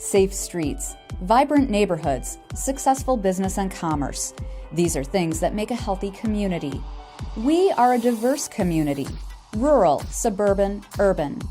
safe streets, vibrant neighborhoods, successful business and commerce. These are things that make a healthy community. We are a diverse community, rural, suburban, urban,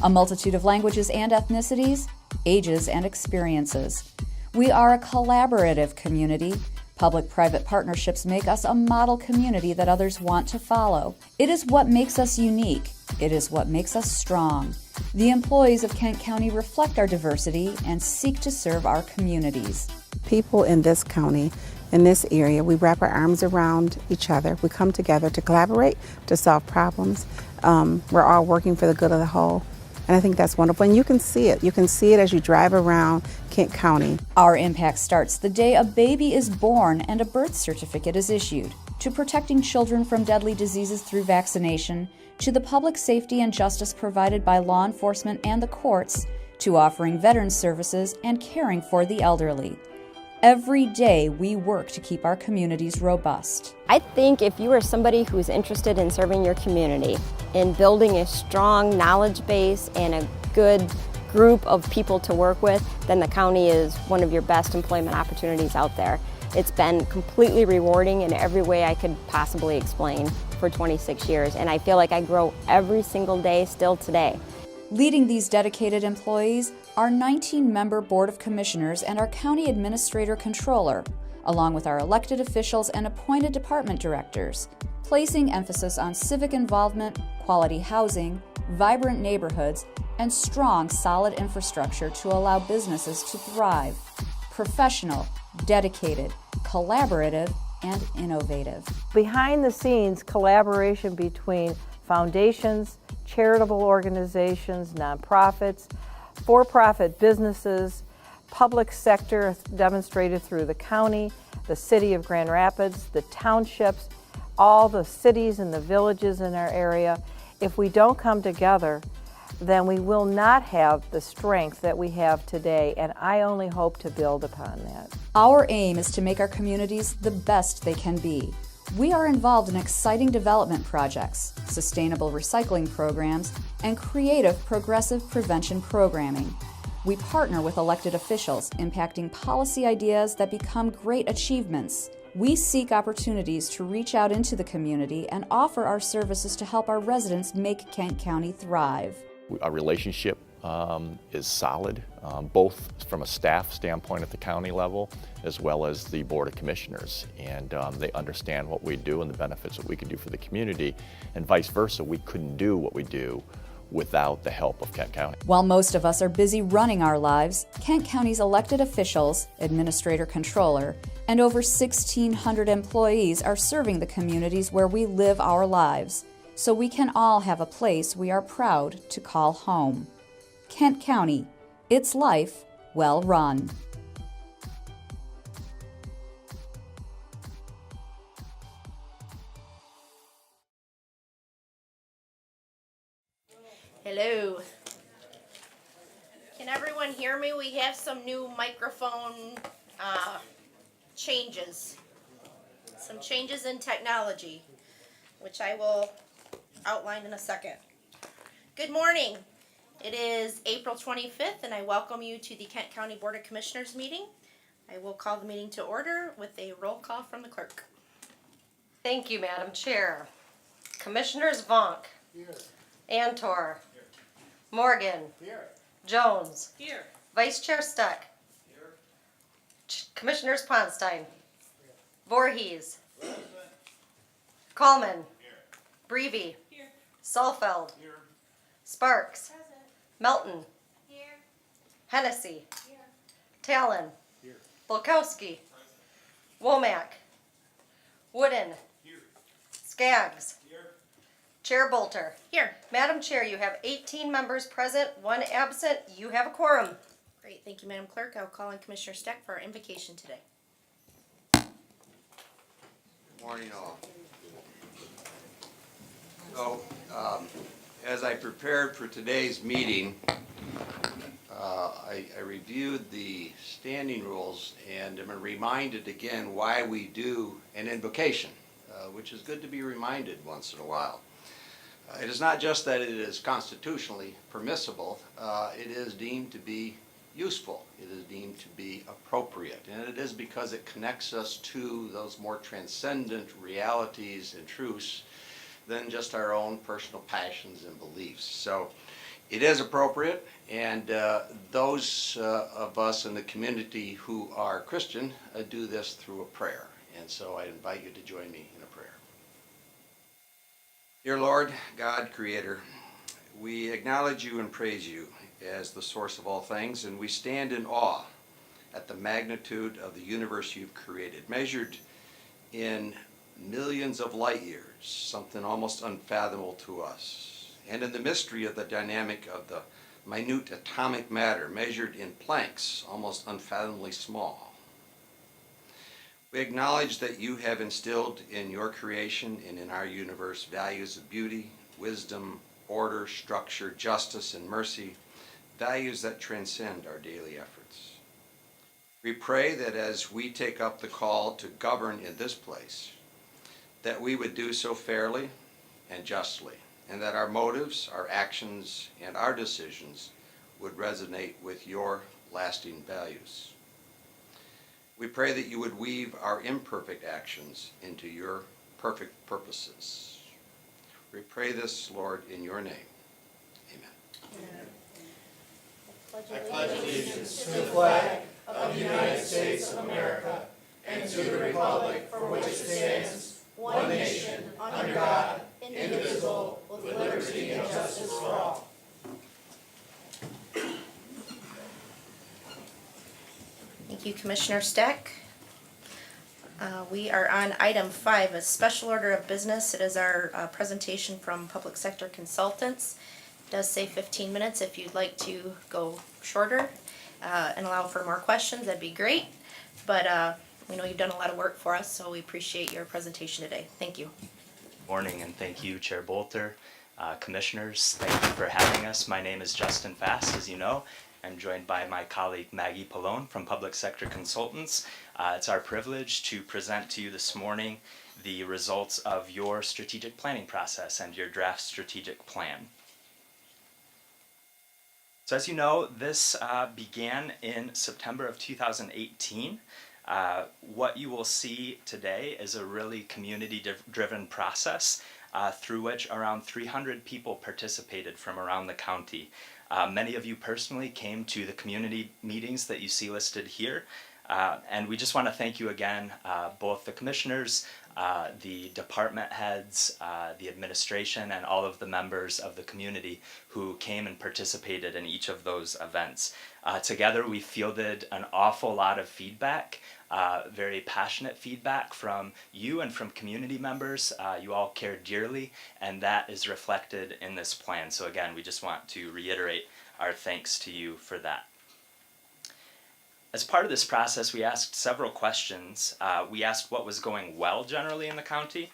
a multitude of languages and ethnicities, ages and experiences. We are a collaborative community. Public-private partnerships make us a model community that others want to follow. It is what makes us unique. It is what makes us strong. The employees of Kent County reflect our diversity and seek to serve our communities. People in this county, in this area, we wrap our arms around each other. We come together to collaborate, to solve problems. We're all working for the good of the whole. And I think that's wonderful. And you can see it. You can see it as you drive around Kent County. Our impact starts the day a baby is born and a birth certificate is issued, to protecting children from deadly diseases through vaccination, to the public safety and justice provided by law enforcement and the courts, to offering veterans services and caring for the elderly. Every day we work to keep our communities robust. I think if you are somebody who's interested in serving your community, in building a strong knowledge base and a good group of people to work with, then the county is one of your best employment opportunities out there. It's been completely rewarding in every way I could possibly explain for 26 years, and I feel like I grow every single day still today. Leading these dedicated employees, our 19-member Board of Commissioners and our County Administrator Controller, along with our elected officials and appointed department directors, placing emphasis on civic involvement, quality housing, vibrant neighborhoods, and strong, solid infrastructure to allow businesses to thrive. Professional, dedicated, collaborative, and innovative. Behind the scenes, collaboration between foundations, charitable organizations, nonprofits, for-profit businesses, public sector demonstrated through the county, the city of Grand Rapids, the townships, all the cities and the villages in our area. If we don't come together, then we will not have the strength that we have today, and I only hope to build upon that. Our aim is to make our communities the best they can be. We are involved in exciting development projects, sustainable recycling programs, and creative progressive prevention programming. We partner with elected officials, impacting policy ideas that become great achievements. We seek opportunities to reach out into the community and offer our services to help our residents make Kent County thrive. Our relationship is solid, both from a staff standpoint at the county level as well as the Board of Commissioners. And they understand what we do and the benefits that we can do for the community, and vice versa. We couldn't do what we do without the help of Kent County. While most of us are busy running our lives, Kent County's elected officials, administrator controller, and over 1,600 employees are serving the communities where we live our lives, so we can all have a place we are proud to call home. Kent County, its life well run. Hello. Can everyone hear me? We have some new microphone changes. Some changes in technology, which I will outline in a second. Good morning. It is April 25th, and I welcome you to the Kent County Board of Commissioners meeting. I will call the meeting to order with a roll call from the clerk. Thank you, Madam Chair. Commissioners Vonk. Here. Antor. Here. Morgan. Here. Jones. Here. Vice Chair Steck. Here. Commissioners Ponstein. Here. Voorhees. Present. Coleman. Here. Breevy. Here. Salfeld. Here. Sparks. Present. Melton. Here. Hennessy. Here. Talon. Here. Volkowski. Present. Womack. Wooden. Here. Skaggs. Here. Chair Bolter. Here. Madam Chair, you have 18 members present, 1 absent. You have a quorum. Great. Thank you, Madam Clerk. I'll call on Commissioner Steck for our invocation today. Good morning, all. So, as I prepared for today's meeting, I reviewed the standing rules and am reminded again why we do an invocation, which is good to be reminded once in a while. It is not just that it is constitutionally permissible, it is deemed to be useful. It is deemed to be appropriate. And it is because it connects us to those more transcendent realities and truths than just our own personal passions and beliefs. So it is appropriate, and those of us in the community who are Christian do this through a prayer. And so I invite you to join me in a prayer. Dear Lord, God, Creator, we acknowledge you and praise you as the source of all things, and we stand in awe at the magnitude of the universe you've created, measured in millions of light years, something almost unfathomable to us, and in the mystery of the dynamic of the minute atomic matter, measured in Plancks, almost unfathomably small. We acknowledge that you have instilled in your creation and in our universe values of beauty, wisdom, order, structure, justice, and mercy, values that transcend our daily efforts. We pray that as we take up the call to govern in this place, that we would do so fairly and justly, and that our motives, our actions, and our decisions would resonate with your lasting values. We pray that you would weave our imperfect actions into your perfect purposes. We pray this, Lord, in your name. Amen. I pledge allegiance to the flag of the United States of America and to the republic for which it stands, one nation, under God, indivisible, with liberty and justice for all. Thank you, Commissioner Steck. We are on item 5, a special order of business. It is our presentation from Public Sector Consultants. It does say 15 minutes. If you'd like to go shorter and allow for more questions, that'd be great. But we know you've done a lot of work for us, so we appreciate your presentation today. Thank you. Morning, and thank you, Chair Bolter, Commissioners. Thank you for having us. My name is Justin Fast, as you know. I'm joined by my colleague Maggie Pallone from Public Sector Consultants. It's our privilege to present to you this morning the results of your strategic planning process and your draft strategic plan. So as you know, this began in September of 2018. What you will see today is a really community-driven process through which around 300 people participated from around the county. Many of you personally came to the community meetings that you see listed here, and we just want to thank you again, both the commissioners, the department heads, the administration, and all of the members of the community who came and participated in each of those events. Together we fielded an awful lot of feedback, very passionate feedback from you and from community members. You all care dearly, and that is reflected in this plan. So again, we just want to reiterate our thanks to you for that. As part of this process, we asked several questions. We asked what was going well generally in the county.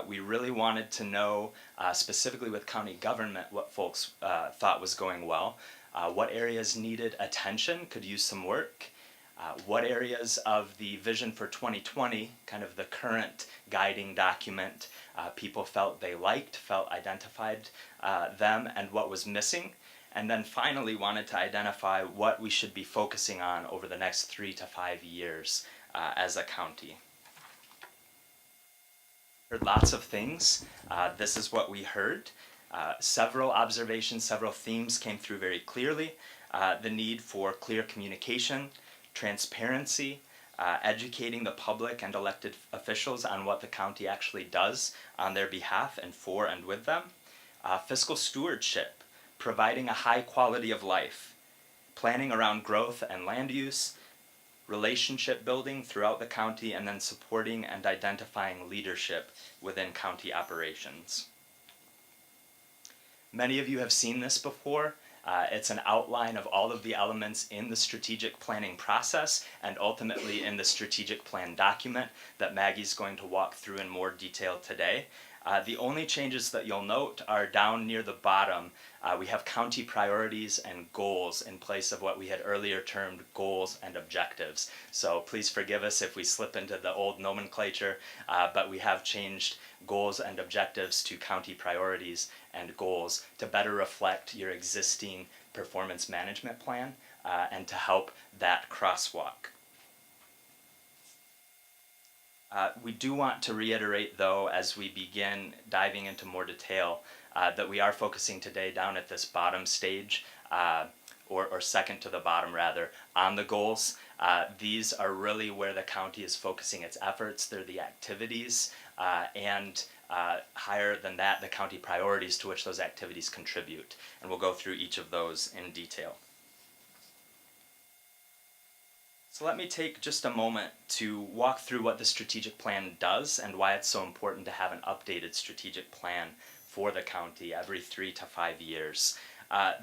We really wanted to know, specifically with county government, what folks thought was going well, what areas needed attention, could use some work, what areas of the Vision for 2020, kind of the current guiding document, people felt they liked, felt identified them, and what was missing. And then finally wanted to identify what we should be focusing on over the next 3 to 5 years as a county. Heard lots of things. This is what we heard. Several observations, several themes came through very clearly. The need for clear communication, transparency, educating the public and elected officials on what the county actually does on their behalf and for and with them. Fiscal stewardship, providing a high quality of life, planning around growth and land use, relationship building throughout the county, and then supporting and identifying leadership within county operations. Many of you have seen this before. It's an outline of all of the elements in the strategic planning process and ultimately in the strategic plan document that Maggie's going to walk through in more detail today. The only changes that you'll note are down near the bottom. We have county priorities and goals in place of what we had earlier termed goals and objectives. So please forgive us if we slip into the old nomenclature, but we have changed goals and objectives to county priorities and goals to better reflect your existing performance management plan and to help that crosswalk. We do want to reiterate, though, as we begin diving into more detail, that we are focusing today down at this bottom stage, or second to the bottom rather, on the goals. These are really where the county is focusing its efforts. They're the activities and higher than that, the county priorities to which those activities contribute. And we'll go through each of those in detail. So let me take just a moment to walk through what the strategic plan does and why it's so important to have an updated strategic plan for the county every 3 to 5 years.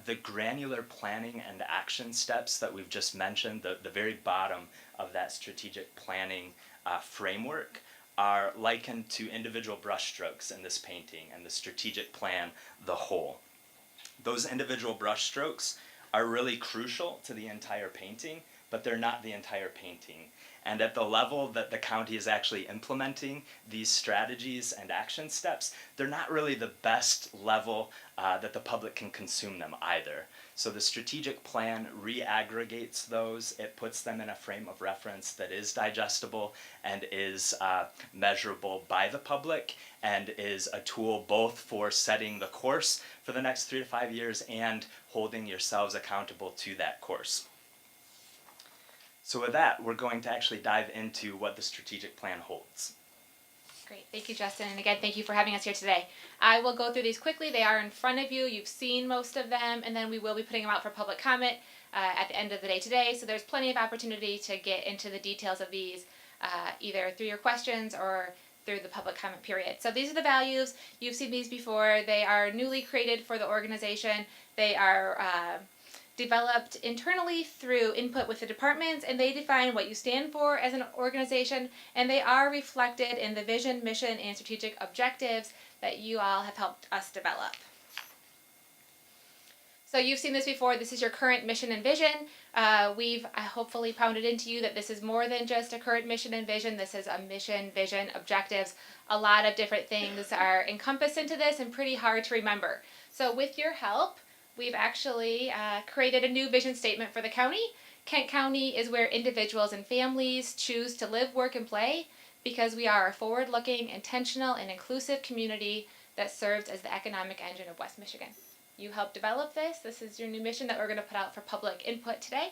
The granular planning and action steps that we've just mentioned, the very bottom of that strategic planning framework, are likened to individual brushstrokes in this painting and the strategic plan, the whole. Those individual brushstrokes are really crucial to the entire painting, but they're not the entire painting. And at the level that the county is actually implementing these strategies and action steps, they're not really the best level that the public can consume them either. So the strategic plan re-aggregates those, it puts them in a frame of reference that is digestible and is measurable by the public, and is a tool both for setting the course for the next 3 to 5 years and holding yourselves accountable to that course. So with that, we're going to actually dive into what the strategic plan holds. Great, thank you, Justin, and again, thank you for having us here today. I will go through these quickly. They are in front of you. You've seen most of them, and then we will be putting them out for public comment at the end of the day today. So there's plenty of opportunity to get into the details of these, either through your questions or through the public comment period. So these are the values. You've seen these before. They are newly created for the organization. They are developed internally through input with the departments, and they define what you stand for as an organization, and they are reflected in the vision, mission, and strategic objectives that you all have helped us develop. So you've seen this before. This is your current mission and vision. We've hopefully pounded into you that this is more than just a current mission and vision. This is a mission, vision, objectives. A lot of different things are encompassed into this and pretty hard to remember. So with your help, we've actually created a new vision statement for the county. Kent County is where individuals and families choose to live, work, and play, because we are a forward-looking, intentional, and inclusive community that serves as the economic engine of West Michigan. You helped develop this. This is your new mission that we're going to put out for public input today.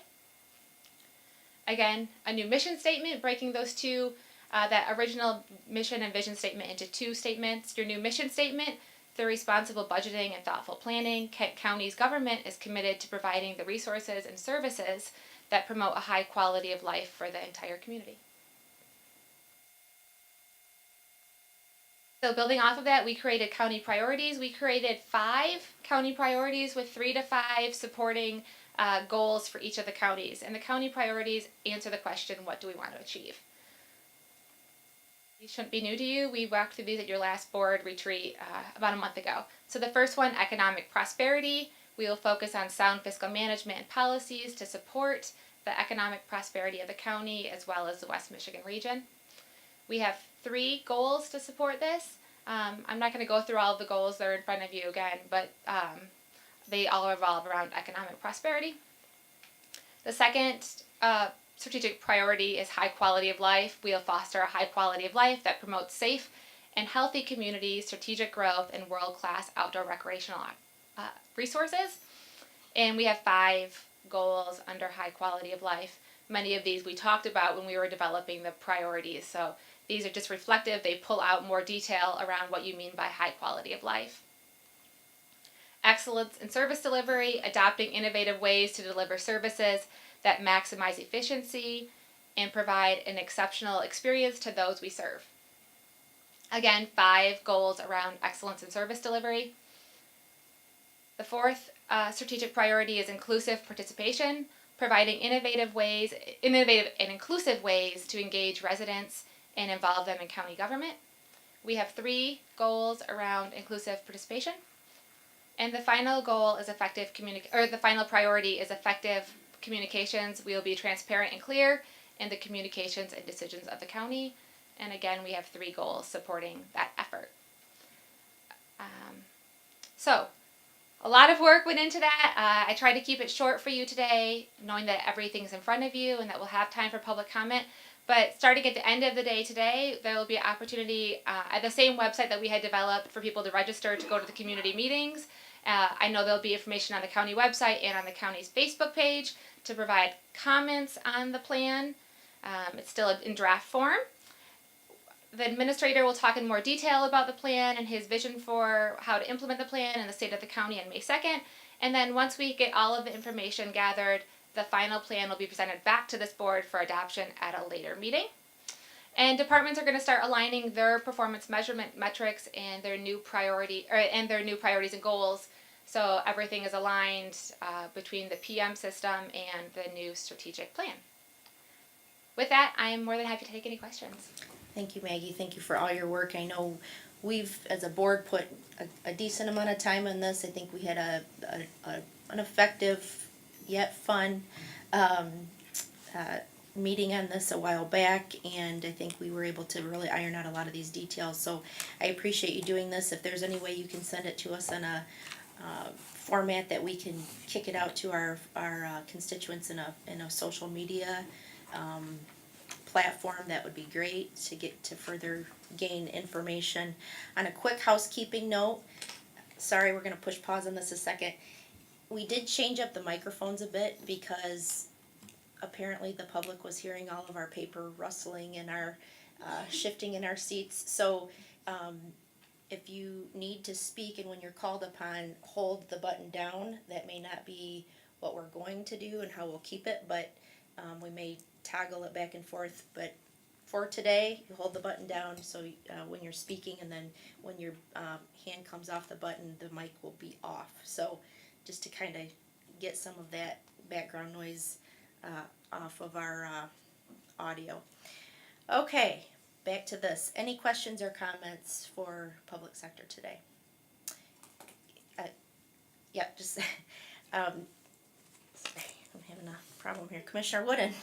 Again, a new mission statement, breaking those two, that original mission and vision statement into 2 statements. Your new mission statement: through responsible budgeting and thoughtful planning, Kent County's government is committed to providing the resources and services that promote a high quality of life for the entire community. So building off of that, we created county priorities. We created 5 county priorities with 3 to 5 supporting goals for each of the counties. And the county priorities answer the question, what do we want to achieve? These shouldn't be new to you. We walked through these at your last board retreat about a month ago. So the first one, economic prosperity. We will focus on sound fiscal management and policies to support the economic prosperity of the county as well as the West Michigan region. We have 3 goals to support this. I'm not going to go through all of the goals that are in front of you again, but they all revolve around economic prosperity. The second strategic priority is high quality of life. We'll foster a high quality of life that promotes safe and healthy communities, strategic growth, and world-class outdoor recreational resources. And we have 5 goals under high quality of life. Many of these we talked about when we were developing the priorities. So these are just reflective. They pull out more detail around what you mean by high quality of life. Excellence in service delivery, adopting innovative ways to deliver services that maximize efficiency and provide an exceptional experience to those we serve. Again, 5 goals around excellence in service delivery. The 4th strategic priority is inclusive participation, providing innovative and inclusive ways to engage residents and involve them in county government. We have 3 goals around inclusive participation. And the final goal is the final priority is effective communications. We will be transparent and clear in the communications and decisions of the county. And again, we have 3 goals supporting that effort. So, A lot of work went into that. I tried to keep it short for you today, knowing that everything's in front of you and that we'll have time for public comment. But starting at the end of the day today, there will be an opportunity at the same website that we had developed for people to register to go to the community meetings. I know there'll be information on the county website and on the county's Facebook page to provide comments on the plan. It's still in draft form. The administrator will talk in more detail about the plan and his vision for how to implement the plan in the state of the county on May 2nd. And then once we get all of the information gathered, the final plan will be presented back to this board for adoption at a later meeting. And departments are going to start aligning their performance measurement metrics and their new priorities and goals. So everything is aligned between the PM system and the new strategic plan. With that, I am more than happy to take any questions. Thank you, Maggie. Thank you for all your work. I know we've, as a board, put a decent amount of time on this. I think we had an effective yet fun meeting on this a while back, and I think we were able to really iron out a lot of these details. So I appreciate you doing this. If there's any way you can send it to us in a format that we can kick it out to our constituents in a social media platform, that would be great to get to further gain information. On a quick housekeeping note, sorry, we're going to push pause on this a second. We did change up the microphones a bit because apparently the public was hearing all of our paper rustling and our shifting in our seats. So if you need to speak and when you're called upon, hold the button down. That may not be what we're going to do and how we'll keep it, but we may toggle it back and forth. But for today, you hold the button down so when you're speaking, and then when your hand comes off the button, the mic will be off. So just to kind of get some of that background noise off of our audio. Okay, back to this. Any questions or comments for public sector today? Yeah, just sorry, I'm having a problem here. Commissioner Wooden.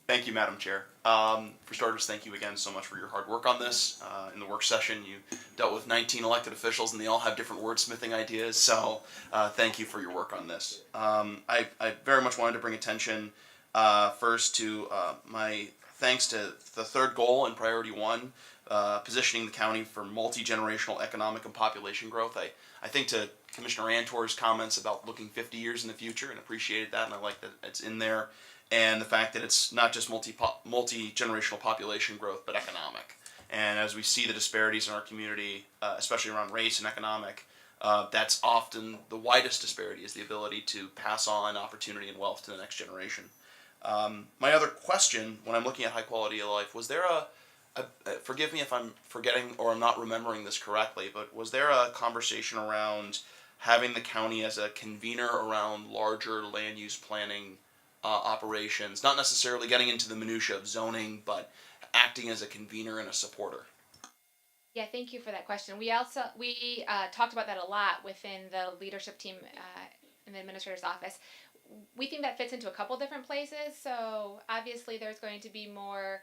Thank you, Madam Chair. For starters, thank you again so much for your hard work on this. In the work session, you dealt with 19 elected officials, and they all have different wordsmithing ideas, so thank you for your work on this. I very much wanted to bring attention first to my thanks to the third goal in Priority 1, positioning the county for multi-generational economic and population growth. I think to Commissioner Antor's comments about looking 50 years in the future, and appreciated that, and I like that it's in there. And the fact that it's not just multi-generational population growth, but economic. And as we see the disparities in our community, especially around race and economic, that's often the widest disparity, is the ability to pass on opportunity and wealth to the next generation. My other question, when I'm looking at high quality of life, was there forgive me if I'm forgetting or I'm not remembering this correctly, but was there a conversation around having the county as a convener around larger land use planning operations, not necessarily getting into the minutia of zoning, but acting as a convener and a supporter? Yeah, thank you for that question. We talked about that a lot within the leadership team in the administrator's office. We think that fits into a couple different places. So obviously there's going to be more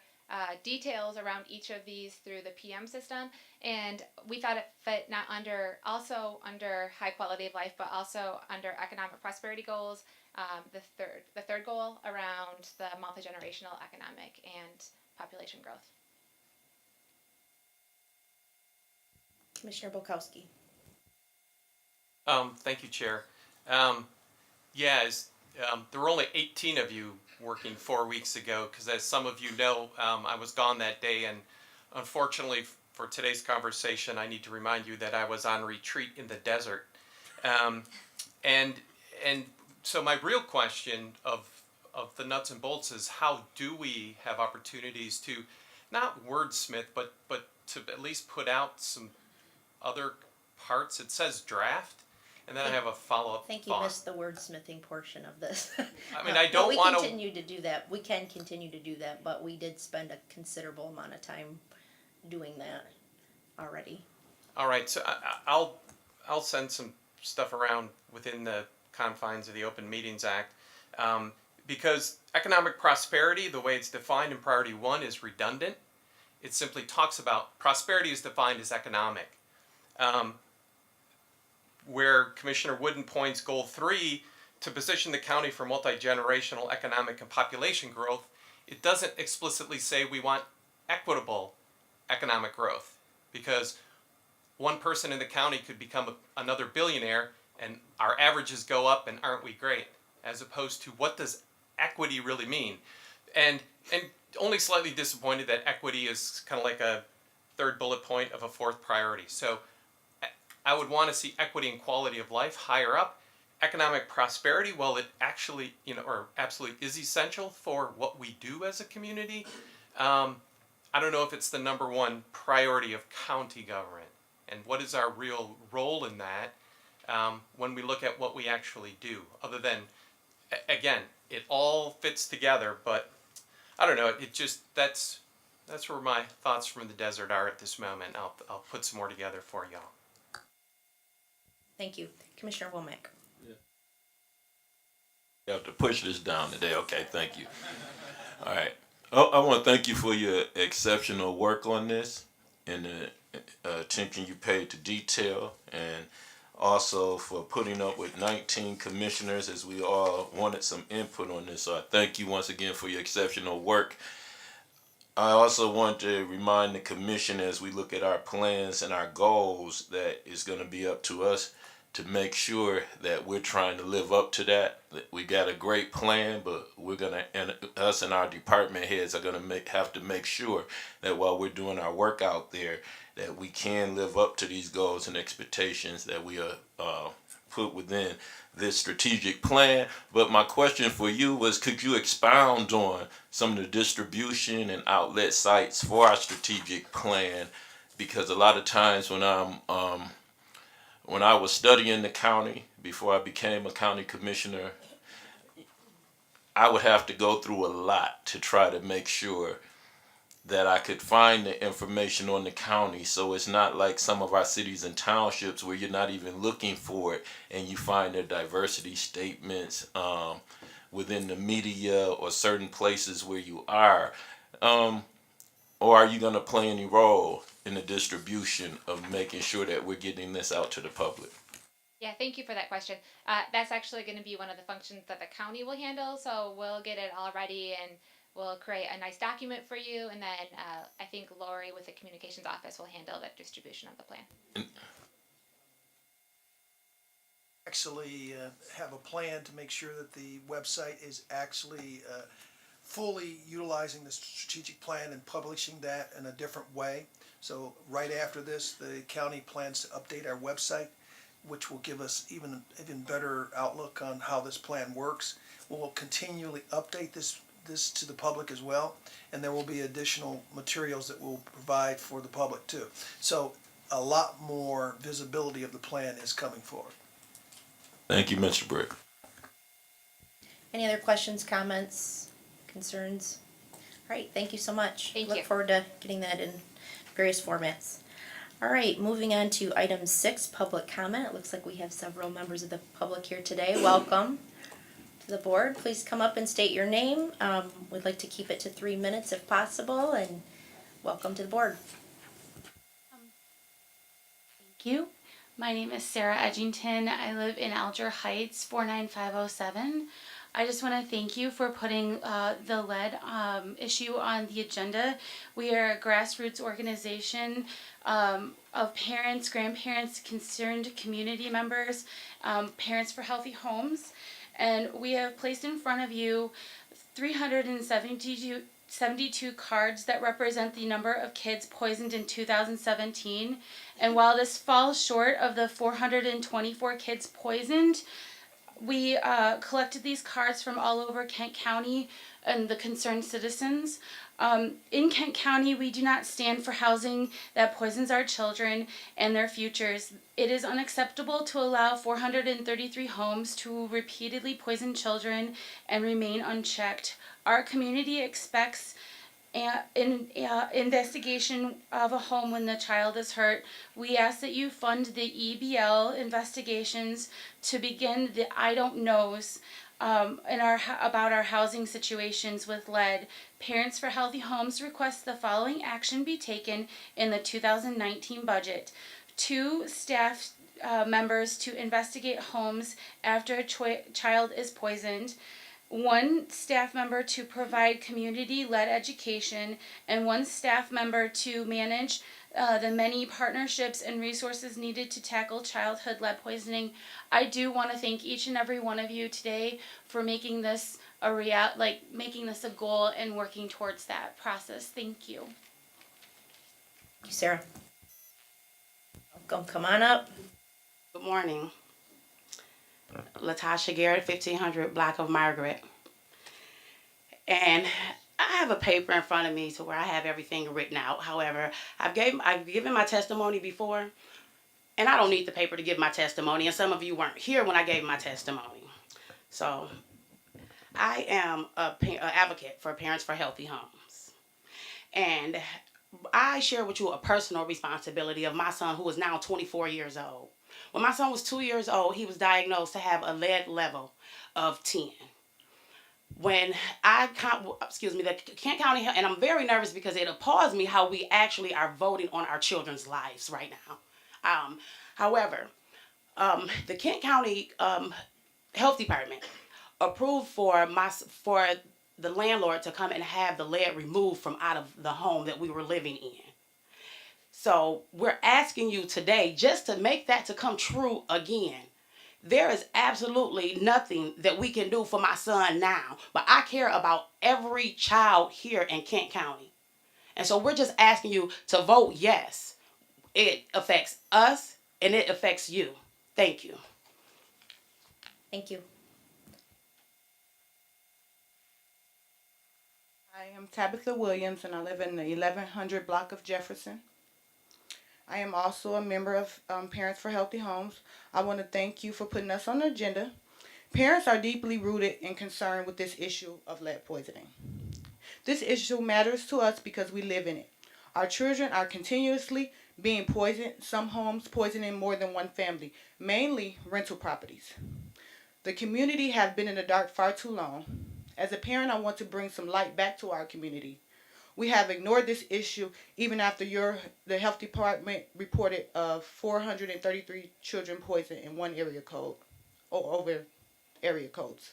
details around each of these through the PM system, and we thought it fit not under high quality of life, but also under economic prosperity goals. The third goal around the multi-generational economic and population growth. Commissioner Bukowski. Thank you, Chair. There were only 18 of you working 4 weeks ago, because as some of you know, I was gone that day, and unfortunately for today's conversation, I need to remind you that I was on retreat in the desert. So my real question of the nuts and bolts is, how do we have opportunities to not wordsmith, but to at least put out some other parts? It says draft, and then I have a follow-up I think you thought. missed the wordsmithing portion of this. I mean, I don't want to... We continue to do that. We can continue to do that, but we did spend a considerable amount of time doing that already. All right, so I'll send some stuff around within the confines of the Open Meetings Act, because economic prosperity, the way it's defined in Priority 1, is redundant. It simply talks about prosperity is defined as economic. where Commissioner Wooden points goal 3 to position the county for multi-generational economic and population growth, it doesn't explicitly say we want equitable economic growth, because one person in the county could become another billionaire and our averages go up and aren't we great, as opposed to what does equity really mean. And only slightly disappointed that equity is kind of like a third bullet point of a fourth priority. So I would want to see equity and quality of life higher up. Economic prosperity, well, it actually, or absolutely is essential for what we do as a community. I don't know if it's the number one priority of county government, and what is our real role in that when we look at what we actually do, other than, again, it all fits together, but I don't know, it just, that's where my thoughts from the desert are at this moment. I'll put some more together for y'all. Thank you. Commissioner Womack. You have to push this down today. Okay, thank you. All right. I want to thank you for your exceptional work on this and the attention you paid to detail, and also for putting up with 19 commissioners as we all wanted some input on this. So I thank you once again for your exceptional work. I also want to remind the commission, as we look at our plans and our goals, that it's going to be up to us to make sure that we're trying to live up to that. We got a great plan, but we're gonna, and us and our department heads are gonna have to make sure that while we're doing our work out there, that we can live up to these goals and expectations that we are put within this strategic plan. But my question for you was, could you expound on some of the distribution and outlet sites for our strategic plan? Because a lot of times when I was studying the county before I became a county commissioner, I would have to go through a lot to try to make sure that I could find the information on the county. So it's not like some of our cities and townships where you're not even looking for it and you find their diversity statements within the media or certain places where you are. Or are you going to play any role in the distribution of making sure that we're getting this out to the public? Yeah, thank you for that question. That's actually going to be one of the functions that the county will handle, so we'll get it all ready and we'll create a nice document for you, and then I think Lori with the communications office will handle that distribution of the plan. Actually have a plan to make sure that the website is actually fully utilizing the strategic plan and publishing that in a different way. So right after this, the county plans to update our website, which will give us even better outlook on how this plan works. We'll continually update this to the public as well, and there will be additional materials that we'll provide for the public too. So a lot more visibility of the plan is coming forward. Thank you, Mr. Brick. Any other questions, comments, concerns? All right, thank you so much. Thank Look you. forward to getting that in various formats. All right, moving on to item 6, public comment. It looks like we have several members of the public here today. Welcome to the board. Please come up and state your name. We'd like to keep it to 3 minutes if possible, and welcome to the board. Thank you. My name is Sarah Edgington. I live in Alger Heights, 49507. I just want to thank you for putting the lead issue on the agenda. We are a grassroots organization of parents, grandparents, concerned community members, Parents for Healthy Homes, and we have placed in front of you 372 cards that represent the number of kids poisoned in 2017. And while this falls short of the 424 kids poisoned, we collected these cards from all over Kent County and the concerned citizens. In Kent County, we do not stand for housing that poisons our children and their futures. It is unacceptable to allow 433 homes to repeatedly poison children and remain unchecked. Our community expects an investigation of a home when the child is hurt. We ask that you fund the EBL investigations to begin the I don't knows about our housing situations with lead. Parents for Healthy Homes request the following action be taken in the 2019 budget. 2 staff members to investigate homes after a child is poisoned, 1 staff member to provide community-led education, and 1 staff member to manage the many partnerships and resources needed to tackle childhood lead poisoning. I do want to thank each and every one of you today for making this making this a goal and working towards that process. Thank you. Thank you, Sarah. Come on up. Good morning. Latasha Garrett, 1500 block of Margaret. And I have a paper in front of me to where I have everything written out. However, I've given my testimony before, and I don't need the paper to give my testimony, and some of you weren't here when I gave my testimony. So I am an advocate for Parents for Healthy Homes. And I share with you a personal responsibility of my son, who is now 24 years old. When my son was 2 years old, he was diagnosed to have a lead level of 10. When the Kent County, and I'm very nervous because it appalls me how we actually are voting on our children's lives right now. However, the Kent County Health Department approved for the landlord to come and have the lead removed from out of the home that we were living in. So we're asking you today just to make that to come true again. There is absolutely nothing that we can do for my son now, but I care about every child here in Kent County. And so we're just asking you to vote yes. It affects us and it affects you. Thank you. Thank you. I am Tabitha Williams, and I live in the 1100 block of Jefferson. I am also a member of Parents for Healthy Homes. I want to thank you for putting us on the agenda. Parents are deeply rooted and concerned with this issue of lead poisoning. This issue matters to us because we live in it. Our children are continuously being poisoned, some homes poisoning more than one family, mainly rental properties. The community has been in the dark far too long. As a parent, I want to bring some light back to our community. We have ignored this issue even after the health department reported of 433 children poisoned in one area code, or over area codes.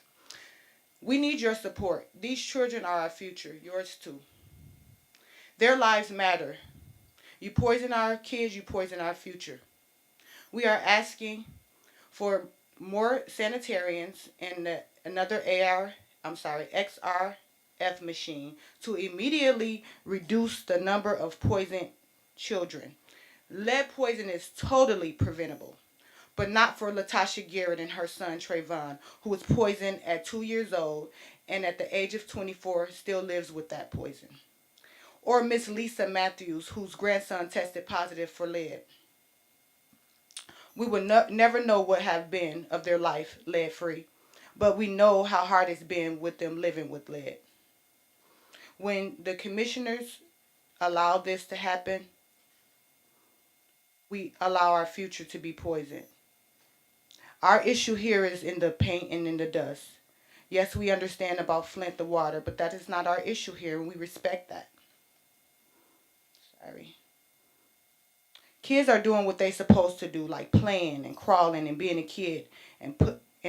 We need your support. These children are our future, yours too. Their lives matter. You poison our kids, you poison our future. We are asking for more sanitarians and another XRF machine to immediately reduce the number of poisoned children. Lead poison is totally preventable, but not for Latasha Garrett and her son Trayvon, who was poisoned at 2 years old and at the age of 24 still lives with that poison. Or Miss Lisa Matthews, whose grandson tested positive for lead. We will never know what have been of their life lead-free, but we know how hard it's been with them living with lead. When the commissioners allow this to happen, we allow our future to be poisoned. Our issue here is in the paint and in the dust. Yes, we understand about Flint, the water, but that is not our issue here, and we respect that. Sorry. Kids are doing what they're supposed to do, like playing and crawling and being a kid, and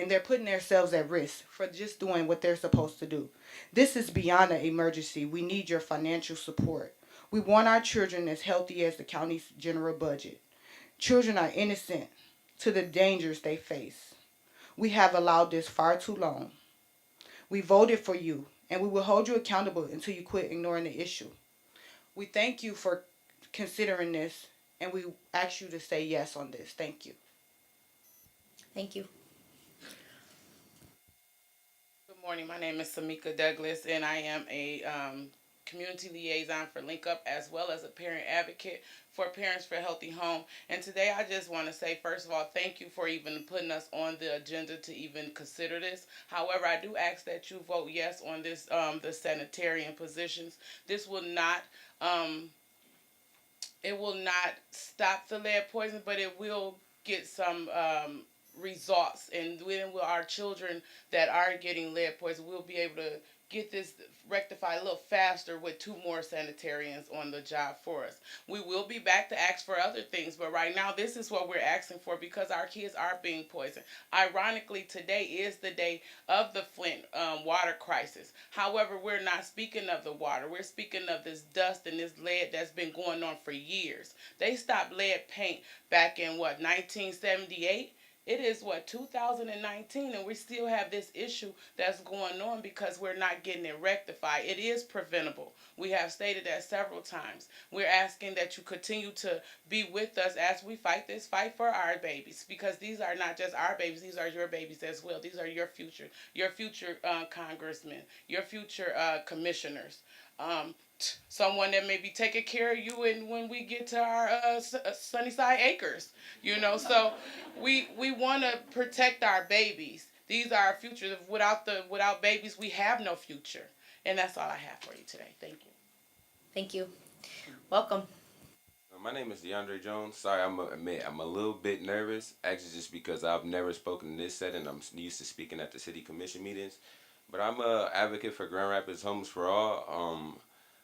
they're putting themselves at risk for just doing what they're supposed to do. This is beyond an emergency. We need your financial support. We want our children as healthy as the county's general budget. Children are innocent to the dangers they face. We have allowed this far too long. We voted for you, and we will hold you accountable until you quit ignoring the issue. We thank you for considering this, and we ask you to say yes on this. Thank you. Thank you. Good morning. My name is Samika Douglas, and I am a community liaison for Link Up, as well as a parent advocate for Parents for Healthy Home. And today I just want to say, first of all, thank you for even putting us on the agenda to even consider this. However, I do ask that you vote yes on this, the sanitarian positions. This will not, it will not stop the lead poison, but it will get some results, and then with our children that are getting lead poison, we'll be able to get this rectified a little faster with 2 more sanitarians on the job for us. We will be back to ask for other things, but right now this is what we're asking for because our kids are being poisoned. Ironically, today is the day of the Flint water crisis. However, we're not speaking of the water. We're speaking of this dust and this lead that's been going on for years. They stopped lead paint back in 1978? It is 2019, and we still have this issue that's going on because we're not getting it rectified. It is preventable. We have stated that several times. We're asking that you continue to be with us as we fight this fight for our babies, because these are not just our babies, these are your babies as well. These are your future congressmen, your future commissioners. Someone that may be taking care of you when we get to our Sunnyside Acres, so we want to protect our babies. These are our future. Without babies, we have no future. And that's all I have for you today. Thank you. Thank you. Welcome. My name is DeAndre Jones. Sorry, I'm a little bit nervous, actually just because I've never spoken in this setting. I'm used to speaking at the city commission meetings. But I'm an advocate for Grand Rapids Homes for All.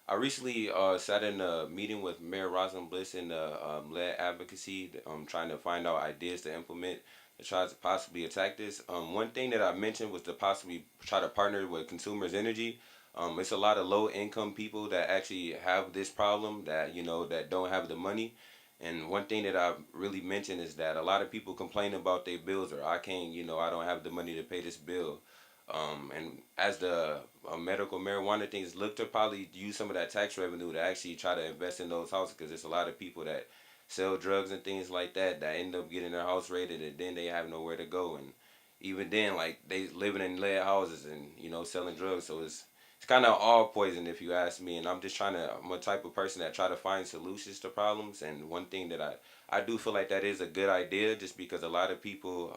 I recently sat in a meeting with Mayor Rosalind Bliss in the lead advocacy, trying to find out ideas to implement to try to possibly attack this. One thing that I mentioned was to possibly try to partner with Consumers Energy. It's a lot of low-income people that actually have this problem that, that don't have the money. And one thing that I really mentioned is that a lot of people complain about their bills, or I can't, I don't have the money to pay this bill. And as the medical marijuana things, look to probably use some of that tax revenue to actually try to invest in those houses, because there's a lot of people that sell drugs and things like that end up getting their house raided, and then they have nowhere to go. And even then, like, they living in lead houses and, selling drugs. So it's kind of all poison, if you ask me. And I'm a type of person that try to find solutions to problems. And one thing that I do feel like that is a good idea, just because a lot of people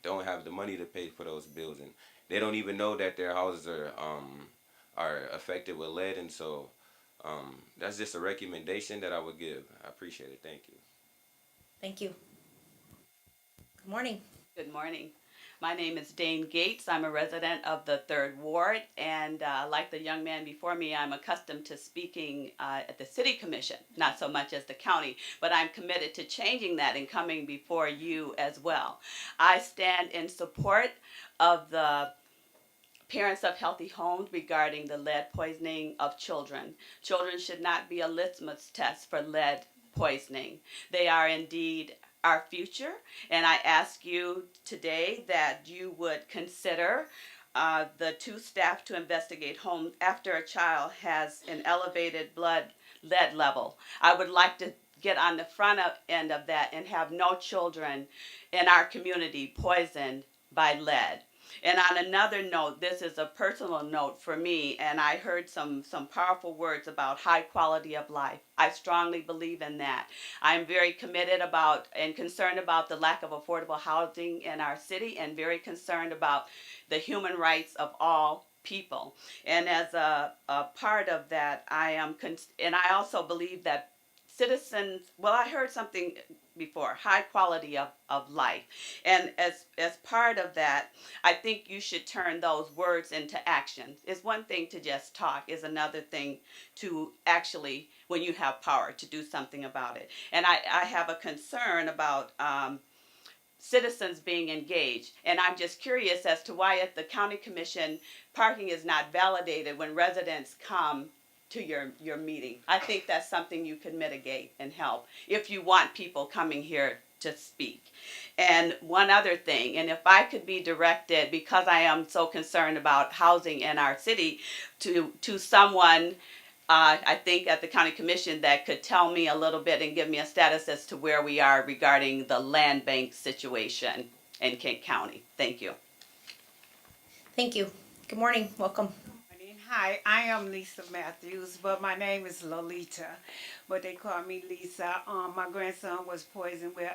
don't have the money to pay for those bills, and they don't even know that their houses are affected with lead. And so that's just a recommendation that I would give. I appreciate it. Thank you. Thank you. Good morning. Good morning. My name is Dane Gates. I'm a resident of the 3rd Ward, and like the young man before me, I'm accustomed to speaking at the City Commission, not so much as the county, but I'm committed to changing that and coming before you as well. I stand in support of the Parents of Healthy Homes regarding the lead poisoning of children. Children should not be a litmus test for lead poisoning. They are indeed our future, and I ask you today that you would consider the 2 staff to investigate homes after a child has an elevated blood lead level. I would like to get on the front end of that and have no children in our community poisoned by lead. And on another note, this is a personal note for me, and I heard some powerful words about high quality of life. I strongly believe in that. I'm very committed about and concerned about the lack of affordable housing in our city, and very concerned about the human rights of all people. And as a part of that, and I also believe that citizens, I heard something before, high quality of life. And as part of that, I think you should turn those words into action. It's one thing to just talk, it's another thing to actually, when you have power, to do something about it. And I have a concern about citizens being engaged. And I'm just curious as to why at the county commission, parking is not validated when residents come to your meeting. I think that's something you can mitigate and help if you want people coming here to speak. And one other thing, and if I could be directed, because I am so concerned about housing in our city, to someone, I think at the county commission, that could tell me a little bit and give me a status as to where we are regarding the land bank situation in Kent County. Thank you. Thank you. Good morning. Welcome. Hi, I am Lisa Matthews, but my name is Lolita, but they call me Lisa. My grandson was poisoned with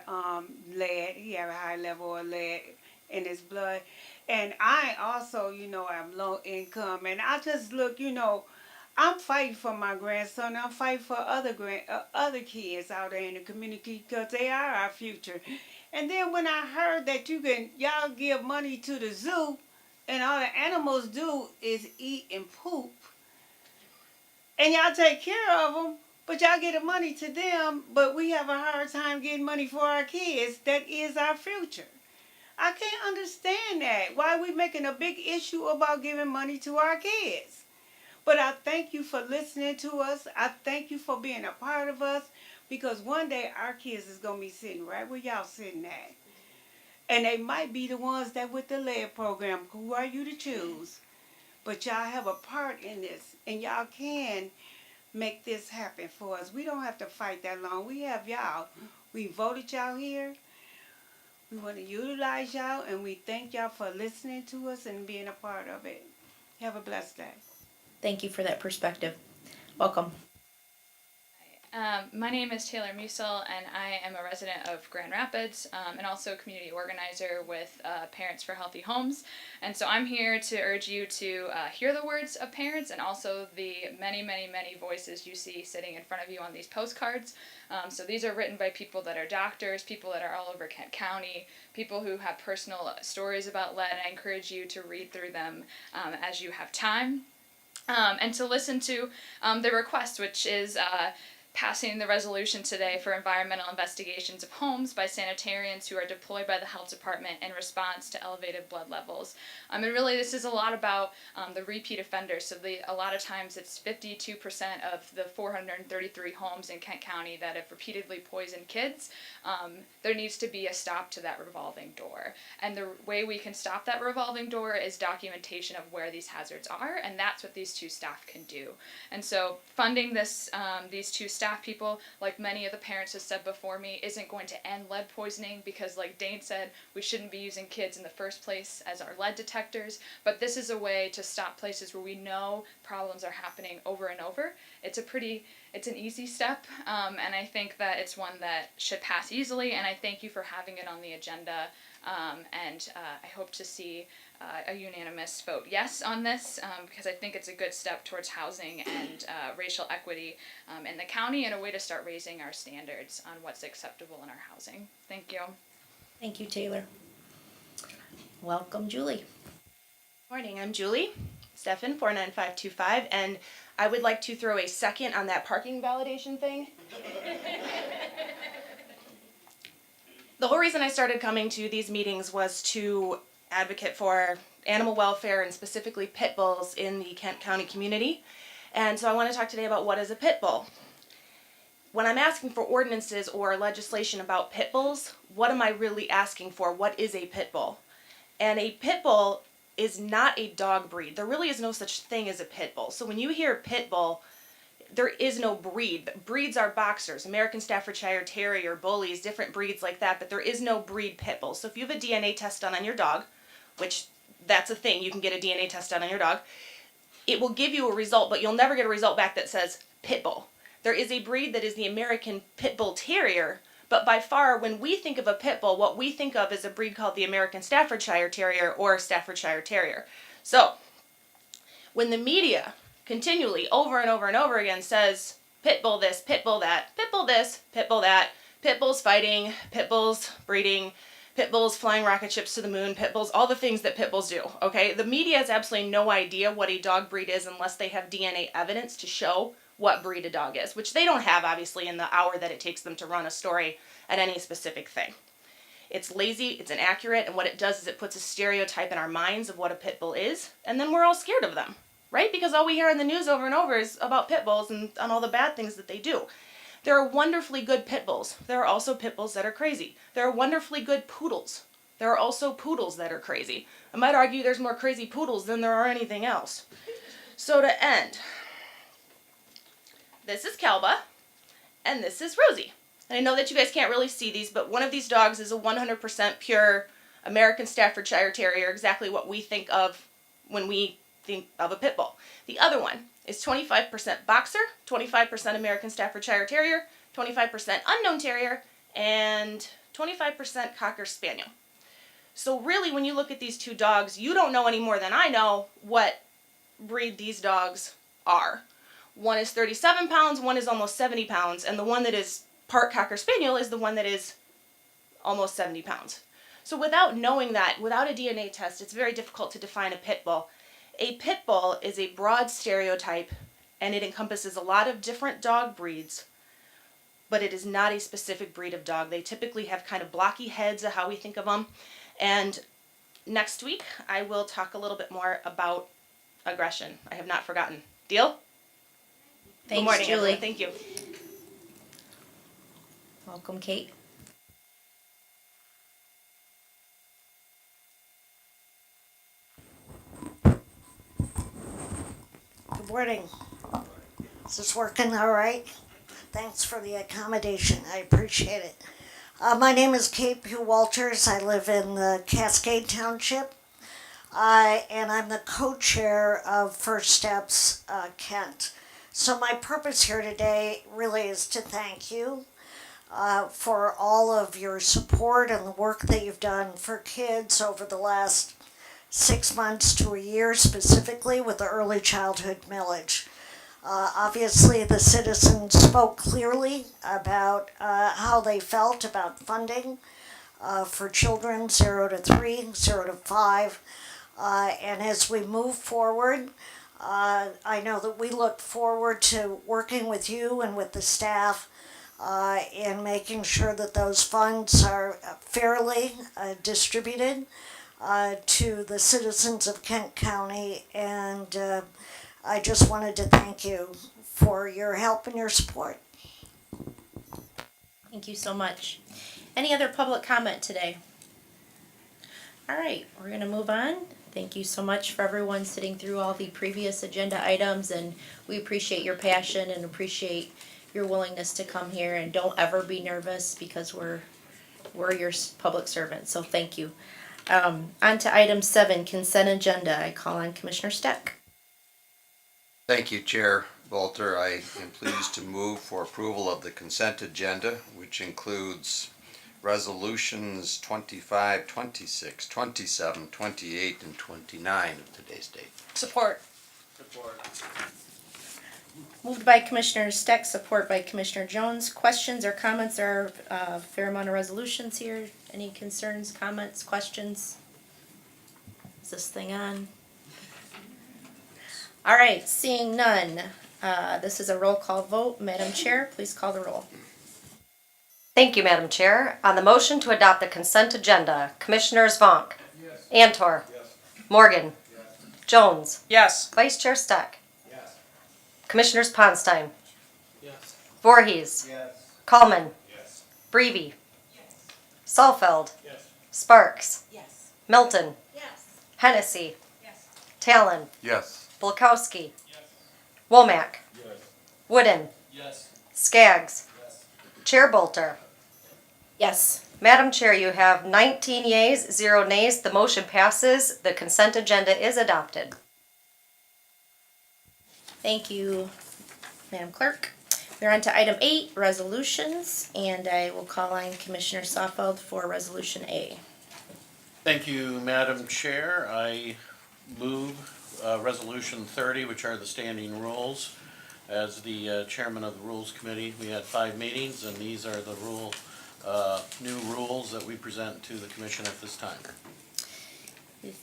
lead. He had a high level of lead in his blood. And I also, am low income. And I just look, I'm fighting for my grandson. I'm fighting for other kids out there in the community, because they are our future. And then when I heard that y'all give money to the zoo, and all the animals do is eat and poop, and y'all take care of them, but y'all get the money to them, but we have a hard time getting money for our kids. That is our future. I can't understand that. Why are we making a big issue about giving money to our kids? But I thank you for listening to us. I thank you for being a part of us, because one day our kids is going to be sitting right where y'all sitting at. And they might be the ones that with the lead program. Who are you to choose? But y'all have a part in this, and y'all can make this happen for us. We don't have to fight that long. We have y'all. We voted y'all here. We want to utilize y'all, and we thank y'all for listening to us and being a part of it. Have a blessed day. Thank you for that perspective. Welcome. My name is Taylor Musil, and I am a resident of Grand Rapids and also a community organizer with Parents for Healthy Homes. And so I'm here to urge you to hear the words of parents and also the many, many, many voices you see sitting in front of you on these postcards. So these are written by people that are doctors, people that are all over Kent County, people who have personal stories about lead, and I encourage you to read through them as you have time. And to listen to the request, which is passing the resolution today for environmental investigations of homes by sanitarians who are deployed by the health department in response to elevated blood levels. And really this is a lot about the repeat offenders. So a lot of times it's 52% of the 433 homes in Kent County that have repeatedly poisoned kids. There needs to be a stop to that revolving door. And the way we can stop that revolving door is documentation of where these hazards are, and that's what these two staff can do. And so funding these two staff people, like many of the parents have said before me, isn't going to end lead poisoning, because like Dane said, we shouldn't be using kids in the first place as our lead detectors, but this is a way to stop places where we know problems are happening over and over. It's an easy step, and I think that it's one that should pass easily, and I thank you for having it on the agenda, and I hope to see a unanimous vote yes on this, because I think it's a good step towards housing and racial equity in the county, and a way to start raising our standards on what's acceptable in our housing. Thank you. Thank you, Taylor. Welcome, Julie. Morning, I'm Julie Steffen, 49525, and I would like to throw a second on that parking validation thing. The whole reason I started coming to these meetings was to advocate for animal welfare and specifically pit bulls in the Kent County community. And so I want to talk today about what is a pit bull. When I'm asking for ordinances or legislation about pit bulls, what am I really asking for? What is a pit bull? And a pit bull is not a dog breed. There really is no such thing as a pit bull. So when you hear pit bull, there is no breed. Breeds are boxers, American Staffordshire Terrier, bullies, different breeds like that, but there is no breed pit bull. So if you have a DNA test done on your dog, which that's a thing, you can get a DNA test done on your dog, it will give you a result, but you'll never get a result back that says pit bull. There is a breed that is the American Pit Bull Terrier, but by far when we think of a pit bull, what we think of is a breed called the American Staffordshire Terrier or Staffordshire Terrier. So when the media continually over and over and over again says pit bull this, pit bull that, pit bull this, pit bull that, pit bulls fighting, pit bulls breeding, pit bulls flying rocket ships to the moon, pit bulls, all the things that pit bulls do, okay? The media has absolutely no idea what a dog breed is unless they have DNA evidence to show what breed a dog is, which they don't have, obviously, in the hour that it takes them to run a story at any specific thing. It's lazy, it's inaccurate, and what it does is it puts a stereotype in our minds of what a pit bull is, and then we're all scared of them, right? Because all we hear in the news over and over is about pit bulls and all the bad things that they do. There are wonderfully good pit bulls. There are also pit bulls that are crazy. There are wonderfully good poodles. There are also poodles that are crazy. I might argue there's more crazy poodles than there are anything else. So to end, this is Kelba, and this is Rosie. And I know that you guys can't really see these, but one of these dogs is a 100% pure American Staffordshire Terrier, exactly what we think of when we think of a pit bull. The other one is 25% boxer, 25% American Staffordshire Terrier, 25% unknown terrier, and 25% Cocker Spaniel. So really, when you look at these two dogs, you don't know any more than I know what breed these dogs are. One is 37 pounds, one is almost 70 pounds, and the one that is part Cocker Spaniel is the one that is almost 70 pounds. So without knowing that, without a DNA test, it's very difficult to define a pit bull. A pit bull is a broad stereotype, and it encompasses a lot of different dog breeds, but it is not a specific breed of dog. They typically have kind of blocky heads of how we think of them. And next week, I will talk a little bit more about aggression. I have not forgotten. Deal? Thanks, Good morning, Julie. everyone. Thank you. Welcome, Kate. Good morning. Is this working all right? Thanks for the accommodation. I appreciate it. My name is Kate Pugh Walters. I live in the Cascade Township. And I'm the co-chair of First Steps Kent. So my purpose here today really is to thank you for all of your support and the work that you've done for kids over the last 6 months to a year, specifically with the early childhood millage. Obviously, the citizens spoke clearly about how they felt about funding for children 0 to 3, 0 to 5. And as we move forward, I know that we look forward to working with you and with the staff in making sure that those funds are fairly distributed to the citizens of Kent County. And I just wanted to thank you for your help and your support. Thank you so much. Any other public comment today? All right, we're going to move on. Thank you so much for everyone sitting through all the previous agenda items, and we appreciate your passion and appreciate your willingness to come here, and don't ever be nervous because we're your public servants, so thank you. On to item 7, consent agenda. I call on Commissioner Steck. Thank you, Chair Walter. I am pleased to move for approval of the consent agenda, which includes resolutions 25, 26, 27, 28, and 29 of today's date. Support. Moved by Commissioner Steck, support by Commissioner Jones. Questions or comments? There are a fair amount of resolutions here. Any concerns, comments, questions? Is this thing on? All right, seeing none. This is a roll call vote. Madam Chair, please call the roll. Thank you, Madam Chair. On the motion to adopt the consent agenda, Commissioners Vonk, Antor, Morgan, Jones, Vice Chair Steck, Commissioners Ponstein, Voorhees, Kallman, Breevy, Saalfeld, Sparks, Milton, Hennessy, Talon, Bulkowski, Womack, Wooden, Skaggs, Chair Bolter. Yes. Madam Chair, you have 19 yeas, 0 nays. The motion passes. The consent agenda is adopted. Thank you, Madam Clerk. We're on to item 8, resolutions, and I will call on Commissioner Saalfeld for Resolution A. Thank you, Madam Chair. I move Resolution 30, which are the standing rules. As the chairman of the Rules Committee, we had 5 meetings, and these are the new rules that we present to the commission at this time.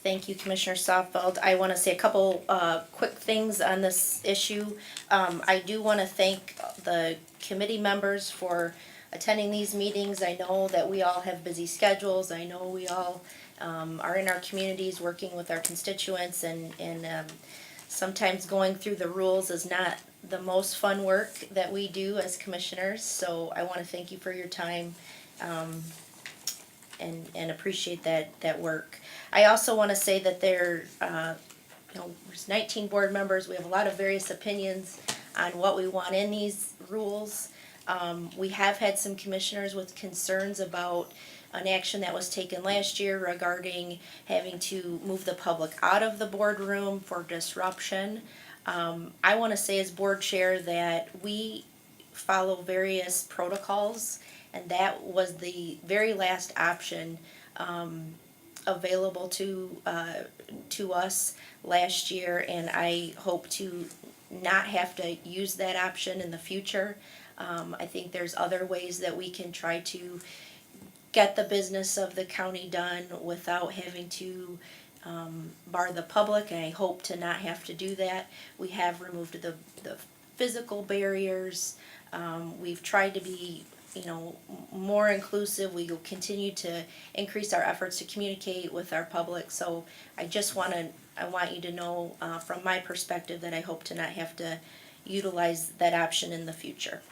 Thank you, Commissioner Saalfeld. I want to say a couple quick things on this issue. I do want to thank the committee members for attending these meetings. I know that we all have busy schedules. I know we all are in our communities working with our constituents, and sometimes going through the rules is not the most fun work that we do as commissioners. So I want to thank you for your time and appreciate that work. I also want to say that there's 19 board members. We have a lot of various opinions on what we want in these rules. We have had some commissioners with concerns about an action that was taken last year regarding having to move the public out of the boardroom for disruption. I want to say as board chair that we follow various protocols, and that was the very last option available to us last year, and I hope to not have to use that option in the future. I think there's other ways that we can try to get the business of the county done without having to bar the public, and I hope to not have to do that. We have removed the physical barriers. We've tried to be, more inclusive. We will continue to increase our efforts to communicate with our public. So I want you to know from my perspective that I hope to not have to utilize that option in the future.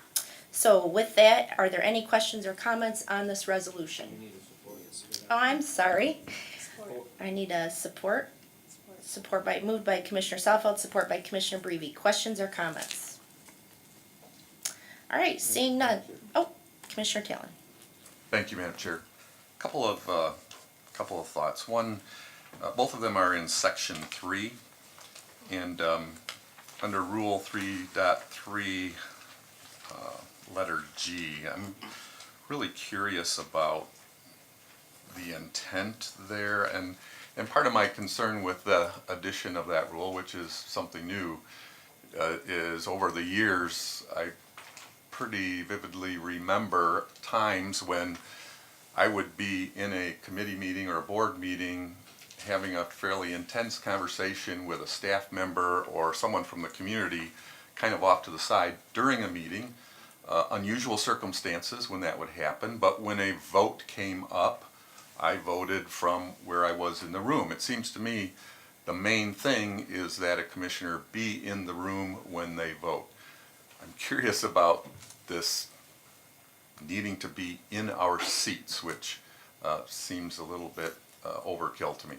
So with that, are there any questions or comments on this resolution? Oh, I'm sorry. I need a support. Moved by Commissioner Southfeld, support by Commissioner Breivy. Questions or comments? All right, seeing none. Oh, Commissioner Talon. Thank you, Madam Chair. Couple of thoughts. One, both of them are in Section 3, and under Rule 3.3, letter G, I'm really curious about the intent there, and part of my concern with the addition of that rule, which is something new, is over the years I pretty vividly remember times when I would be in a committee meeting or a board meeting having a fairly intense conversation with a staff member or someone from the community kind of off to the side during a meeting. Unusual circumstances when that would happen, but when a vote came up, I voted from where I was in the room. It seems to me the main thing is that a commissioner be in the room when they vote. I'm curious about this needing to be in our seats, which seems a little bit overkill to me.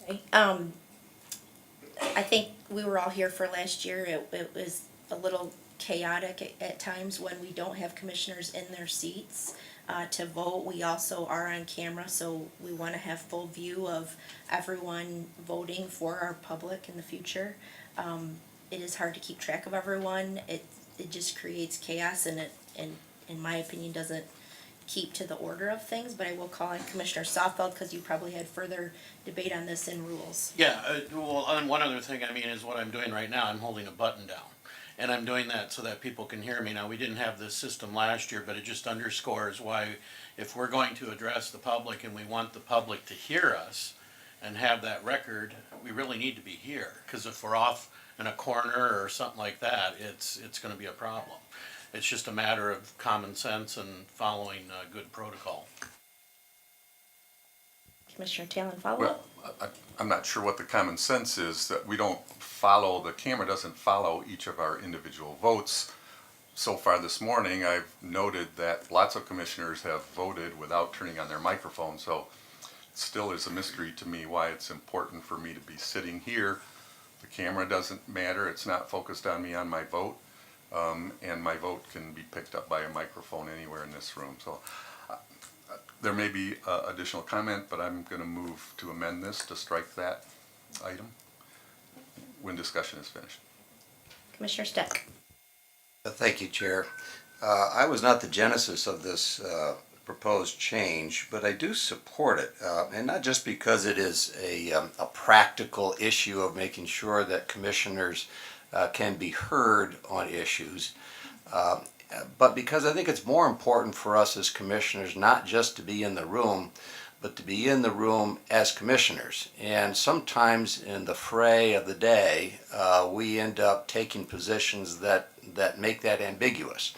Okay. I think we were all here for last year. It was a little chaotic at times when we don't have commissioners in their seats to vote. We also are on camera, so we want to have full view of everyone voting for our public in the future. It is hard to keep track of everyone. It just creates chaos, and it, in my opinion, doesn't keep to the order of things. But I will call on Commissioner Softfeld because you probably had further debate on this in rules. Yeah, well, and one other thing, is what I'm doing right now. I'm holding a button down. And I'm doing that so that people can hear me. Now, we didn't have this system last year, but it just underscores why, if we're going to address the public and we want the public to hear us and have that record, we really need to be here. Because if we're off in a corner or something like that, it's going to be a problem. It's just a matter of common sense and following good protocol. Commissioner Talon, follow up? I'm not sure what the common sense is, that we don't follow, the camera doesn't follow each of our individual votes. So far this morning, I've noted that lots of commissioners have voted without turning on their microphone, so it still is a mystery to me why it's important for me to be sitting here. The camera doesn't matter, it's not focused on me on my vote, and my vote can be picked up by a microphone anywhere in this room. So there may be additional comment, but I'm going to move to amend this to strike that item when discussion is finished. Commissioner Steck. Thank you, Chair. I was not the genesis of this proposed change, but I do support it, and not just because it is a practical issue of making sure that commissioners can be heard on issues, but because I think it's more important for us as commissioners not just to be in the room, but to be in the room as commissioners. And sometimes in the fray of the day, we end up taking positions that make that ambiguous,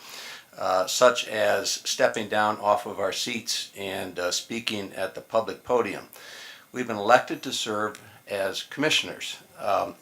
such as stepping down off of our seats and speaking at the public podium. We've been elected to serve as commissioners,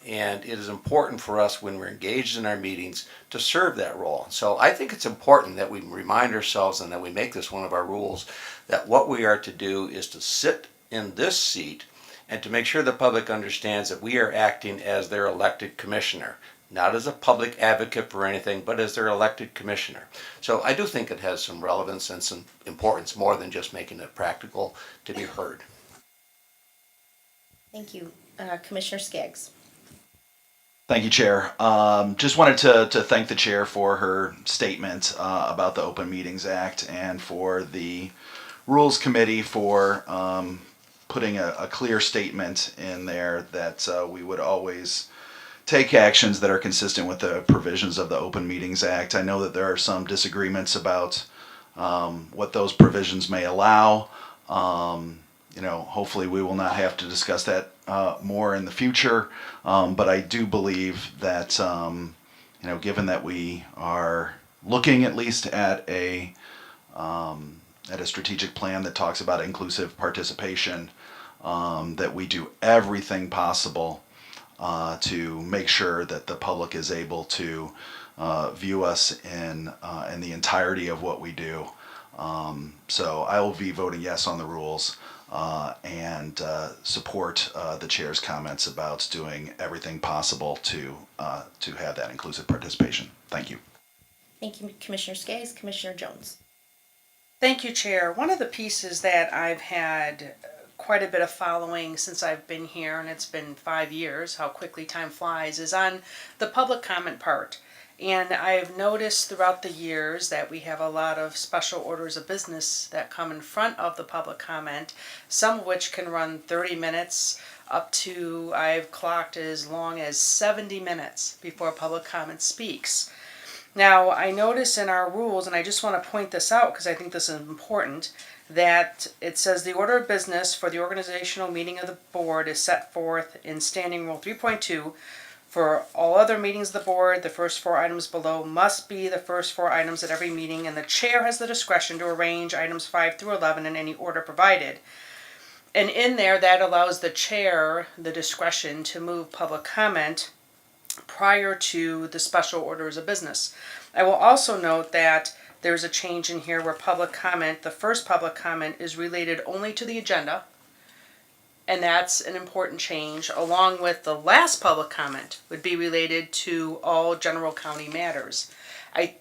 and it is important for us when we're engaged in our meetings to serve that role. So I think it's important that we remind ourselves and that we make this one of our rules, that what we are to do is to sit in this seat and to make sure the public understands that we are acting as their elected commissioner, not as a public advocate for anything, but as their elected commissioner. So I do think it has some relevance and some importance more than just making it practical to be heard. Thank you. Commissioner Skaggs. Thank you, Chair. Just wanted to thank the Chair for her statement about the Open Meetings Act and for the Rules Committee for putting a clear statement in there that we would always take actions that are consistent with the provisions of the Open Meetings Act. I know that there are some disagreements about what those provisions may allow. Hopefully we will not have to discuss that more in the future. But I do believe that, given that we are looking at least at a strategic plan that talks about inclusive participation, that we do everything possible to make sure that the public is able to view us in the entirety of what we do. So I will be voting yes on the rules and support the chair's comments about doing everything possible to have that inclusive participation. Thank you. Thank you, Commissioner Skays. Commissioner Jones. Thank you, Chair. One of the pieces that I've had quite a bit of following since I've been here, and it's been 5 years, how quickly time flies, is on the public comment part. And I've noticed throughout the years that we have a lot of special orders of business that come in front of the public comment, some of which can run 30 minutes up to, I've clocked as long as 70 minutes before public comment speaks. Now, I notice in our rules, and I just want to point this out because I think this is important, that it says the order of business for the organizational meeting of the board is set forth in Standing Rule 3.2. For all other meetings of the board, the first 4 items below must be the first 4 items at every meeting, and the chair has the discretion to arrange items 5 through 11 in any order provided. And in there, that allows the chair the discretion to move public comment prior to the special orders of business. I will also note that there's a change in here where public comment, the first public comment, is related only to the agenda. And that's an important change, along with the last public comment would be related to all general county matters. I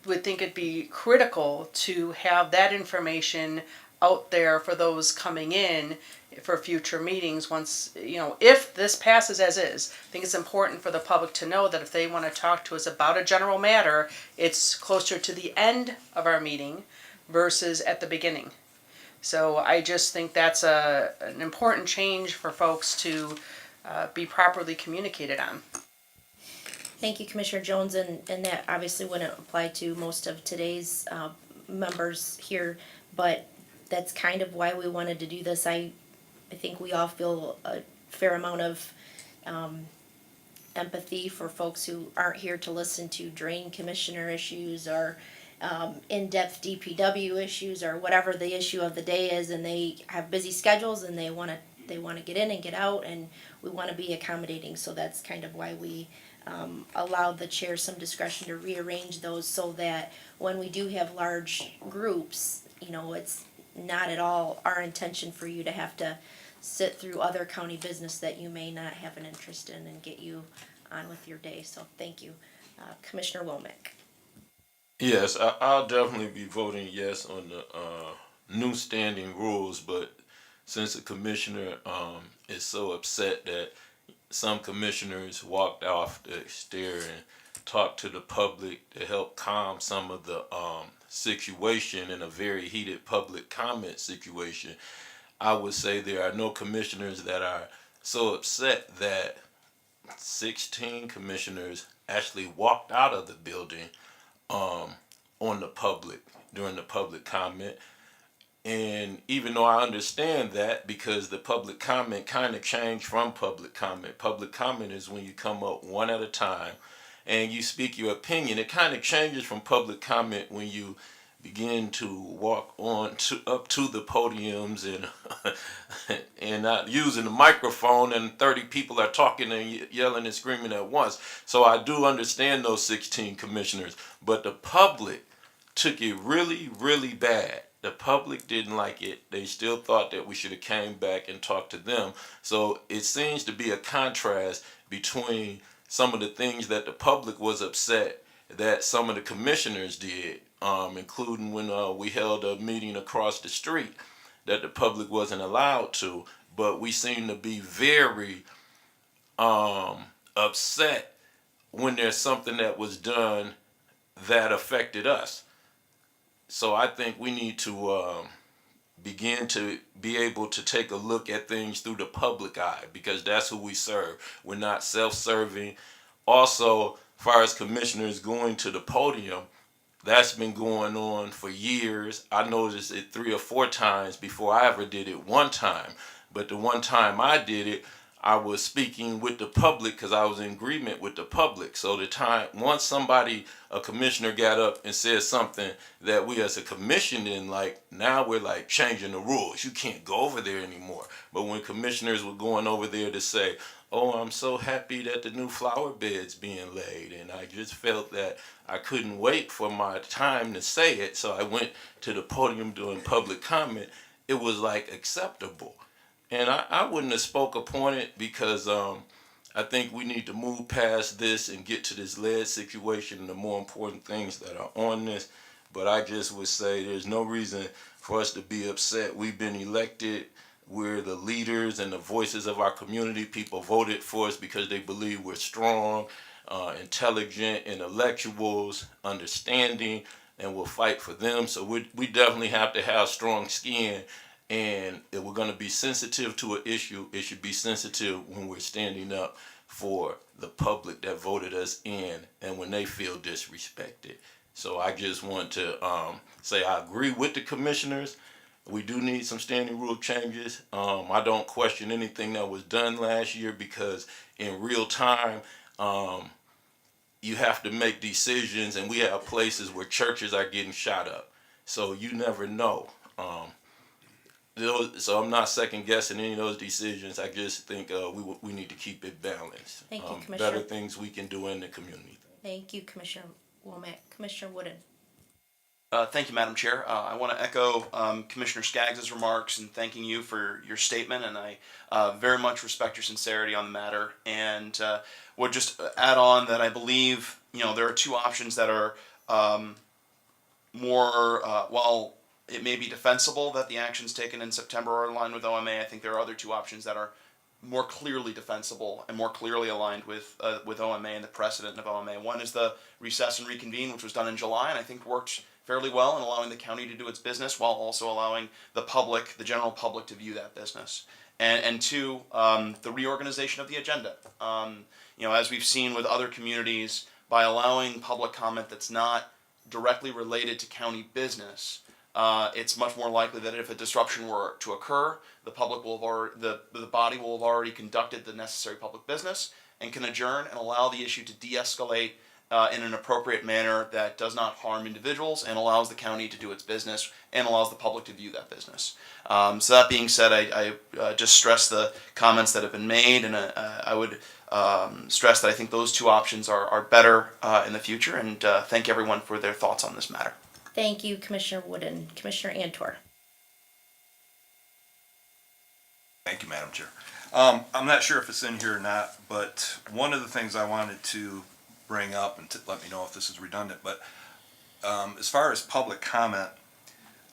would think it'd be critical to have that information out there for those coming in for future meetings once, if this passes as is. I think it's important for the public to know that if they want to talk to us about a general matter, it's closer to the end of our meeting versus at the beginning. So I just think that's an important change for folks to be properly communicated on. Thank you, Commissioner Jones, and that obviously wouldn't apply to most of today's members here, but that's kind of why we wanted to do this. I think we all feel a fair amount of empathy for folks who aren't here to listen to drain commissioner issues or in-depth DPW issues or whatever the issue of the day is, and they have busy schedules and they want to get in and get out, and we want to be accommodating. So that's kind of why we allowed the chair some discretion to rearrange those so that when we do have large groups, it's not at all our intention for you to have to sit through other county business that you may not have an interest in and get you on with your day. So thank you. Commissioner Womack. Yes, I'll definitely be voting yes on the new standing rules, but since the commissioner is so upset that some commissioners walked off the stair and talked to the public to help calm some of the situation in a very heated public comment situation, I would say there are no commissioners that are so upset that 16 commissioners actually walked out of the building on the public during the public comment. And even though I understand that, because the public comment kind of changed from public comment. Public comment is when you come up one at a time and you speak your opinion. It kind of changes from public comment when you begin to walk up to the podiums and not using the microphone, and 30 people are talking and yelling and screaming at once. So I do understand those 16 commissioners, but the public took it really, really bad. The public didn't like it. They still thought that we should have came back and talked to them. So it seems to be a contrast between some of the things that the public was upset that some of the commissioners did, including when we held a meeting across the street that the public wasn't allowed to. But we seem to be very upset when there's something that was done that affected us. So I think we need to begin to be able to take a look at things through the public eye, because that's who we serve. We're not self-serving. Also, as far as commissioners going to the podium, That's been going on for years. I noticed it 3 or 4 times before I ever did it one time. But the one time I did it, I was speaking with the public because I was in agreement with the public. So the time, once somebody, a commissioner got up and said something that we as a commission didn't like, now we're like changing the rules. You can't go over there anymore. But when commissioners were going over there to say, oh, I'm so happy that the new flower bed's being laid, and I just felt that I couldn't wait for my time to say it, so I went to the podium doing public comment. It was like acceptable. And I wouldn't have spoke upon it because I think we need to move past this and get to this lead situation and the more important things that are on this. But I just would say there's no reason for us to be upset. We've been elected. We're the leaders and the voices of our community. People voted for us because they believe we're strong, intelligent, intellectuals, understanding, and we'll fight for them. So we definitely have to have strong skin. And if we're going to be sensitive to an issue, it should be sensitive when we're standing up for the public that voted us in and when they feel disrespected. So I just want to say I agree with the commissioners. We do need some standing rule changes. I don't question anything that was done last year because in real time, you have to make decisions, and we have places where churches are getting shot up. So you never know. So I'm not second guessing any of those decisions. I just think we need to keep it balanced. Thank you, Commissioner. Better things we can do in the community. Thank you, Commissioner Womack. Commissioner Wooden. Thank you, Madam Chair. I want to echo Commissioner Skaggs' remarks and thanking you for your statement, and I very much respect your sincerity on the matter. And would just add on that I believe there are 2 options that are more while it may be defensible that the actions taken in September are in line with OMA. I think there are other 2 options that are more clearly defensible and more clearly aligned with OMA and the precedent of OMA. One is the recess and reconvene, which was done in July, and I think worked fairly well in allowing the county to do its business while also allowing the public, the general public, to view that business. And 2, the reorganization of the agenda. As we've seen with other communities, by allowing public comment that's not directly related to county business, it's much more likely that if a disruption were to occur, the public will have already, the body will have already conducted the necessary public business and can adjourn and allow the issue to de-escalate in an appropriate manner that does not harm individuals and allows the county to do its business and allows the public to view that business. So that being said, I just stress the comments that have been made, and I would stress that I think those 2 options are better in the future, and thank everyone for their thoughts on this matter. Thank you, Commissioner Wooden. Commissioner Antor. Thank you, Madam Chair. I'm not sure if it's in here or not, but one of the things I wanted to bring up, and to let me know if this is redundant, but as far as public comment,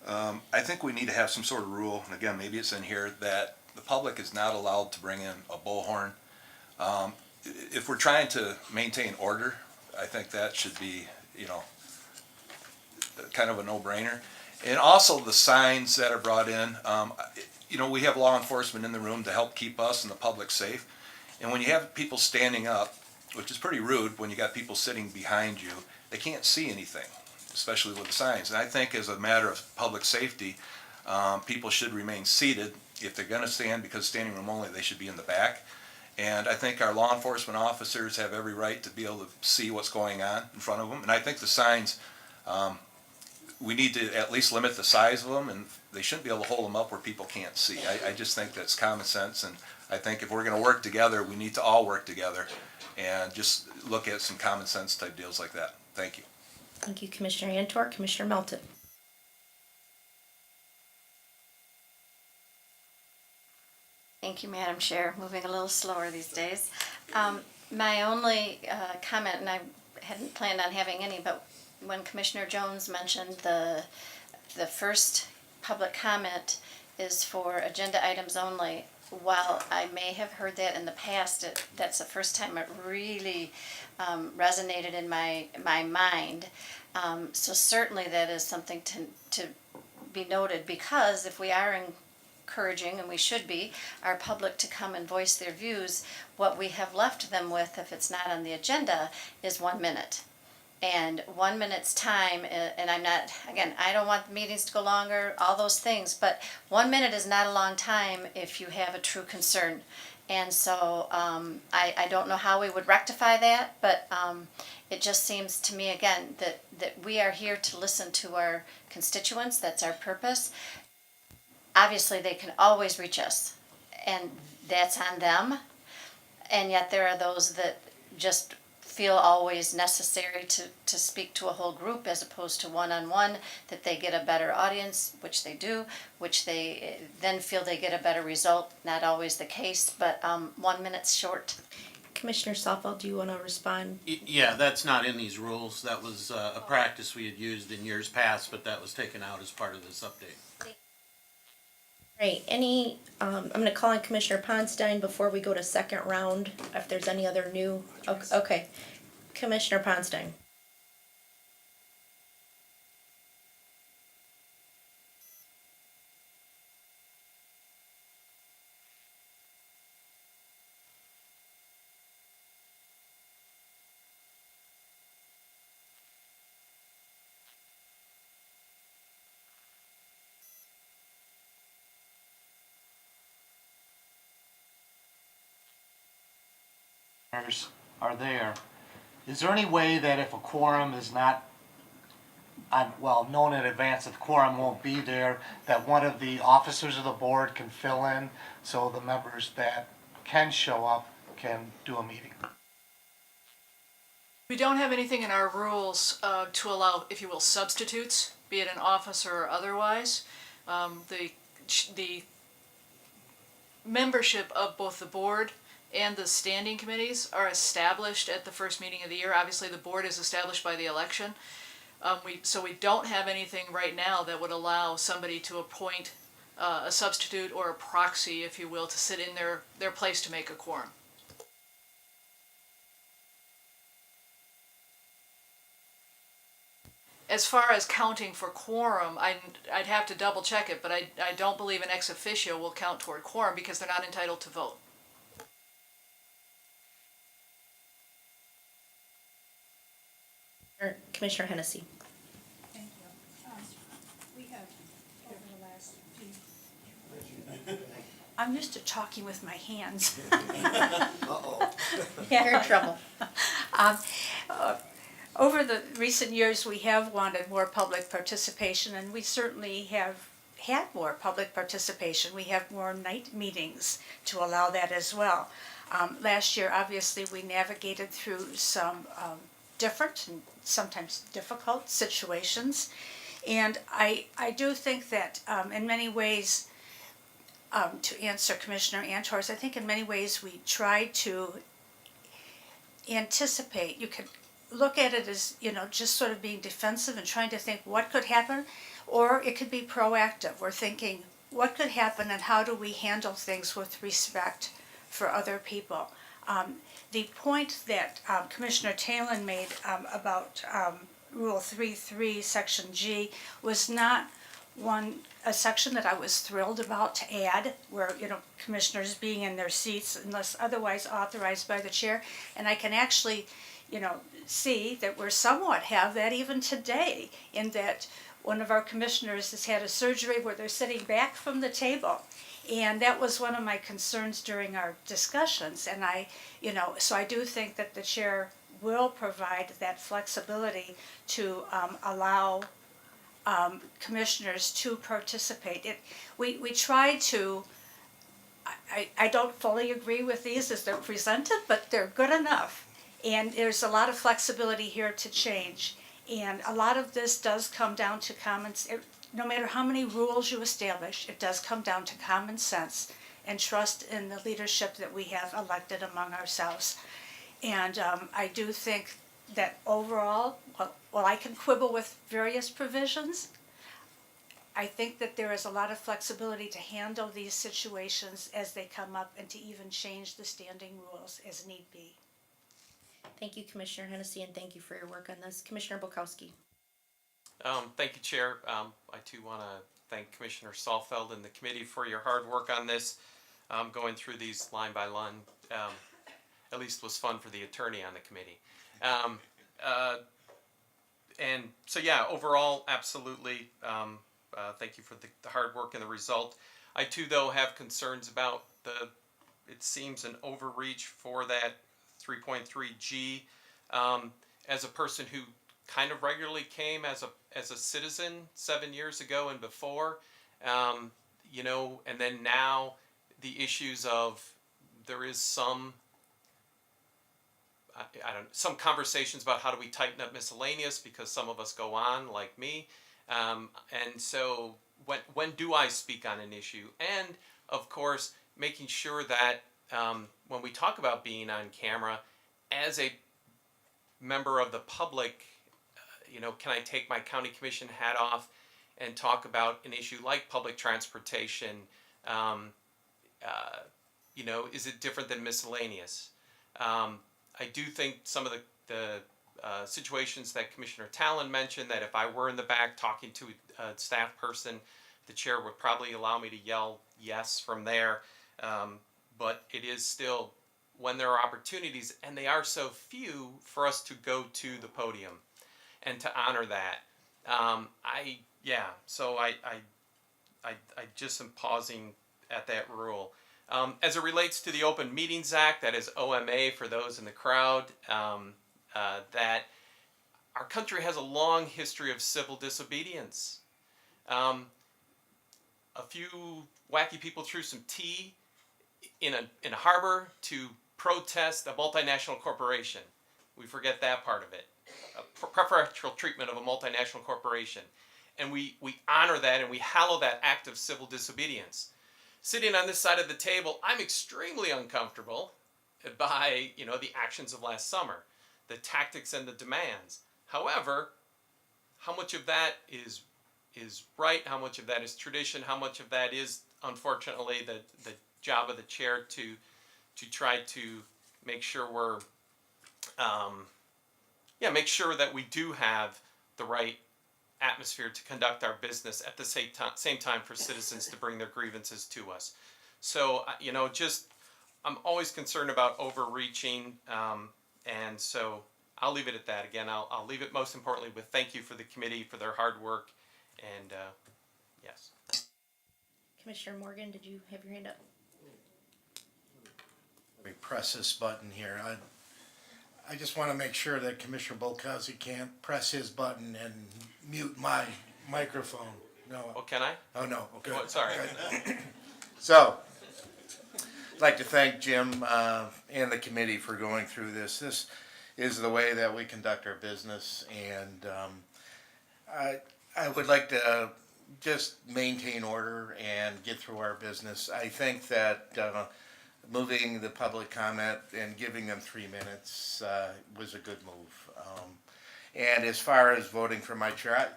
I think we need to have some sort of rule, and again, maybe it's in here, that the public is not allowed to bring in a bullhorn. If we're trying to maintain order, I think that should be, kind of a no-brainer. And also the signs that are brought in, we have law enforcement in the room to help keep us and the public safe. And when you have people standing up, which is pretty rude when you got people sitting behind you, they can't see anything, especially with the signs. And I think as a matter of public safety, people should remain seated. If they're going to stand, because standing room only, they should be in the back. And I think our law enforcement officers have every right to be able to see what's going on in front of them. And I think the signs, we need to at least limit the size of them, and they shouldn't be able to hold them up where people can't see. I just think that's common sense, and I think if we're going to work together, we need to all work together and just look at some common sense type deals like that. Thank you. Thank you, Commissioner Antor. Commissioner Melton. Thank you, Madam Chair. Moving a little slower these days. My only comment, and I hadn't planned on having any, but when Commissioner Jones mentioned the first public comment is for agenda items only, while I may have heard that in the past, that's the first time it really resonated in my mind. So certainly that is something to be noted, because if we are encouraging, and we should be, our public to come and voice their views, what we have left them with, if it's not on the agenda, is 1 minute. And 1 minute's time, and I'm not, again, I don't want the meetings to go longer, all those things, but 1 minute is not a long time if you have a true concern. And so I don't know how we would rectify that, but it just seems to me, again, that we are here to listen to our constituents. That's our purpose. Obviously, they can always reach us, and that's on them. And yet there are those that just feel always necessary to speak to a whole group as opposed to one-on-one, that they get a better audience, which they do, which they then feel they get a better result. Not always the case, but 1 minute's short. Commissioner Softfeld, do you want to respond? Yeah, that's not in these rules. That was a practice we had used in years past, but that was taken out as part of this update. Right, I'm gonna call on Commissioner Ponstein before we go to second round, if there's any other new, okay. Commissioner Ponstein. Are there. Is there any way that if a quorum is not known in advance that the quorum won't be there, that one of the officers of the board can fill in so the members that can show up can do a meeting? We don't have anything in our rules to allow, if you will, substitutes, be it an officer or otherwise. The membership of both the board and the standing committees are established at the first meeting of the year. Obviously, the board is established by the election. So we don't have anything right now that would allow somebody to appoint a substitute or a proxy, if you will, to sit in their place to make a quorum. As far as counting for quorum, I'd have to double check it, but I don't believe an ex officio will count toward quorum because they're not entitled to vote. Commissioner Hennessy. Thank you. We have, over the last few... I'm used to talking with my hands. Uh-oh. You're in trouble. Over the recent years, we have wanted more public participation, and we certainly have had more public participation. We have more night meetings to allow that as well. Last year, obviously, we navigated through some different and sometimes difficult situations. And I do think that in many ways, to answer Commissioner Antors, I think in many ways we try to anticipate. You could look at it as, just sort of being defensive and trying to think what could happen, or it could be proactive. We're thinking what could happen and how do we handle things with respect for other people. The point that Commissioner Talon made about Rule 3.3, Section G, was not a section that I was thrilled about to add, where, commissioners being in their seats unless otherwise authorized by the chair. And I can actually, see that we're somewhat have that even today, in that one of our commissioners has had a surgery where they're sitting back from the table. And that was one of my concerns during our discussions. And so I do think that the chair will provide that flexibility to allow commissioners to participate. We try to, I don't fully agree with these as they're presented, but they're good enough. And there's a lot of flexibility here to change. And a lot of this does come down to no matter how many rules you establish, it does come down to common sense and trust in the leadership that we have elected among ourselves. And I do think that overall, while I can quibble with various provisions, I think that there is a lot of flexibility to handle these situations as they come up and to even change the standing rules as need be. Thank you, Commissioner Hennessy, and thank you for your work on this. Commissioner Bukowski. Thank you, Chair. I too want to thank Commissioner Salfeld and the committee for your hard work on this. Going through these line by line, at least was fun for the attorney on the committee. and so yeah, overall, absolutely. Thank you for the hard work and the result. I too, though, have concerns about it seems an overreach for that 3.3G. As a person who kind of regularly came as a citizen 7 years ago and before, you know, and then now the issues of there is some some conversations about how do we tighten up miscellaneous because some of us go on like me, and so when do I speak on an issue? And of course, making sure that when we talk about being on camera, as a member of the public, you know, can I take my county commission hat off and talk about an issue like public transportation? You know, is it different than miscellaneous? I do think some of the situations that Commissioner Talon mentioned, that if I were in the back talking to a staff person, the chair would probably allow me to yell yes from there. But it is still, when there are opportunities, and they are so few, for us to go to the podium and to honor that. So I just am pausing at that rule. As it relates to the Open Meetings Act, that is OMA for those in the crowd, that our country has a long history of civil disobedience. A few wacky people threw some tea in a harbor to protest a multinational corporation. We forget that part of it. Preferential treatment of a multinational corporation. And we honor that and we hallow that act of civil disobedience. Sitting on this side of the table, I'm extremely uncomfortable by, you know, the actions of last summer, the tactics and the demands. However, how much of that is right? How much of that is tradition? How much of that is, unfortunately, the job of the chair to try to make sure we're, make sure that we do have the right atmosphere to conduct our business at the same time for citizens to bring their grievances to us. So, you know, I'm always concerned about overreaching, and so I'll leave it at that. Again, I'll leave it most importantly with thank you for the committee for their hard work, and yes. Commissioner Morgan, did you have your hand up? Let me press this button here. I just want to make sure that Commissioner Bolkowski can't press his button and mute my microphone. No. Oh, can I? Oh, no. Okay. Oh, sorry. So, I'd like to thank Jim and the committee for going through this. This is the way that we conduct our business, and I would like to just maintain order and get through our business. I think that moving the public comment and giving them 3 minutes was a good move. And as far as voting for my chair,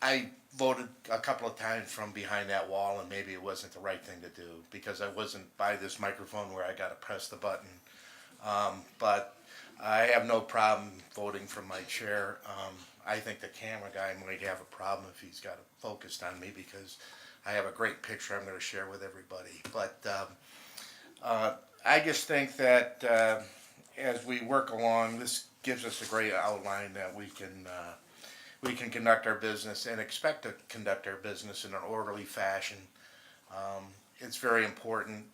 I voted a couple of times from behind that wall, and maybe it wasn't the right thing to do because I wasn't by this microphone where I got to press the button. But I have no problem voting for my chair. I think the camera guy might have a problem if he's got it focused on me because I have a great picture I'm going to share with everybody. But I just think that as we work along, this gives us a great outline that we can conduct our business and expect to conduct our business in an orderly fashion. It's very important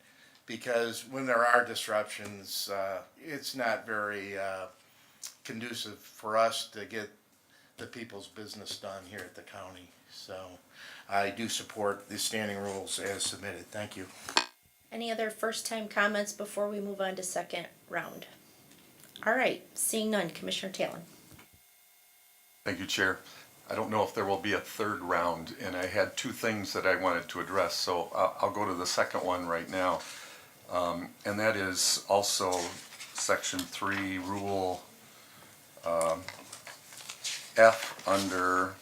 because when there are disruptions, it's not very conducive for us to get the people's business done here at the county. So I do support the standing rules as submitted. Thank you. Any other first-time comments before we move on to second round? All right, seeing none, Commissioner Talon. Thank you, Chair. I don't know if there will be a third round, and I had two things that I wanted to address, so I'll go to the second one right now. And that is also Section 3, Rule F under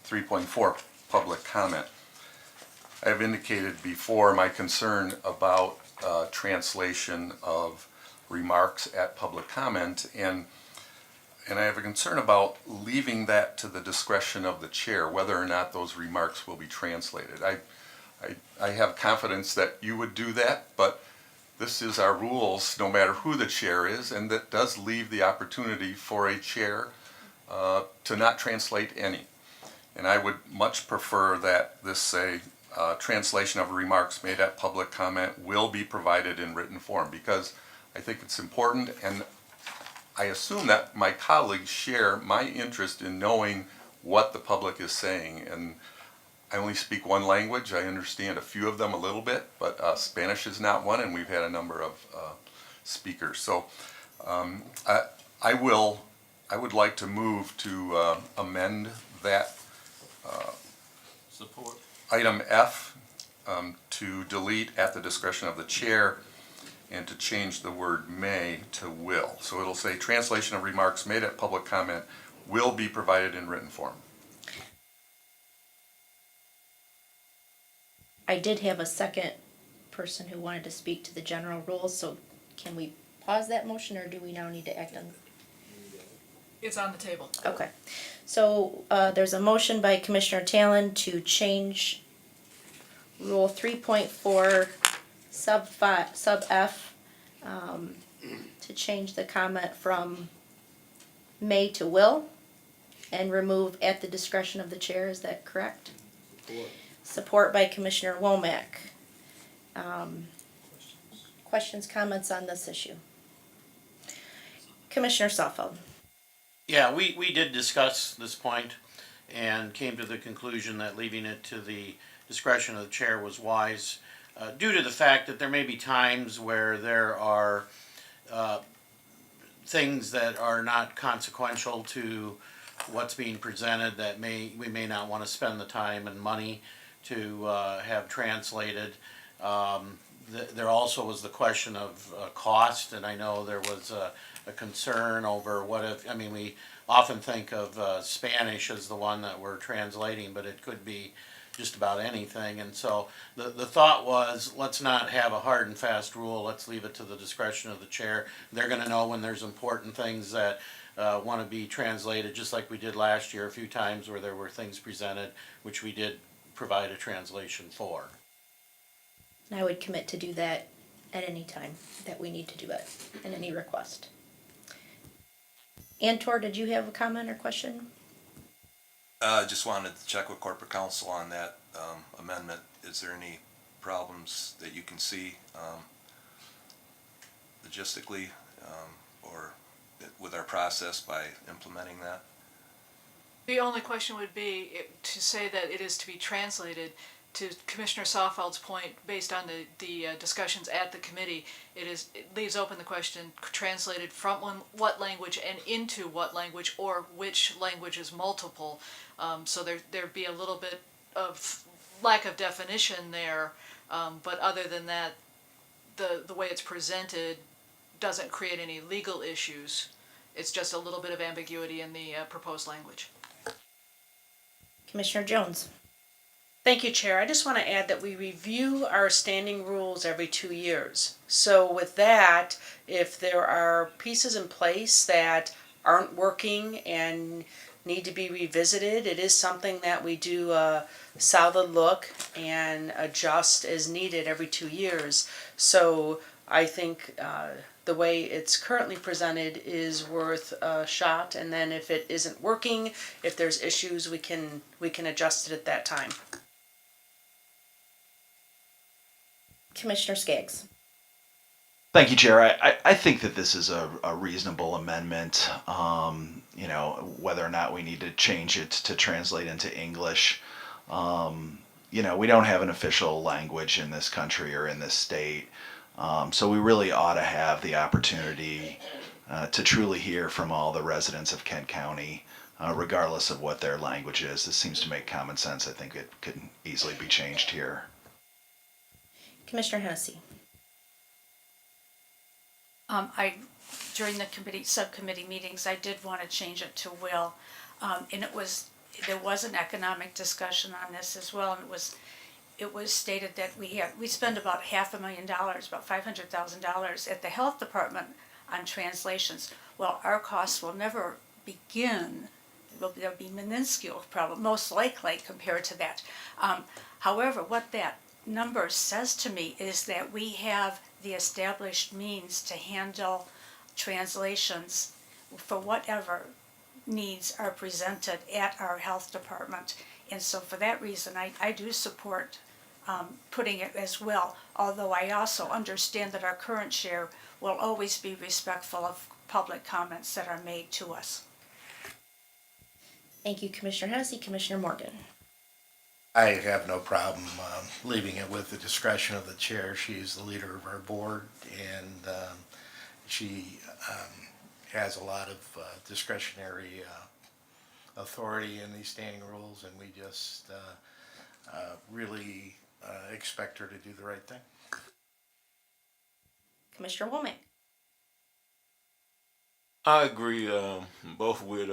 3.4, Public Comment. I have indicated before my concern about translation of remarks at public comment, and I have a concern about leaving that to the discretion of the chair, whether or not those remarks will be translated. I have confidence that you would do that, but this is our rules, no matter who the chair is, and that does leave the opportunity for a chair to not translate any. And I would much prefer that this say, translation of remarks made at public comment will be provided in written form, because I think it's important, and I assume that my colleagues share my interest in knowing what the public is saying. And I only speak one language. I understand a few of them a little bit, but Spanish is not one, and we've had a number of speakers. So I would like to move to amend that Support. item F to delete at the discretion of the chair and to change the word may to will. So it'll say translation of remarks made at public comment will be provided in written form. I did have a second person who wanted to speak to the general rules, so can we pause that motion, or do we now need to act on? It's on the table. Okay, so there's a motion by Commissioner Talon to change Rule 3.4 sub F to change the comment from may to will and remove at the discretion of the chair. Is that correct? Support by Commissioner Womack. Questions, comments on this issue? Commissioner Saalfeld. Yeah, we did discuss this point and came to the conclusion that leaving it to the discretion of the chair was wise, due to the fact that there may be times where there are things that are not consequential to what's being presented that we may not want to spend the time and money to have translated. There also was the question of cost, and I know there was a concern over what if, I mean, we often think of Spanish as the one that we're translating, but it could be just about anything. And so the thought was, let's not have a hard and fast rule, let's leave it to the discretion of the chair. They're going to know when there's important things that want to be translated, just like we did last year a few times where there were things presented which we did provide a translation for. And I would commit to do that at any time that we need to do it, in any request. Antor, did you have a comment or question? Just wanted to check with corporate counsel on that amendment. Is there any problems that you can see logistically or with our process by implementing that? The only question would be to say that it is to be translated. To Commissioner Saalfeld's point, based on the discussions at the committee, it leaves open the question, translated from what language and into what language, or which language is multiple. So there'd be a little bit of lack of definition there, but other than that, the way it's presented doesn't create any legal issues. It's just a little bit of ambiguity in the proposed language. Commissioner Jones. Thank you, Chair. I just want to add that we review our standing rules every 2 years. So with that, if there are pieces in place that aren't working and need to be revisited, it is something that we do a solid look and adjust as needed every 2 years. So I think the way it's currently presented is worth a shot, and then if it isn't working, if there's issues, we can adjust it at that time. Commissioner Skaggs. Thank you, Chair. I think that this is a reasonable amendment. You know, whether or not we need to change it to translate into English. You know, we don't have an official language in this country or in this state. So we really ought to have the opportunity to truly hear from all the residents of Kent County, regardless of what their language is. This seems to make common sense. I think it could easily be changed here. Commissioner Hennessy. During the subcommittee meetings, I did want to change it to will, and there was an economic discussion on this as well, and it was stated that we spend about $500,000, about $500,000 at the health department on translations. Well, our costs will never begin. There'll be minuscule, probably most likely compared to that. However, what that number says to me is that we have the established means to handle translations for whatever needs are presented at our health department. And so for that reason, I do support putting it as well, although I also understand that our current chair will always be respectful of public comments that are made to us. Thank you, Commissioner Hennessy. Commissioner Morgan. I have no problem leaving it with the discretion of the chair. She's the leader of our board, and she has a lot of discretionary authority in these standing rules, and we just really expect her to do the right thing. Commissioner Womack. I agree both with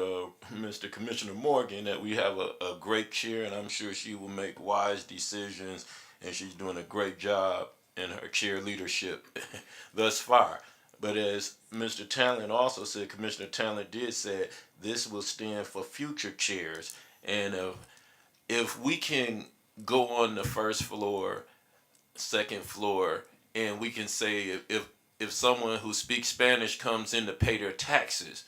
Mr. Commissioner Morgan that we have a great chair, and I'm sure she will make wise decisions, and she's doing a great job in her chair leadership thus far. But as Mr. Talent also said, Commissioner Talent did say, this will stand for future chairs. And if we can go on the first floor, second floor, and we can say if someone who speaks Spanish comes in to pay their taxes,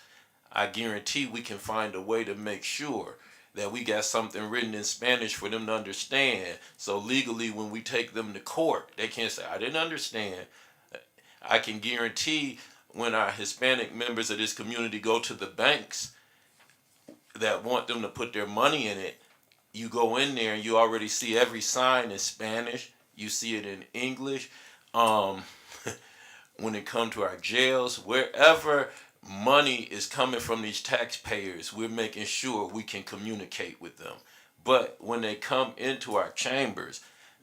I guarantee we can find a way to make sure that we got something written in Spanish for them to understand. So legally, when we take them to court, they can't say, I didn't understand. I can guarantee when our Hispanic members of this community go to the banks that want them to put their money in it, you go in there and you already see every sign in Spanish. You see it in English. When it comes to our jails, wherever money is coming from these taxpayers, we're making sure we can communicate with them. But when they come into our chambers,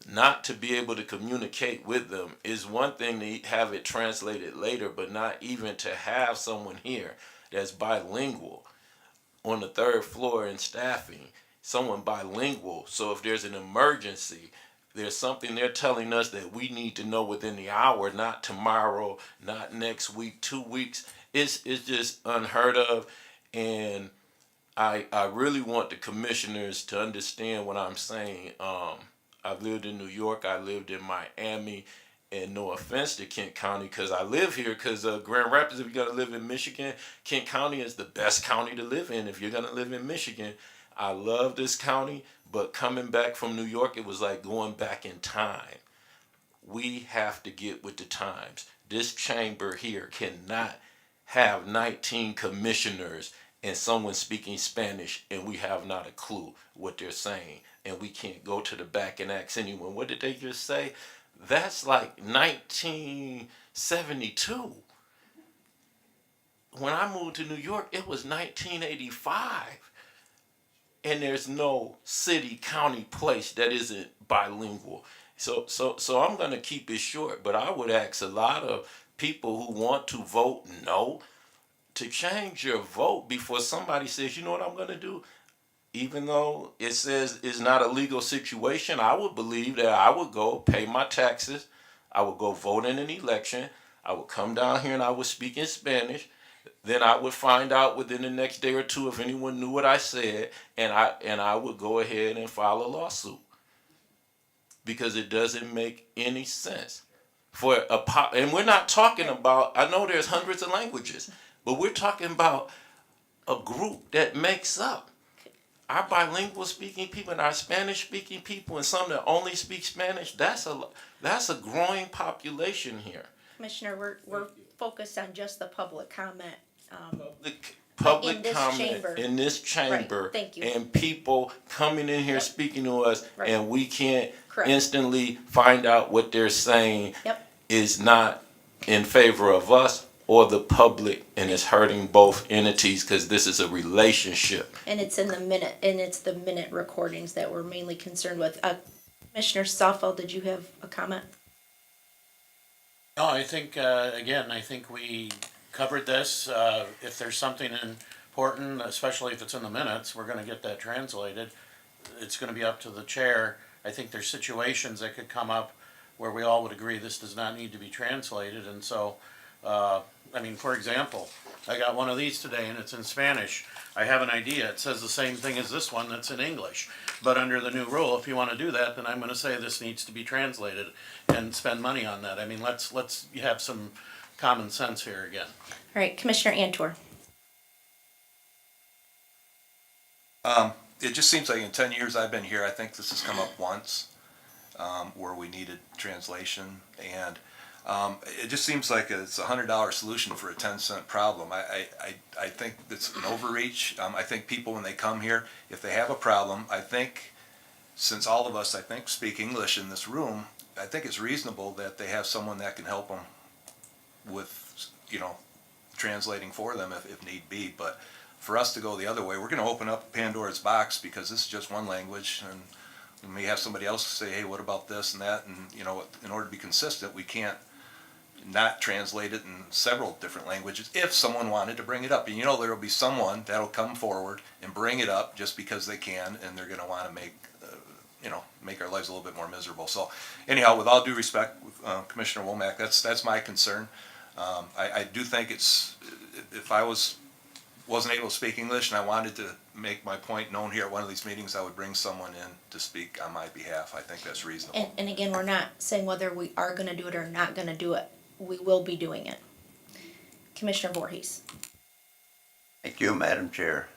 not to be able to communicate with them is one thing to have it translated later, but not even to have someone here that's bilingual on the third floor in staffing, someone bilingual. So if there's an emergency, there's something they're telling us that we need to know within the hour, not tomorrow, not next week, 2 weeks. It's just unheard of. And I really want the commissioners to understand what I'm saying. I've lived in New York, I lived in Miami, and no offense to Kent County, because I live here, because Grand Rapids, if you're going to live in Michigan, Kent County is the best county to live in if you're going to live in Michigan. I love this county, but coming back from New York, it was like going back in time. We have to get with the times. This chamber here cannot have 19 commissioners and someone speaking Spanish and we have not a clue what they're saying. And we can't go to the back and ask anyone, what did they just say? That's like 1972. When I moved to New York, it was 1985. And there's no city, county, place that isn't bilingual. So I'm going to keep it short, but I would ask a lot of people who want to vote no to change your vote before somebody says, you know what I'm going to do? Even though it says it's not a legal situation, I would believe that I would go pay my taxes. I would go vote in an election. I would come down here and I would speak in Spanish. Then I would find out within the next day or two if anyone knew what I said, and I would go ahead and file a lawsuit because it doesn't make any sense and we're not talking about. I know there's hundreds of languages, but we're talking about a group that makes up our bilingual speaking people and our Spanish speaking people and some that only speak Spanish. That's a growing population here. Commissioner, we're focused on just the public comment. Public in this comment chamber. in this chamber, Right, thank you. and people coming in here speaking to us, Right. and we can't Correct. instantly find out what they're saying Yep. is not in favor of us or the public, and it's hurting both entities because this is a relationship. And it's in the minute, and it's the minute recordings that we're mainly concerned with. Commissioner Stoffel, did you have a comment? No, I think, again, I think we covered this. If there's something important, especially if it's in the minutes, we're gonna get that translated. It's gonna be up to the chair. I think there's situations that could come up where we all would agree this does not need to be translated, and so, I mean, for example, I got one of these today and it's in Spanish. I have an idea. It says the same thing as this one that's in English. But under the new rule, if you want to do that, then I'm going to say this needs to be translated and spend money on that. I mean, let's have some common sense here again. All right, Commissioner Antor. It just seems like in 10 years I've been here, I think this has come up once, where we needed translation, and it just seems like it's $100 solution for a 10-cent problem. I think it's an overreach. I think people, when they come here, if they have a problem, I think, since all of us, I think, speak English in this room, I think it's reasonable that they have someone that can help them with, translating for them if need be. But for us to go the other way, we're going to open up Pandora's box, because this is just one language, and we may have somebody else say, hey, what about this and that? And, in order to be consistent, we can't not translate it in several different languages if someone wanted to bring it up. And there will be someone that'll come forward and bring it up just because they can, and they're going to want to make our lives a little bit more miserable. So anyhow, with all due respect, Commissioner Womack, that's my concern. I do think if I wasn't able to speak English and I wanted to make my point known here at one of these meetings, I would bring someone in to speak on my behalf. I think that's reasonable. And again, we're not saying whether we are gonna do it or not gonna do it. We will be doing it. Commissioner Voorhees. Thank you, Madam Chair.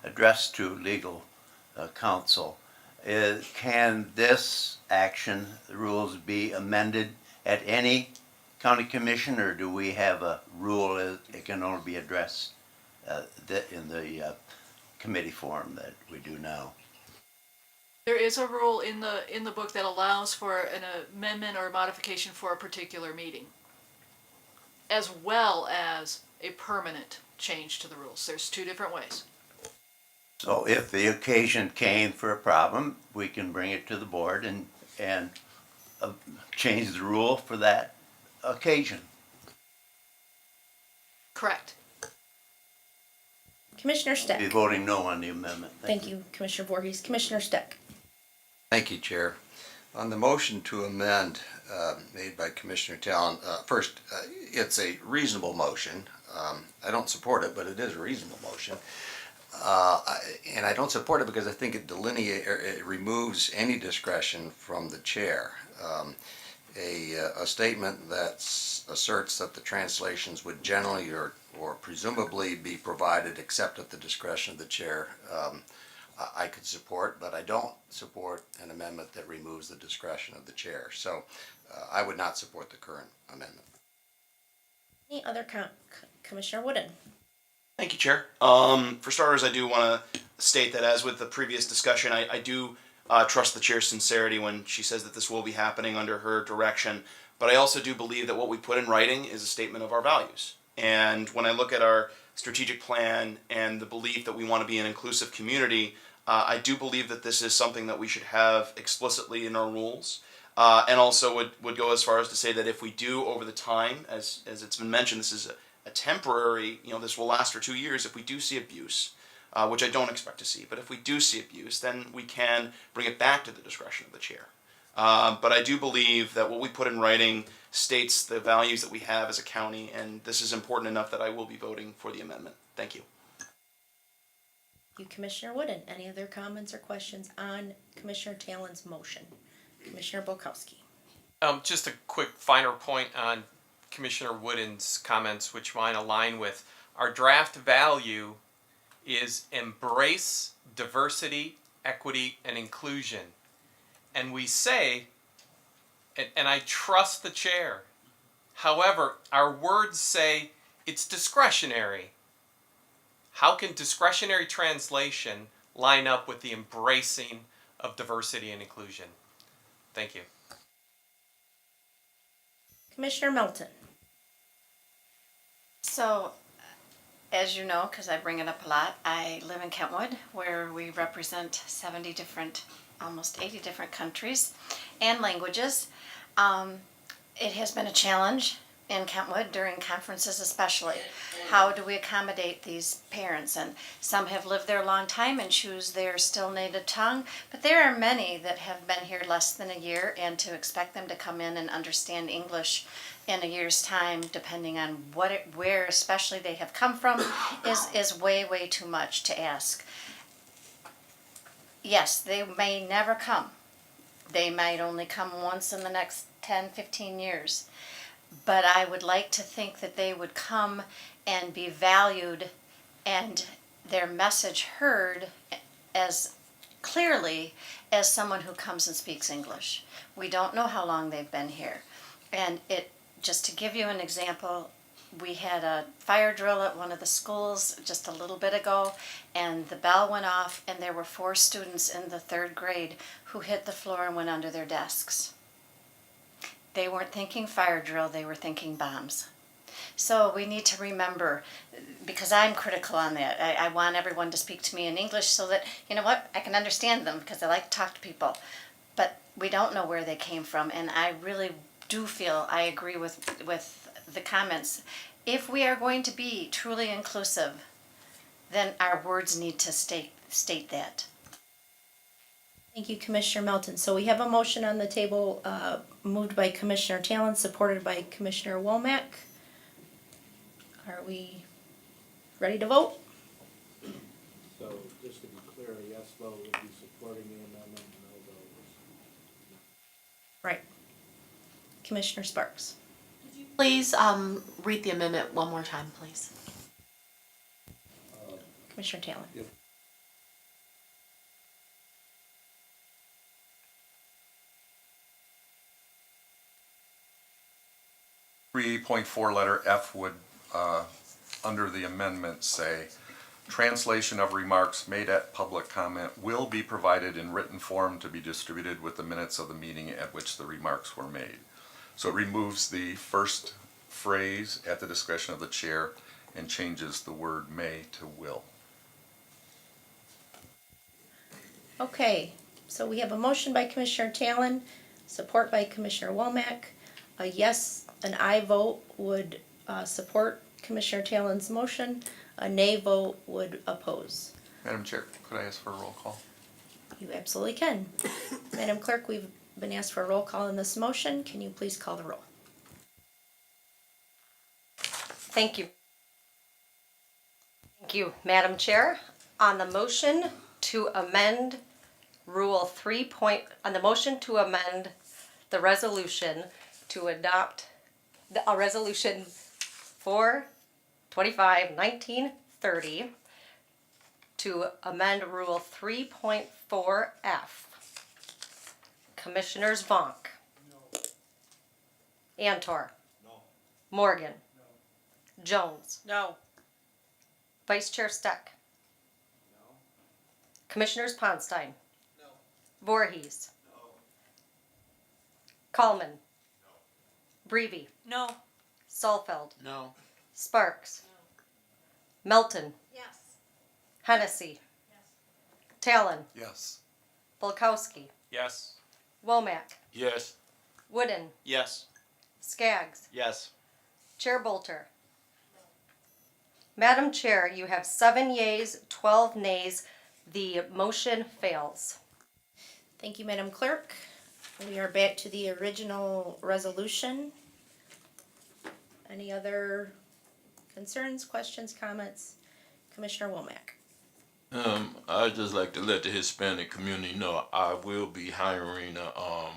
Address to legal counsel. Can this action, the rules, be amended at any county commission, or do we have a rule that it can only be addressed in the committee form that we do now? There is a rule in the book that allows for an amendment or a modification for a particular meeting, as well as a permanent change to the rules. There's two different ways. So if the occasion came for a problem, we can bring it to the board and change the rule for that occasion. Correct. Commissioner Steck. Be voting no on the amendment. Thank you, Commissioner Voorhees. Commissioner Steck. Thank you, Chair. On the motion to amend made by Commissioner Talon, first, it's a reasonable motion. I don't support it, but it is a reasonable motion. And I don't support it because I think it removes any discretion from the chair. A statement that asserts that the translations would generally or presumably be provided except at the discretion of the chair, I could support, but I don't support an amendment that removes the discretion of the chair. So I would not support the current amendment. Any other Commissioner Wooden? Thank you, Chair. For starters, I do want to state that, as with the previous discussion, I do trust the Chair's sincerity when she says that this will be happening under her direction. But I also do believe that what we put in writing is a statement of our values. And when I look at our strategic plan and the belief that we want to be an inclusive community, I do believe that this is something that we should have explicitly in our rules. And also would go as far as to say that if we do, over the time, as it's been mentioned, this is a temporary, this will last for 2 years. If we do see abuse, which I don't expect to see, but if we do see abuse, then we can bring it back to the discretion of the chair. But I do believe that what we put in writing states the values that we have as a county, and this is important enough that I will be voting for the amendment. Thank you. You, Commissioner Wooden. Any other comments or questions on Commissioner Talon's motion? Commissioner Bolkowski. Just a quick finer point on Commissioner Wooden's comments, which mine align with. Our draft value is embrace diversity, equity, and inclusion. And we say, and I trust the chair, however, our words say it's discretionary. How can discretionary translation line up with the embracing of diversity and inclusion? Thank you. Commissioner Melton. So, as you know, because I bring it up a lot, I live in Kentwood, where we represent 70 different, almost 80 different countries and languages. It has been a challenge in Kentwood during conferences especially. How do we accommodate these parents? And some have lived there a long time and choose their still native tongue, but there are many that have been here less than a year, and to expect them to come in and understand English in a year's time, depending on where especially they have come from, is way too much to ask. Yes, they may never come. They might only come once in the next 10, 15 years. But I would like to think that they would come and be valued, and their message heard as clearly as someone who comes and speaks English. We don't know how long they've been here. And just to give you an example, we had a fire drill at one of the schools just a little bit ago, and the bell went off, and there were 4 students in the 3rd grade who hit the floor and went under their desks. They weren't thinking fire drill, they were thinking bombs. So we need to remember, because I'm critical on that, I want everyone to speak to me in English so that, you know what, I can understand them because I like to talk to people. But we don't know where they came from, and I really do feel I agree with the comments. If we are going to be truly inclusive, then our words need to state that. Thank you, Commissioner Melton. So we have a motion on the table, moved by Commissioner Talon, supported by Commissioner Womack. Are we ready to vote? So just to be clear, a yes vote would be supporting the amendment, no vote was. Right. Commissioner Sparks. Please read the amendment one more time, please. Commissioner Talon. 3.4 letter F would, under the amendment, say, translation of remarks made at public comment will be provided in written form to be distributed with the minutes of the meeting at which the remarks were made. So it removes the first phrase at the discretion of the chair and changes the word may to will. Okay, so we have a motion by Commissioner Talon, support by Commissioner Womack. A yes, an aye vote would support Commissioner Talon's motion. A nay vote would oppose. Madam Chair, could I ask for a roll call? You absolutely can. Madam Clerk, we've been asked for a roll call on this motion. Can you please call the roll? Thank you. Thank you, Madam Chair. On the motion to amend Rule 3. On the motion to amend the resolution to adopt a resolution 425-1930 to amend Rule 3.4F. Commissioners Vonk. No. Antor. No. Morgan. No. Jones. No. Vice Chair Steck. No. Commissioners Ponstein. No. Voorhees. No. Kallman. No. Breivy. No. Salfeld. No. Sparks. No. Melton. Yes. Hennessy. Yes. Talon. Yes. Bulkowski. Yes. Womack. Yes. Wooden. Yes. Skaggs. Yes. Chair Bolter. Madam Chair, you have 7 yeas, 12 nays. The motion fails. Thank you, Madam Clerk. We are back to the original resolution. Any other concerns, questions, comments? Commissioner Womack. I'd just like to let the Hispanic community know I will be hiring a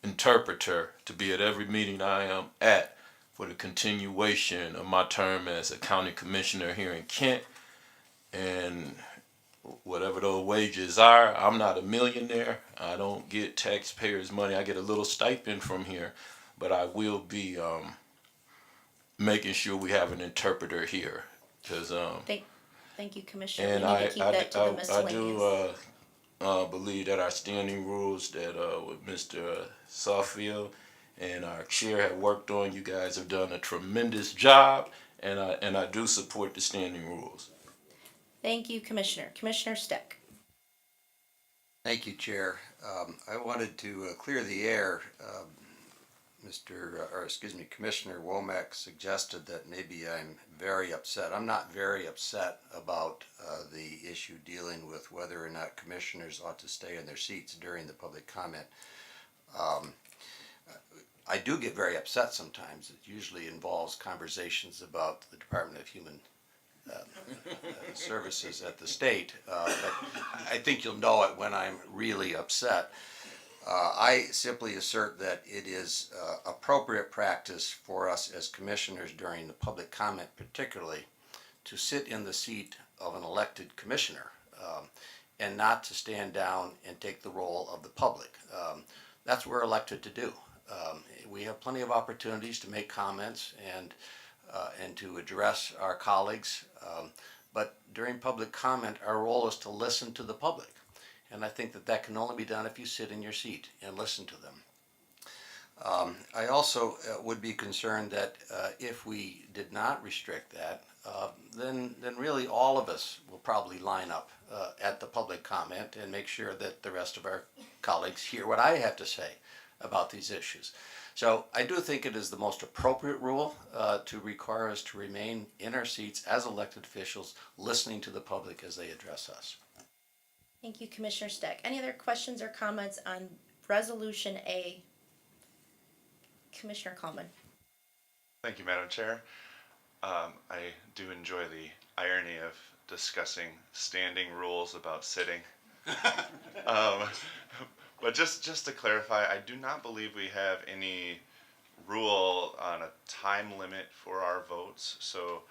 interpreter to be at every meeting I am at for the continuation of my term as a county commissioner here in Kent. And whatever those wages are, I'm not a millionaire. I don't get taxpayers' money. I get a little stipend from here, but I will be making sure we have an interpreter here. Cause, Thank you, Commissioner. and We need to keep that to the I miscellaneous. do believe that our standing rules that with Mr. Sawfield and our chair have worked on, you guys have done a tremendous job, and I do support the standing rules. Thank you, Commissioner. Commissioner Steck. Thank you, Chair. I wanted to clear the air. Commissioner Womack suggested that maybe I'm very upset. I'm not very upset about the issue dealing with whether or not commissioners ought to stay in their seats during the public comment. I do get very upset sometimes. It usually involves conversations about the Department of Human Services at the state, but I think you'll know it when I'm really upset. I simply assert that it is appropriate practice for us as commissioners during the public comment particularly to sit in the seat of an elected commissioner, and not to stand down and take the role of the public. That's what we're elected to do. We have plenty of opportunities to make comments and to address our colleagues. But during public comment, our role is to listen to the public. And I think that that can only be done if you sit in your seat and listen to them. I also would be concerned that if we did not restrict that, then really all of us will probably line up at the public comment and make sure that the rest of our colleagues hear what I have to say about these issues. So I do think it is the most appropriate rule to require us to remain in our seats as elected officials, listening to the public as they address us. Thank you, Commissioner Steck. Any other questions or comments on Resolution A? Commissioner Coleman. Thank you, Madam Chair. I do enjoy the irony of discussing standing rules about sitting. But just to clarify, I do not believe we have any rule on a time limit for our votes. So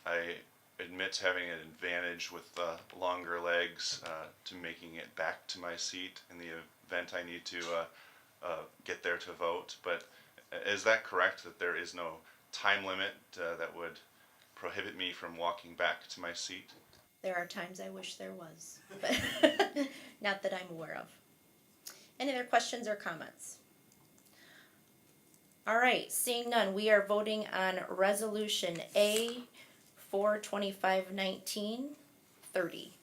I admit to having an advantage with longer legs to making it back to my seat in the event I need to get there to vote. But is that correct, that there is no time limit that would prohibit me from walking back to my seat? There are times I wish there was, but not that I'm aware of. Any other questions or comments? All right, seeing none, we are voting on Resolution A for 25-19-30.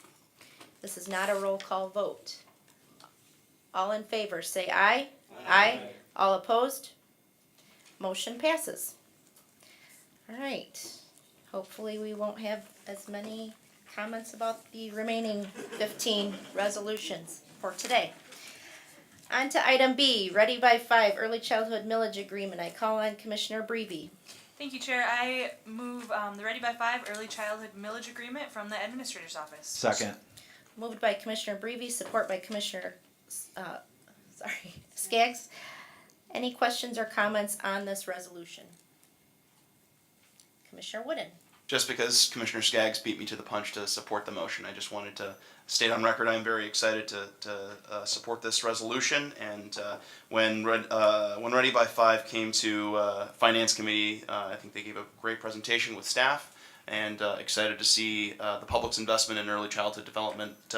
This is not a roll call vote. All in favor say aye. Aye. All opposed? Motion passes. All right. Hopefully we won't have as many comments about the remaining 15 resolutions for today. On to item B, Ready by 5 Early Childhood Millage Agreement. I call on Commissioner Breeby. Thank you, Chair. I move the Ready by 5 Early Childhood Millage Agreement from the Administrator's Office. Second. Moved by Commissioner Breeby, support by Commissioner Skaggs. Any questions or comments on this resolution? Commissioner Wooden. Just because Commissioner Skaggs beat me to the punch to support the motion, I just wanted to state on record I'm very excited to support this resolution. And when Ready by 5 came to Finance Committee, I think they gave a great presentation with staff, and excited to see the public's investment in early childhood development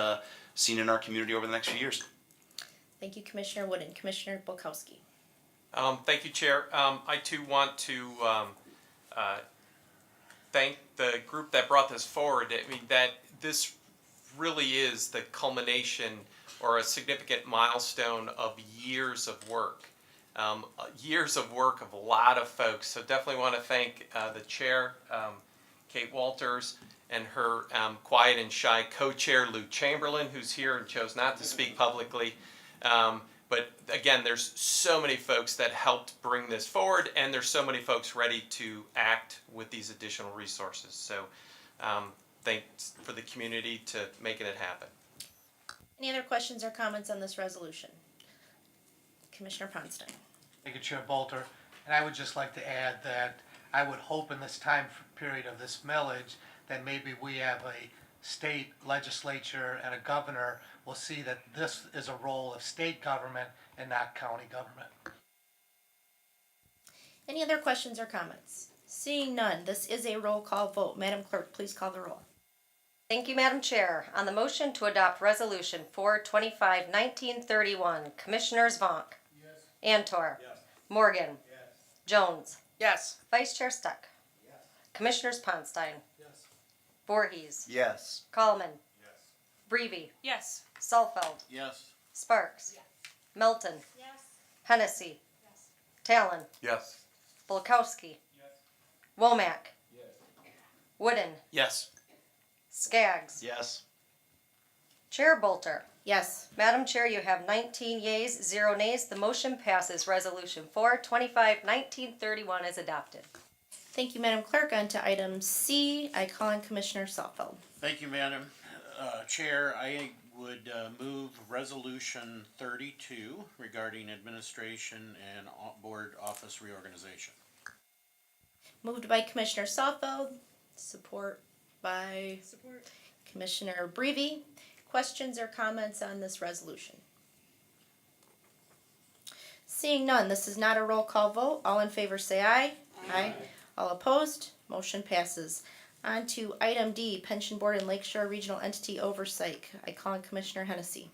seen in our community over the next few years. Thank you, Commissioner Wooden. Commissioner Bulkowski. Thank you, Chair. I too want to thank the group that brought this forward. I mean, that this really is the culmination or a significant milestone of years of work. Years of work of a lot of folks. So definitely want to thank the chair, Kate Walters, and her quiet and shy co-chair, Lou Chamberlain, who's here and chose not to speak publicly. But again, there's so many folks that helped bring this forward, and there's so many folks ready to act with these additional resources. So thanks for the community to making it happen. Any other questions or comments on this resolution? Commissioner Ponstein. Thank you, Chair Bolter. And I would just like to add that I would hope in this time period of this millage that maybe we have a state legislature and a governor will see that this is a role of state government and not county government. Any other questions or comments? Seeing none, this is a roll call vote. Madam Clerk, please call the roll. Thank you, Madam Chair. On the motion to adopt Resolution 425-1931, Commissioners Vonk. Yes. Antor. Yes. Morgan. Yes. Jones. Yes. Vice Chair Stuck. Yes. Commissioners Ponstein. Yes. Voorhees. Yes. Kallman. Yes. Breeby. Yes. Yes. Salfeld. Sparks. Yes. Melton. Yes. Hennessy. Yes. Talon. Yes. Bulkowski. Yes. Womack. Yes. Wooden. Yes. Skaggs. Yes. Chair Bolter. Yes. Madam Chair, you have 19 yeas, 0 nays. The motion passes. Resolution 425-1931 is adopted. Thank you, Madam Clerk. On to item C. I call on Commissioner Salfeld. Thank you, Madam Chair. I would move Resolution 32 regarding administration and board office reorganization. Moved by Commissioner Salfeld, support by Commissioner Brevy, questions or comments on this resolution? Seeing none, this is not a roll call vote. All in favor say aye. Aye. All opposed, motion passes. On to item D, Pension Board and Lakeshore Regional Entity Oversight. I call on Commissioner Hennessy.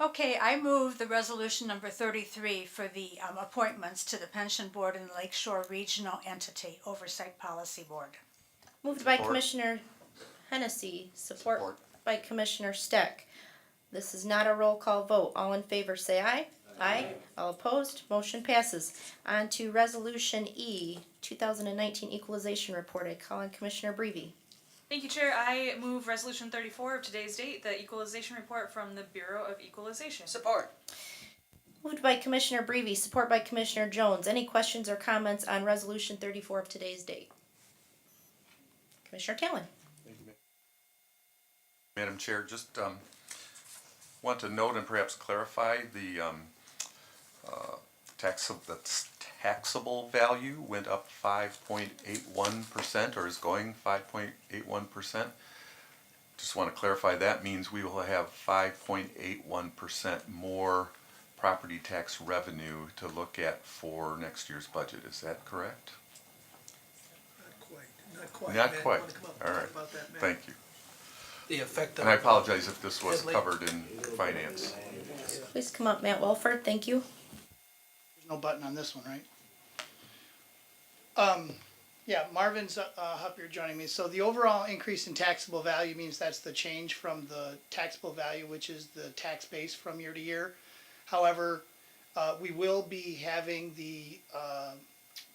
Okay, I move the resolution number 33 for the appointments to the Pension Board and the Lakeshore Regional Entity Oversight Policy Board. Moved by Support. Commissioner Hennessy, support by Commissioner Steck. This is not a roll call vote. All in favor say aye. Aye. All opposed, motion passes. On to Resolution E, 2019 Equalization Report. I call on Commissioner Brevy. Thank you, Chair. I move Resolution 34 of today's date, the equalization report from the Bureau of Equalization. Support. Moved by Commissioner Brevy, support by Commissioner Jones. Any questions or comments on Resolution 34 of today's date? Commissioner Talon. Madam Chair, just want to note and perhaps clarify the taxable value went up 5.81% or is going 5.81%. Just want to clarify that means we will have 5.81% more property tax revenue to look at for next year's budget. Is that correct? Not quite. Not Matt, quite. you wanna come up and All talk right. about that, Matt? Thank you. The effect And I of, apologize if this was Headley. covered in finance. Please come up, Matt Welford. Thank you. There's no button on this one, right? Yeah, Marvin's up here joining me. So the overall increase in taxable value means that's the change from the taxable value, which is the tax base from year to year. However, we will be having the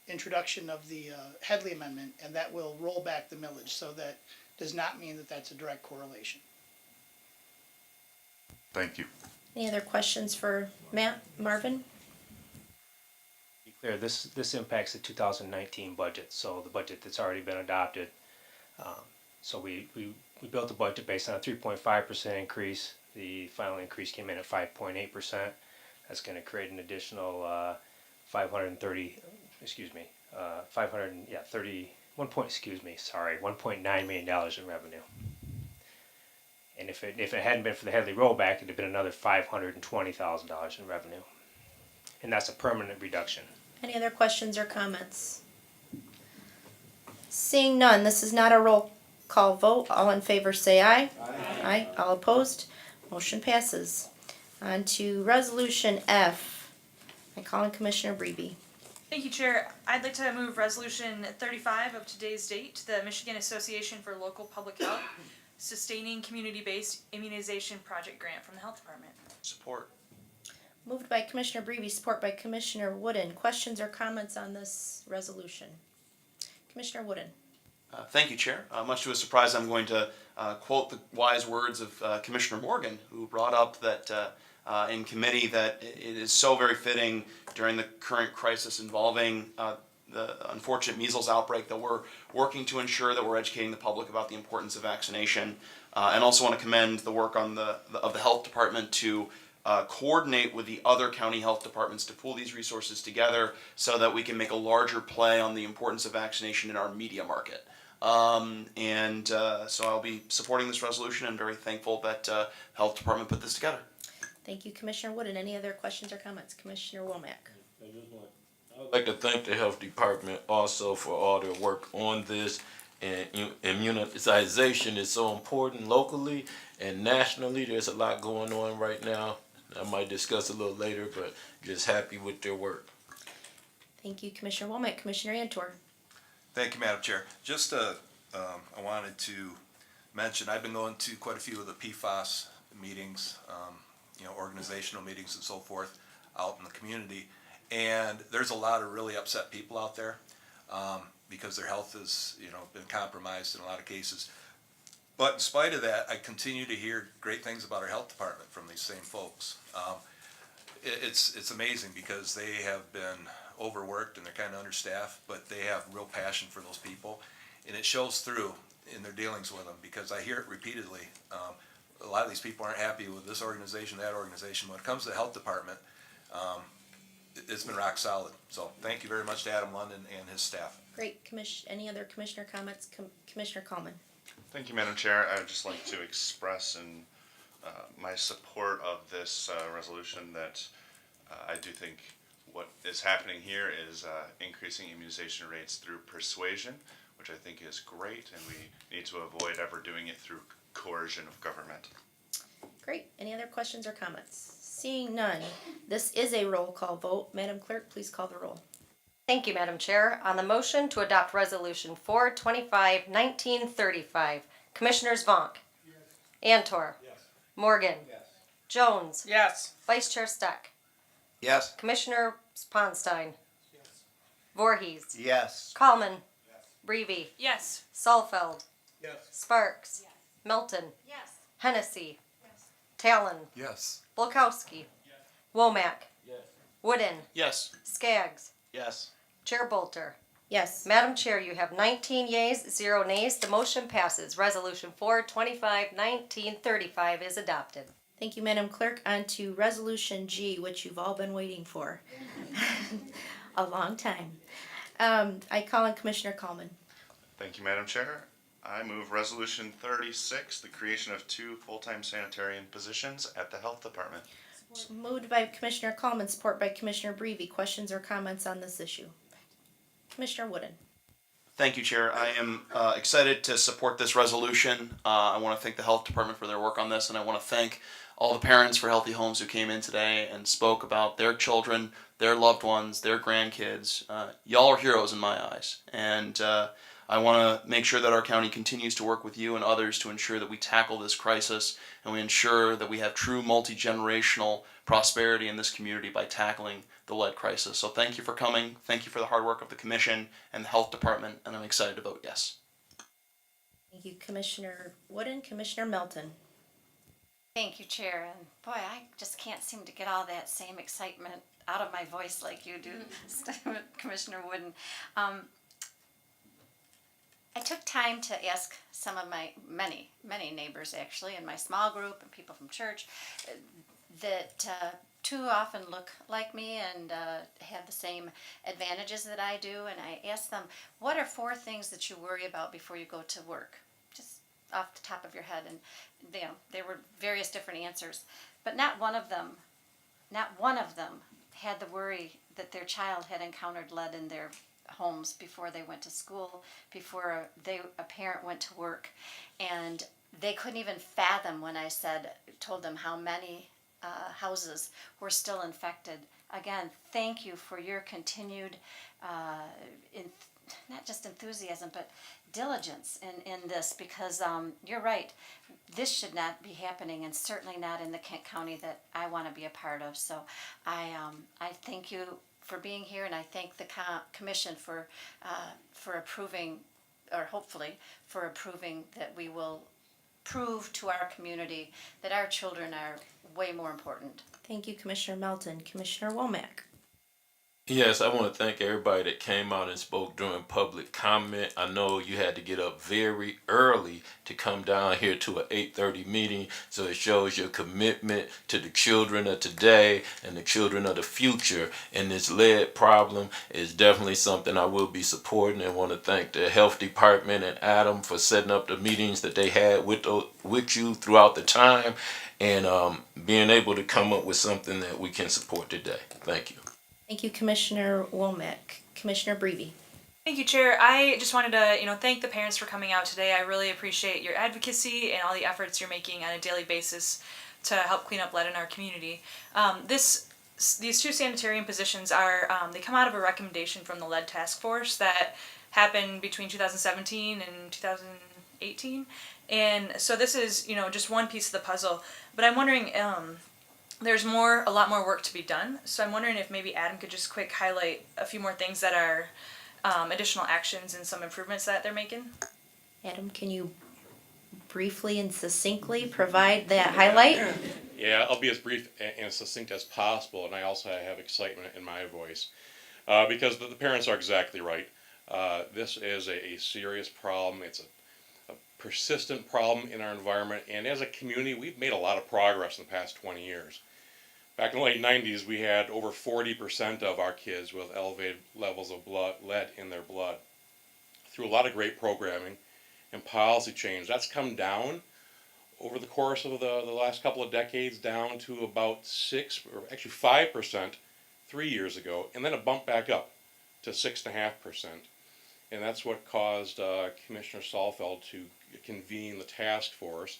introduction of the Headley Amendment, and that will roll back the millage. So that does not mean that that's a direct correlation. Thank you. Any other questions for Matt, Marvin? Be clear, this impacts the 2019 budget, so the budget that's already been adopted. So we built the budget based on a 3.5% increase. The final increase came in at 5.8%. That's going to create an additional 1.9 million dollars in revenue. And if it hadn't been for the Headley rollback, it'd have been another $520,000 in revenue. And that's a permanent reduction. Any other questions or comments? Seeing none, this is not a roll call vote. All in favor say aye. Aye. All opposed? Motion passes. On to Resolution F. I call on Commissioner Brevy. Thank you, Chair. I'd like to move Resolution 35 of today's date, the Michigan Association for Local Public Health Sustaining Community-Based Immunization Project Grant from the Health Department. Support. Moved by Commissioner Brevy, support by Commissioner Wooden. Questions or comments on this resolution? Commissioner Wooden. Thank you, Chair. Much to his surprise, I'm going to quote the wise words of Commissioner Morgan, who brought up that in committee that it is so very fitting during the current crisis involving the unfortunate measles outbreak that we're working to ensure that we're educating the public about the importance of vaccination. And also want to commend the work on of the health department to coordinate with the other county health departments to pool these resources together so that we can make a larger play on the importance of vaccination in our media market. So I'll be supporting this resolution and very thankful that the health department put this together. Thank you, Commissioner Wooden. Any other questions or comments? Commissioner Womack. I'd like to thank the health department also for all their work on this. And immunization is so important locally and nationally. There's a lot going on right now. I might discuss a little later, but just happy with their work. Thank you, Commissioner Womack. Commissioner Antor. Thank you, Madam Chair. Just I wanted to mention, I've been going to quite a few of the PFAS meetings, organizational meetings and so forth out in the community. And there's a lot of really upset people out there because their health has, been compromised in a lot of cases. But in spite of that, I continue to hear great things about our health department from these same folks. It's amazing because they have been overworked and they're kind of understaffed, but they have real passion for those people, and it shows through in their dealings with them because I hear it repeatedly. A lot of these people aren't happy with this organization, that organization. When it comes to the health department, it's been rock solid. So thank you very much to Adam London and his staff. Great. Any other commissioner comments? Commissioner Coleman. Thank you, Madam Chair. I would just like to express my support of this resolution that I do think what is happening here is increasing immunization rates through persuasion, which I think is great, and we need to avoid ever doing it through coercion of government. Great. Any other questions or comments? Seeing none, this is a roll call vote. Madam Clerk, please call the roll. Thank you, Madam Chair. On the motion to adopt Resolution 425-1935, Commissioners Vonk. Yes. Antor. Yes. Morgan. Yes. Jones. Yes. Vice Chair Steck. Yes. Commissioner Sponstein. Yes. Voorhees. Yes. Kallman. Yes. Breivy. Yes. Salfeld. Yes. Sparks. Yes. Milton. Yes. Hennessy. Yes. Talon. Yes. Bulkowski. Yes. Womack. Yes. Wooden. Yes. Skaggs. Yes. Chair Bolter. Yes. Madam Chair, you have 19 yeas, 0 nays. The motion passes. Resolution 425-1935 is adopted. Thank you, Madam Clerk. On to Resolution G, which you've all been waiting for a long time. I call on Commissioner Coleman. Thank you, Madam Chair. I move Resolution 36, the creation of 2 full-time sanitarian positions at the Health Department. Moved by Commissioner Coleman, support by Commissioner Breivy. Questions or comments on this issue? Commissioner Wooden. Thank you, Chair. I am excited to support this resolution. I want to thank the Health Department for their work on this, and I want to thank all the parents for Healthy Homes who came in today and spoke about their children, their loved ones, their grandkids. Y'all are heroes in my eyes, and I want to make sure that our county continues to work with you and others to ensure that we tackle this crisis and we ensure that we have true multi-generational prosperity in this community by tackling the lead crisis. So thank you for coming. Thank you for the hard work of the Commission and the Health Department, and I'm excited to vote yes. Thank you, Commissioner Wooden. Commissioner Melton. Thank you, Chair. And boy, I just can't seem to get all that same excitement out of my voice like you do, Commissioner Wooden. I took time to ask some of my many neighbors actually in my small group and people from church that too often look like me and have the same advantages that I do. And I asked them, what are 4 things that you worry about before you go to work? Just off the top of your head. And there were various different answers. But not one of them had the worry that their child had encountered lead in their homes before they went to school, before a parent went to work. And they couldn't even fathom when I told them how many houses were still infected. Again, thank you for your continued, not just enthusiasm, but diligence in this, because you're right, this should not be happening, and certainly not in the Kent County that I want to be a part of. So I thank you for being here, and I thank the Commission for approving, or hopefully for approving, that we will prove to our community that our children are way more important. Thank you, Commissioner Melton. Commissioner Womack. Yes, I want to thank everybody that came out and spoke during public comment. I know you had to get up very early to come down here to an 8:30 meeting, so it shows your commitment to the children of today and the children of the future. And this lead problem is definitely something I will be supporting, and want to thank the Health Department and Adam for setting up the meetings that they had with you throughout the time, and being able to come up with something that we can support today. Thank you. Thank you, Commissioner Womack. Commissioner Breivy. Thank you, Chair. I just wanted to, thank the parents for coming out today. I really appreciate your advocacy and all the efforts you're making on a daily basis to help clean up lead in our community. These 2 sanitarian positions are, they come out of a recommendation from the Lead Task Force that happened between 2017 and 2018. And so this is, just one piece of the puzzle. But I'm wondering, there's a lot more work to be done. So I'm wondering if maybe Adam could just quick highlight a few more things that are additional actions and some improvements that they're making. Adam, can you briefly and succinctly provide that highlight? Yeah, I'll be as brief and succinct as possible, and I also have excitement in my voice because the parents are exactly right. This is a serious problem. It's a persistent problem in our environment, and as a community, we've made a lot of progress in the past 20 years. back in the late 90s, we had over 40% of our kids with elevated levels of lead in their blood. Through a lot of great programming and policy change, that's come down over the course of the last couple of decades, down to about 6 or actually 5% 3 years ago, and then it bumped back up to 6.5%. And that's what caused Commissioner Salfeld to convene the task force.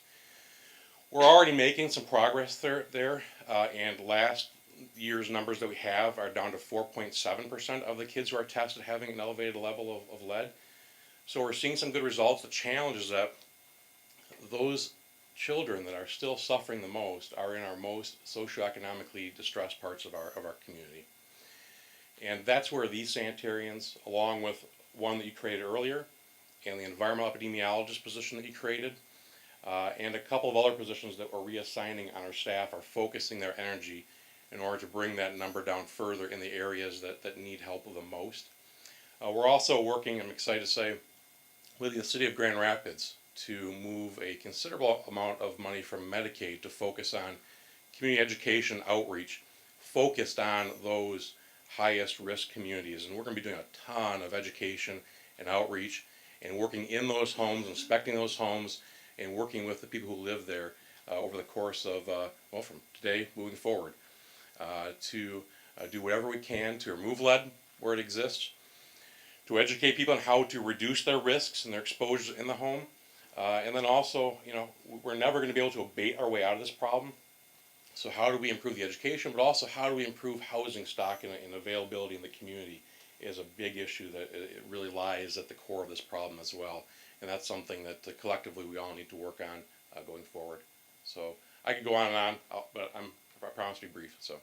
We're already making some progress there, and last year's numbers that we have are down to 4.7% of the kids who are tested having an elevated level of lead. So we're seeing some good results. The challenge is that those children that are still suffering the most are in our most socioeconomically distressed parts of our community. And that's where these sanitarians, along with one that you created earlier, and the environmental epidemiologist position that you created, and a couple of other positions that we're reassigning on our staff, are focusing their energy in order to bring that number down further in the areas that need help the most. We're also working, I'm excited to say, with the City of Grand Rapids to move a considerable amount of money from Medicaid to focus on community education outreach, focused on those highest risk communities. And we're going to be doing a ton of education and outreach and working in those homes, inspecting those homes, and working with the people who live there over the course of, well, from today moving forward, to do whatever we can to remove lead where it exists, to educate people on how to reduce their risks and their exposures in the home. And then also, you know, we're never going to be able to abate our way out of this problem. So how do we improve the education, but also how do we improve housing stock and availability in the community is a big issue that it really lies at the core of this problem as well. And that's something that collectively we all need to work on going forward. So I could go on and on, but I promise to be brief. So.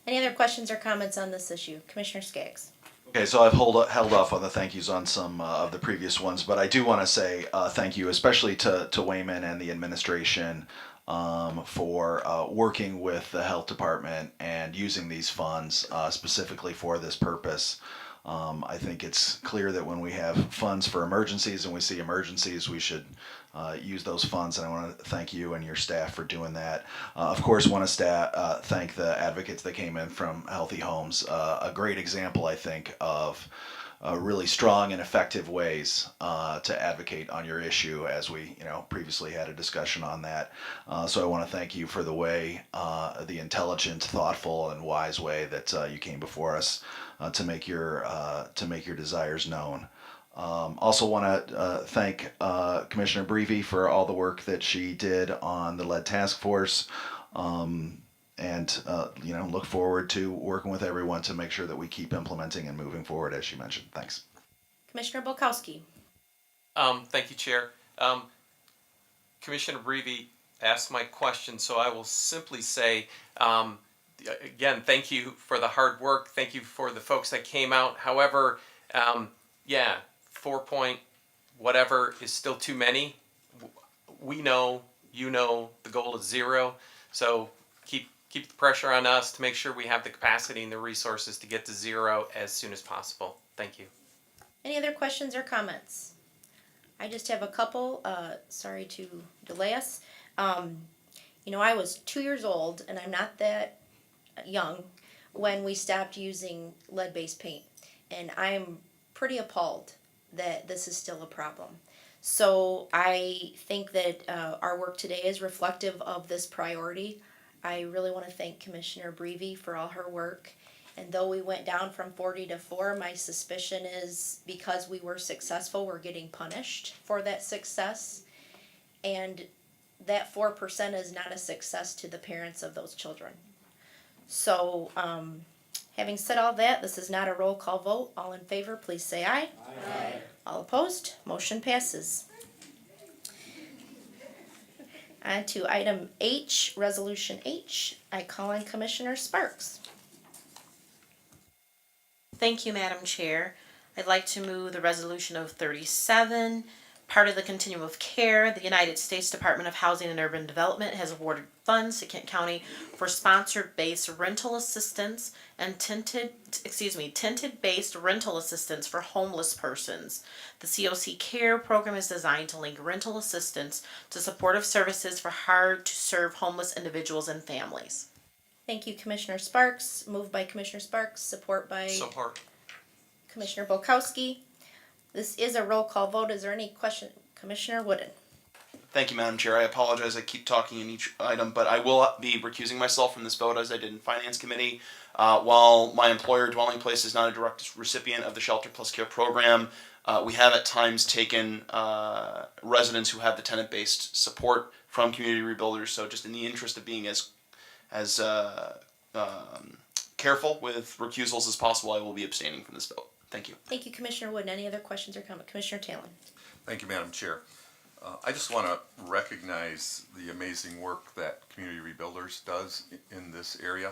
Any other questions or comments on this issue? Commissioner Skaggs. Okay, so I've held off on the thank yous on some of the previous ones, but I do want to say thank you, especially to Wayman and the administration for working with the health department and using these funds specifically for this purpose. I think it's clear that when we have funds for emergencies and we see emergencies, we should use those funds, and I want to thank you and your staff for doing that. Of course, want to thank the advocates that came in from Healthy Homes. A great example, I think, of really strong and effective ways to advocate on your issue, as we previously had a discussion on that. So I want to thank you for the way, the intelligent, thoughtful, and wise way that you came before us to make your desires known. Also want to thank Commissioner Breivy for all the work that she did on the lead task force, and look forward to working with everyone to make sure that we keep implementing and moving forward, as she mentioned. Thanks. Commissioner Bolkowski. Thank you, Chair. Commissioner Breivy asked my question, so I will simply say, again, thank you for the hard work. Thank you for the folks that came out. However, 4 point whatever is still too many. We know, you know, the goal is 0. So keep the pressure on us to make sure we have the capacity and the resources to get to 0 as soon as possible. Thank you. Any other questions or comments? I just have a couple. Sorry to delay us. I was 2 years old, and I'm not that young, when we stopped using lead-based paint. And I'm pretty appalled that this is still a problem. So I think that our work today is reflective of this priority. I really want to thank Commissioner Breivy for all her work. And though we went down from 40 to 4, my suspicion is because we were successful, we're getting punished for that success. And that 4% is not a success to the parents of those children. So, having said all that, this is not a roll call vote. All in favor, please say aye. Aye. All opposed, motion passes. On to item H, Resolution H. I call on Commissioner Sparks. Thank you, Madam Chair. I'd like to move the resolution of 37. Part of the continuum of care, the United States Department of Housing and Urban Development has awarded funds to Kent County for sponsored-based rental assistance and tented-based rental assistance for homeless persons. The COC Care program is designed to link rental assistance to supportive services for hard-to-serve homeless individuals and families. Thank you, Commissioner Sparks. Moved by Commissioner Sparks, support by Support. Commissioner Bolkowski. This is a roll call vote. Is there any question? Commissioner Wooden. Thank you, Madam Chair. I apologize. I keep talking in each item, but I will be recusing myself from this vote as I did in Finance Committee. While my employer dwelling place is not a direct recipient of the Shelter Plus Care program, we have at times taken residents who have the tenant-based support from community rebuilders. So just in the interest of being as careful with recusals as possible, I will be abstaining from this vote. Thank you. Thank you, Commissioner Wooden. Any other questions or comments? Commissioner Talon. Thank you, Madam Chair. I just want to recognize the amazing work that Community Rebuilders does in this area.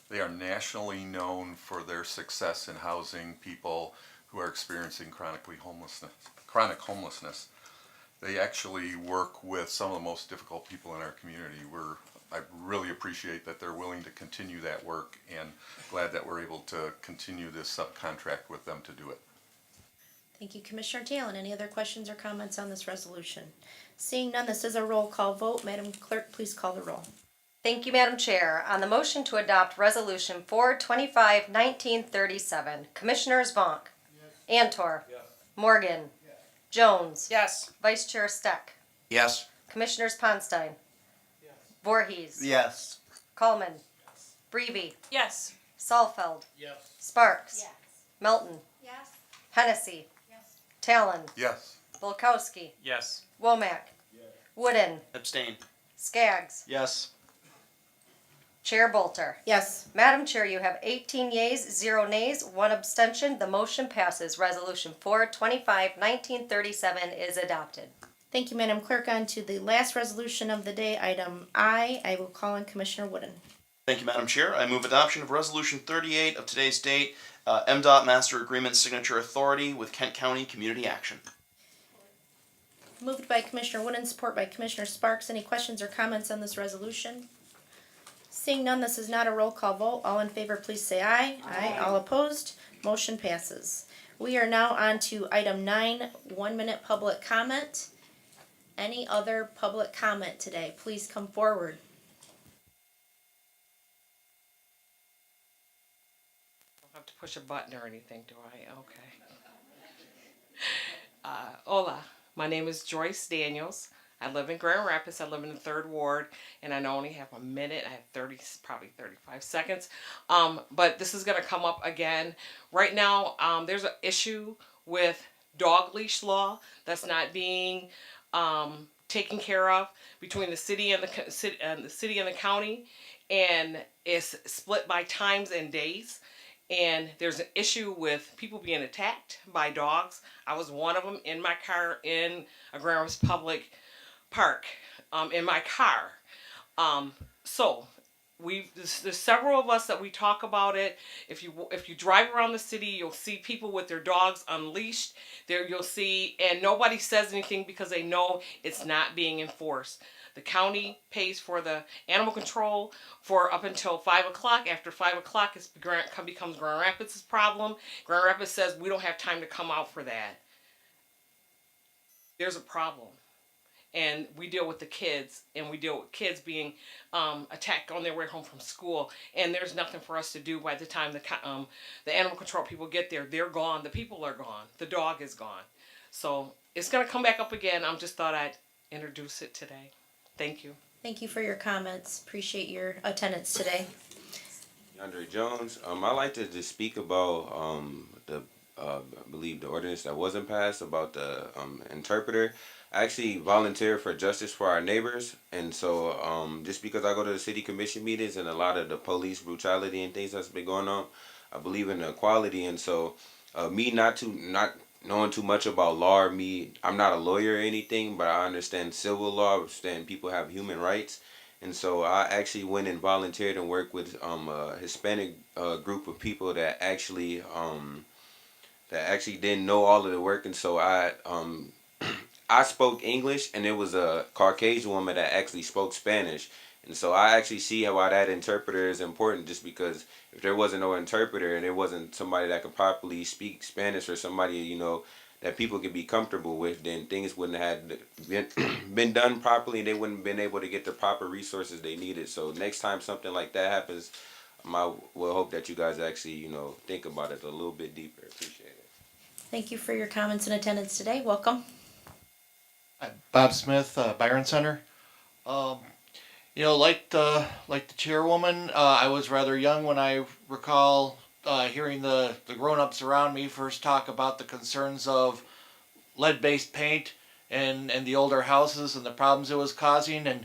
They are nationally known for their success in housing people who are experiencing chronic homelessness. They actually work with some of the most difficult people in our community. I really appreciate that they're willing to continue that work, and glad that we're able to continue this subcontract with them to do it. Thank you, Commissioner Talon. Any other questions or comments on this resolution? Seeing none, this is a roll call vote. Madam Clerk, please call the roll. Thank you, Madam Chair. On the motion to adopt Resolution 425-1937, Commissioners Vonk, Antor, Morgan, Jones, Yes. Vice Chair Steck, Yes. Commissioners Ponstein, Voorhees, Yes. Coleman, Breeby, Yes. Saalfeld, Yes. Sparks, Melton, Yes. Hennessy, Talon, Yes. Bolkowski, Yes. Womack, Wooden, Abstain. Skaggs, Yes. Chair Bolter. Yes. Madam Chair, you have 18 yeas, 0 nays, 1 abstention. The motion passes. Resolution 425-1937 is adopted. Thank you, Madam Clerk. On to the last resolution of the day, item I. I will call on Commissioner Wooden. Thank you, Madam Chair. I move adoption of Resolution 38 of today's date, MDOT Master Agreement Signature Authority with Kent County Community Action. Moved by Commissioner Wooden, support by Commissioner Sparks. Any questions or comments on this resolution? Seeing none, this is not a roll call vote. All in favor, please say aye. Aye. All opposed, motion passes. We are now on to item 9, 1-minute public comment. Any other public comment today? Please come forward. I don't have to push a button or anything, do I? Okay. Hola, my name is Joyce Daniels. I live in Grand Rapids. I live in the 3rd Ward, and I only have a minute. I have probably 35 seconds. But this is going to come up again. Right now, there's an issue with dog leash law that's not being taken care of between the city and the county, and it's split by times and days. And there's an issue with people being attacked by dogs. I was one of them in my car in a Grand Rapids Public Park, in my car. So there's several of us that we talk about it. If you drive around the city, you'll see people with their dogs unleashed. There you'll see, and nobody says anything because they know it's not being enforced. The county pays for the animal control for up until 5 o'clock. After 5 o'clock, it becomes Grand Rapids' problem. Grand Rapids says we don't have time to come out for that. There's a problem. And we deal with the kids, and we deal with kids being attacked on their way home from school, and there's nothing for us to do by the time the animal control people get there. They're gone. The people are gone. The dog is gone. So it's going to come back up again. I just thought I'd introduce it today. Thank you. Thank you for your comments. Appreciate your attendance today. Andre Jones. I'd like to just speak about I believe the ordinance that wasn't passed about the interpreter. I actually volunteer for Justice for Our Neighbors, and so just because I go to the city commission meetings and a lot of the police brutality and things that's been going on, I believe in equality, and so me not knowing too much about law, I'm not a lawyer or anything, but I understand civil law, I understand people have human rights, and so I actually went and volunteered and worked with a Hispanic group of people that actually didn't know all of the work, and so I spoke English, and it was a Caucasian woman that actually spoke Spanish. And so I actually see why that interpreter is important, just because if there wasn't no interpreter and there wasn't somebody that could properly speak Spanish, or somebody, that people could be comfortable with, then things wouldn't have been done properly. They wouldn't have been able to get the proper resources they needed. So next time something like that happens, I will hope that you guys actually, think about it a little bit deeper. Appreciate it. Thank you for your comments and attendance today. Welcome. Bob Smith, Byron Center. Like the chairwoman, I was rather young when I recall hearing the grown-ups around me first talk about the concerns of lead-based paint and the older houses and the problems it was causing, and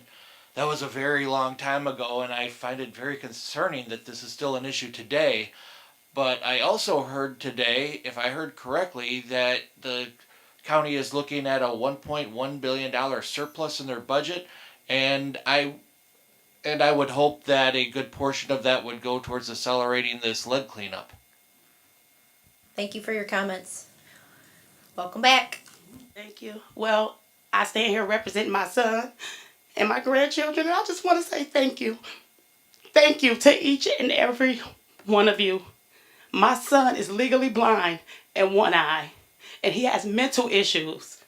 that was a very long time ago, and I find it very concerning that this is still an issue today. But I also heard today, if I heard correctly, that the county is looking at a $1.1 billion surplus in their budget, and I would hope that a good portion of that would go towards accelerating this lead cleanup. Thank you for your comments. Welcome back. Thank you. Well, I stand here representing my son and my grandchildren, and I just want to say thank you. Thank you to each and every one of you. My son is legally blind in one eye, and he has mental issues.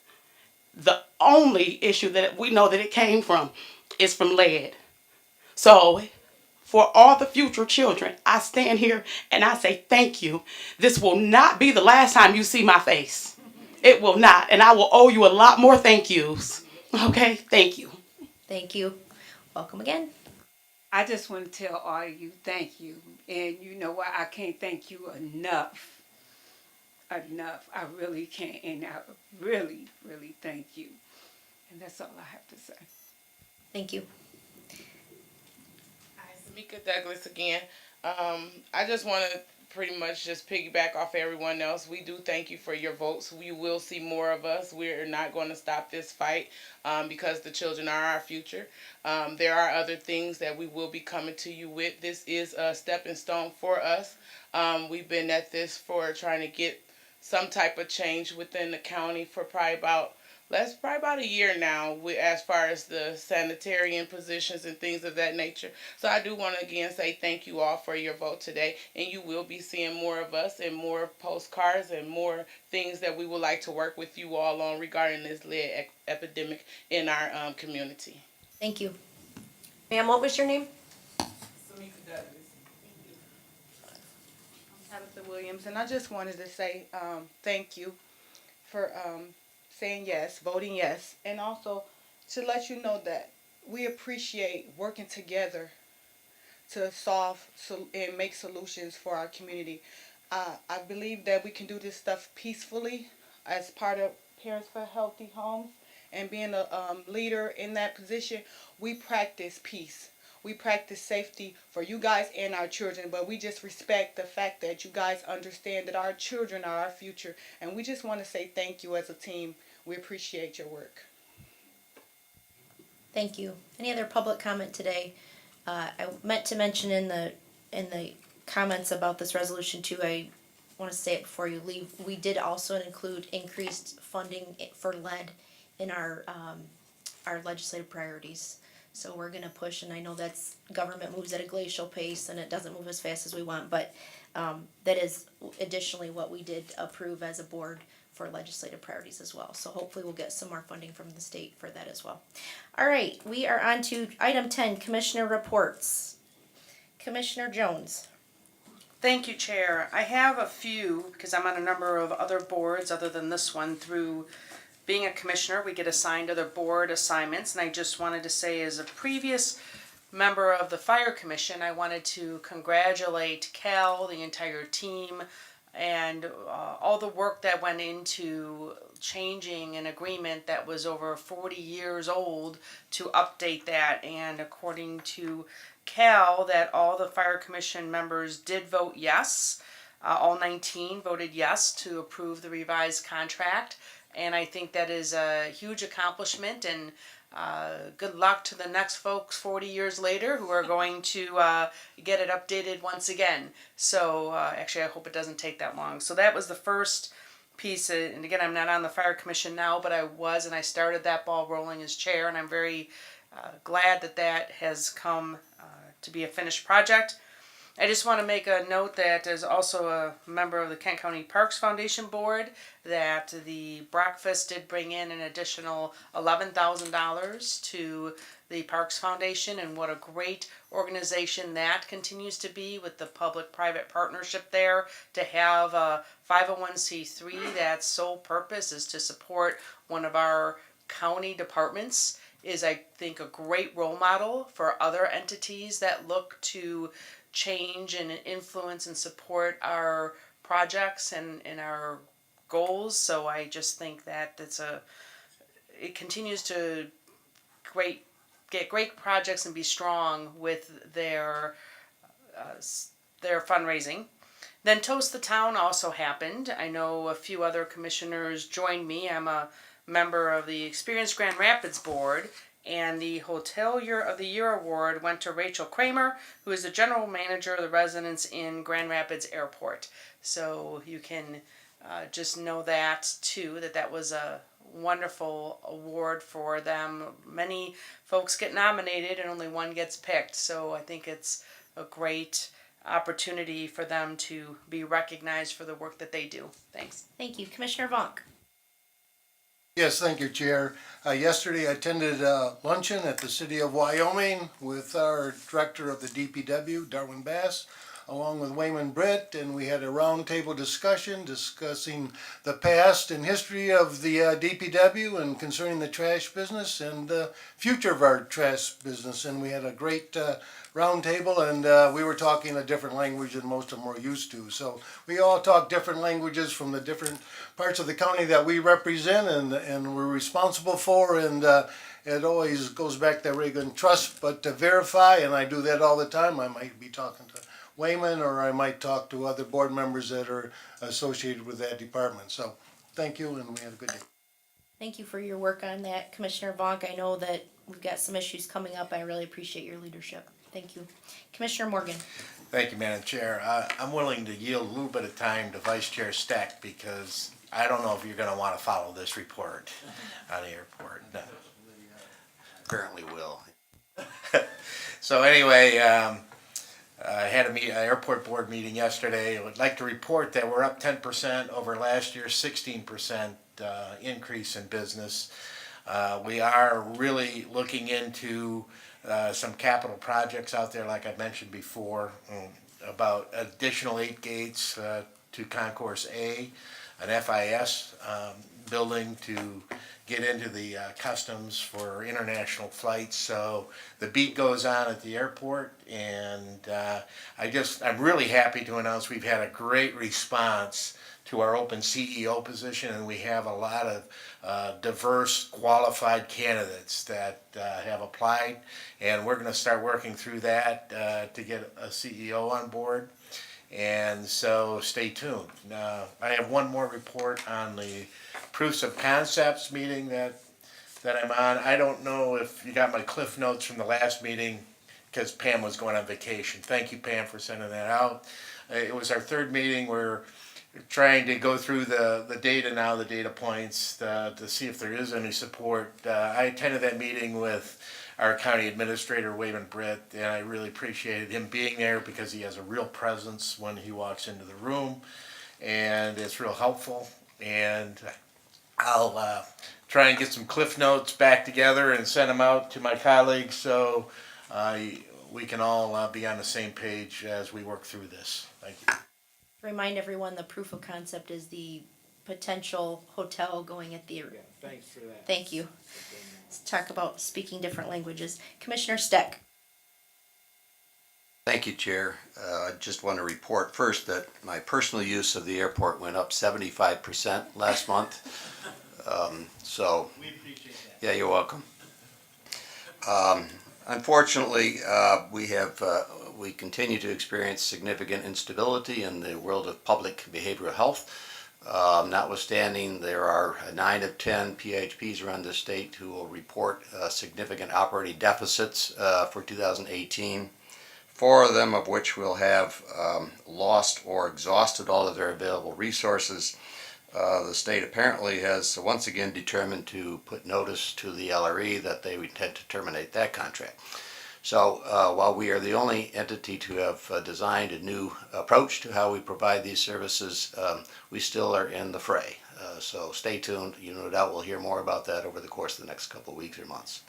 The only issue that we know that it came from is from lead. So, for all the future children, I stand here and I say thank you. This will not be the last time you see my face. It will not, and I will owe you a lot more thank yous. Okay, thank you. Thank you. Welcome again. I just want to tell all of you thank you. And you know what? I can't thank you enough. Enough. I really can't. And I really, really thank you. And that's all I have to say. Thank you. Hi, Samika Douglas again. I just want to pretty much just piggyback off everyone else. We do thank you for your votes. We will see more of us. We're not going to stop this fight because the children are our future. There are other things that we will be coming to you with. This is a stepping stone for us. We've been at this for trying to get some type of change within the county for probably about a year now, as far as the sanitarian positions and things of that nature. So I do want to again say thank you all for your vote today, and you will be seeing more of us and more postcards and more things that we would like to work with you all on regarding this lead epidemic in our community. Thank you. Ma'am, what was your name? Samika Douglas. I'm Tabitha Williams, and I just wanted to say thank you for saying yes, voting yes, and also to let you know that we appreciate working together to solve and make solutions for our community. I believe that we can do this stuff peacefully as part of Parents for Healthy Homes, and being a leader in that position, we practice peace. We practice safety for you guys and our children, but we just respect the fact that you guys understand that our children are our future, and we just want to say thank you as a team. We appreciate your work. Thank you. Any other public comment today? I meant to mention in the comments about this resolution too, I want to say it before you leave, we did also include increased funding for lead in our legislative priorities. So we're going to push, and I know that's government moves at a glacial pace and it doesn't move as fast as we want, but that is additionally what we did approve as a board for legislative priorities as well. So hopefully we'll get some more funding from the state for that as well. All right, we are on to item 10, Commissioner Reports. Commissioner Jones. Thank you, Chair. I have a few, because I'm on a number of other boards other than this one. Through being a commissioner, we get assigned other board assignments, and I just wanted to say, as a previous member of the Fire Commission, I wanted to congratulate Cal, the entire team, and all the work that went into changing an agreement that was over 40 years old to update that. And according to Cal, that all the Fire Commission members did vote yes. All 19 voted yes to approve the revised contract. And I think that is a huge accomplishment, and good luck to the next folks 40 years later who are going to get it updated once again. So actually I hope it doesn't take that long. So that was the first piece, and again, I'm not on the Fire Commission now, but I was, and I started that ball rolling as chair, and I'm very glad that that has come to be a finished project. I just want to make a note that as also a member of the Kent County Parks Foundation Board, that the breakfast did bring in an additional $11,000 to the Parks Foundation, and what a great organization that continues to be with the public-private partnership there, to have a 501c3 that's sole purpose is to support one of our county departments, is I think a great role model for other entities that look to change and influence and support our projects and our goals. So I just think that it continues to get great projects and be strong with their fundraising. Then Toast the Town also happened. I know a few other commissioners joined me. I'm a member of the Experience Grand Rapids Board, and the Hotelier of the Year award went to Rachel Kramer, who is the general manager of the residence in Grand Rapids Airport. So you can just know that too, that was a wonderful award for them. Many folks get nominated and only one gets picked, so I think it's a great opportunity for them to be recognized for the work that they do. Thanks. Thank you. Commissioner Vonk. Yes, thank you, Chair. Yesterday I attended a luncheon at the City of Wyoming with our Director of the DPW, Darwin Bass, along with Wayman Britt, and we had a roundtable discussion discussing the past and history of the DPW and concerning the trash business and the future of our trash business. And we had a great roundtable, and we were talking a different language than most of them were used to. So we all talk different languages from the different parts of the county that we represent and we're responsible for, and it always goes back to Reagan, trust but to verify, and I do that all the time. I might be talking to Wayman, or I might talk to other board members that are associated with that department. So thank you, and we had a good day. Thank you for your work on that, Commissioner Vonk. I know that we've got some issues coming up. I really appreciate your leadership. Thank you. Commissioner Morgan. Thank you, Madam Chair. I'm willing to yield a little bit of time to Vice Chair Steck because I don't know if you're going to want to follow this report on the airport. No. Apparently will. So anyway, I had an airport board meeting yesterday. I would like to report that we're up 10% over last year's 16% increase in business. We are really looking into some capital projects out there, like I mentioned before, about additional 8 gates to Concourse A, an FIS building to get into the customs for international flights. So the beat goes on at the airport, and I'm really happy to announce we've had a great response to our open CEO position, and we have a lot of diverse, qualified candidates that have applied, and we're going to start working through that to get a CEO on board. And so stay tuned. I have one more report on the proofs of concepts meeting that I'm on. I don't know if you got my cliff notes from the last meeting because Pam was going on vacation. Thank you, Pam, for sending that out. It was our third meeting. We're trying to go through the data now, the data points, to see if there is any support. I attended that meeting with our county administrator, Wayman Britt, and I really appreciated him being there because he has a real presence when he walks into the room, and it's real helpful. And I'll try and get some cliff notes back together and send them out to my colleagues so we can all be on the same page as we work through this. Thank you. Remind everyone the proof of concept is the potential hotel going at the area. Thanks for that. Thank you. Let's talk about speaking different languages. Commissioner Steck. Thank you, Chair. I just want to report first that my personal use of the airport went up 75% last month. So, we appreciate that. Yeah, you're welcome. Unfortunately, we continue to experience significant instability in the world of public behavioral health. Notwithstanding, there are 9 of 10 PHPs around the state who will report significant operating deficits for 2018. 4 of them of which will have lost or exhausted all of their available resources. The state apparently has once again determined to put notice to the LRE that they intend to terminate that contract. So while we are the only entity to have designed a new approach to how we provide these services, we still are in the fray. So stay tuned. You no doubt will hear more about that over the course of the next couple of weeks or months.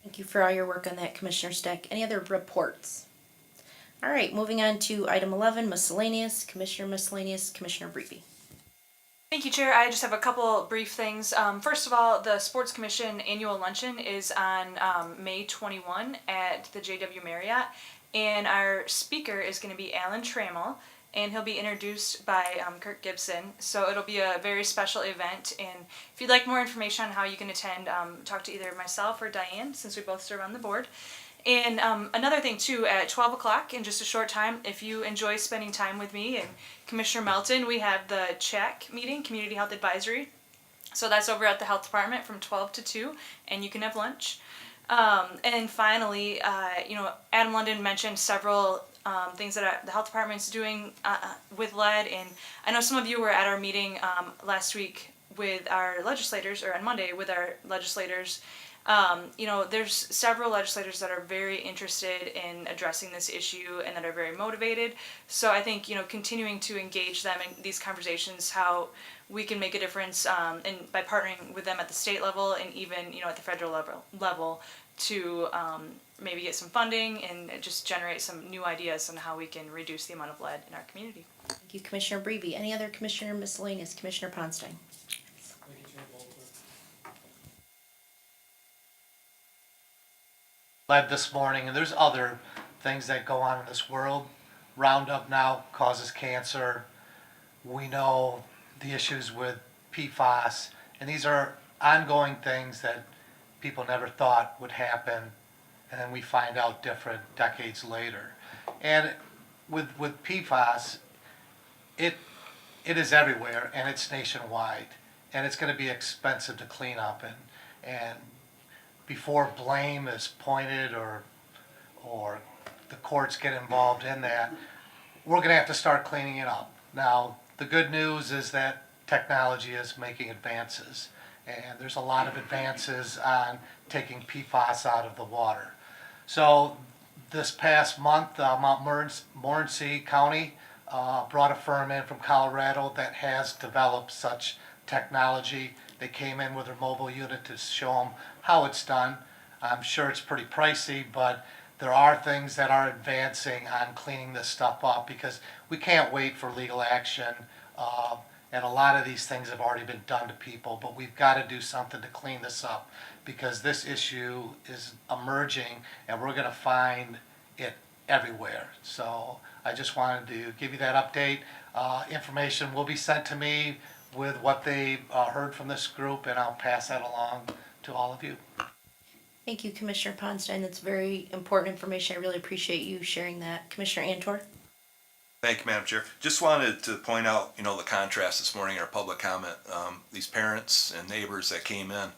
Thank you for all your work on that, Commissioner Steck. Any other reports? All right, moving on to item 11, miscellaneous. Commissioner Breeby. Thank you, Chair. I just have a couple brief things. First of all, the Sports Commission annual luncheon is on May 21 at the JW Marriott, and our speaker is going to be Alan Trammell, and he'll be introduced by Kirk Gibson. So it'll be a very special event, and if you'd like more information on how you can attend, talk to either myself or Diane, since we both serve on the board. And another thing too, at 12 o'clock in just a short time, if you enjoy spending time with me and Commissioner Melton, we have the CHAC meeting, Community Health Advisory. So that's over at the Health Department from 12 to 2, and you can have lunch. And finally, Adam London mentioned several things that the Health Department's doing with lead, and I know some of you were at our meeting last week with our legislators, or on Monday with our legislators. There's several legislators that are very interested in addressing this issue and that are very motivated. So I think, continuing to engage them in these conversations, how we can make a difference and by partnering with them at the state level and even, at the federal level to maybe get some funding and just generate some new ideas on how we can reduce the amount of lead in our community. Thank you, Commissioner Breeby. Any other Commissioner miscellaneous? Commissioner Ponstein. Led this morning, and there's other things that go on in this world. Roundup now causes cancer. We know the issues with PFAS, and these are ongoing things that people never thought would happen, and then we find out different decades later. And with PFAS, it is everywhere, and it's nationwide, and it's going to be expensive to clean up, and before blame is pointed or the courts get involved in that, we're going to have to start cleaning it up. Now, the good news is that technology is making advances, and there's a lot of advances on taking PFAS out of the water. So this past month, Morenci County brought a firm in from Colorado that has developed such technology. They came in with their mobile unit to show them how it's done. I'm sure it's pretty pricey, but there are things that are advancing on cleaning this stuff up because we can't wait for legal action. And a lot of these things have already been done to people, but we've got to do something to clean this up because this issue is emerging and we're going to find it everywhere. So I just wanted to give you that update. Information will be sent to me with what they heard from this group, and I'll pass that along to all of you. Thank you, Commissioner Ponstein. That's very important information. I really appreciate you sharing that. Commissioner Antor? Thank you, Madam Chair. Just wanted to point out, the contrast this morning in our public comment. These parents and neighbors that came in,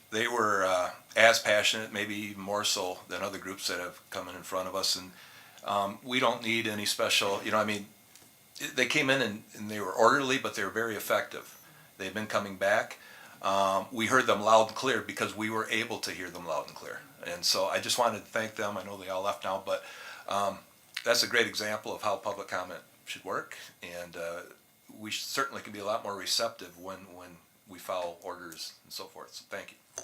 they were as passionate, maybe even more so than other groups that have come in front of us. And we don't need any special, they came in and they were orderly, but they were very effective. They've been coming back. We heard them loud and clear because we were able to hear them loud and clear. And so I just wanted to thank them. I know they all left now, but that's a great example of how public comment should work. And we certainly can be a lot more receptive when we follow orders and so forth. So thank you.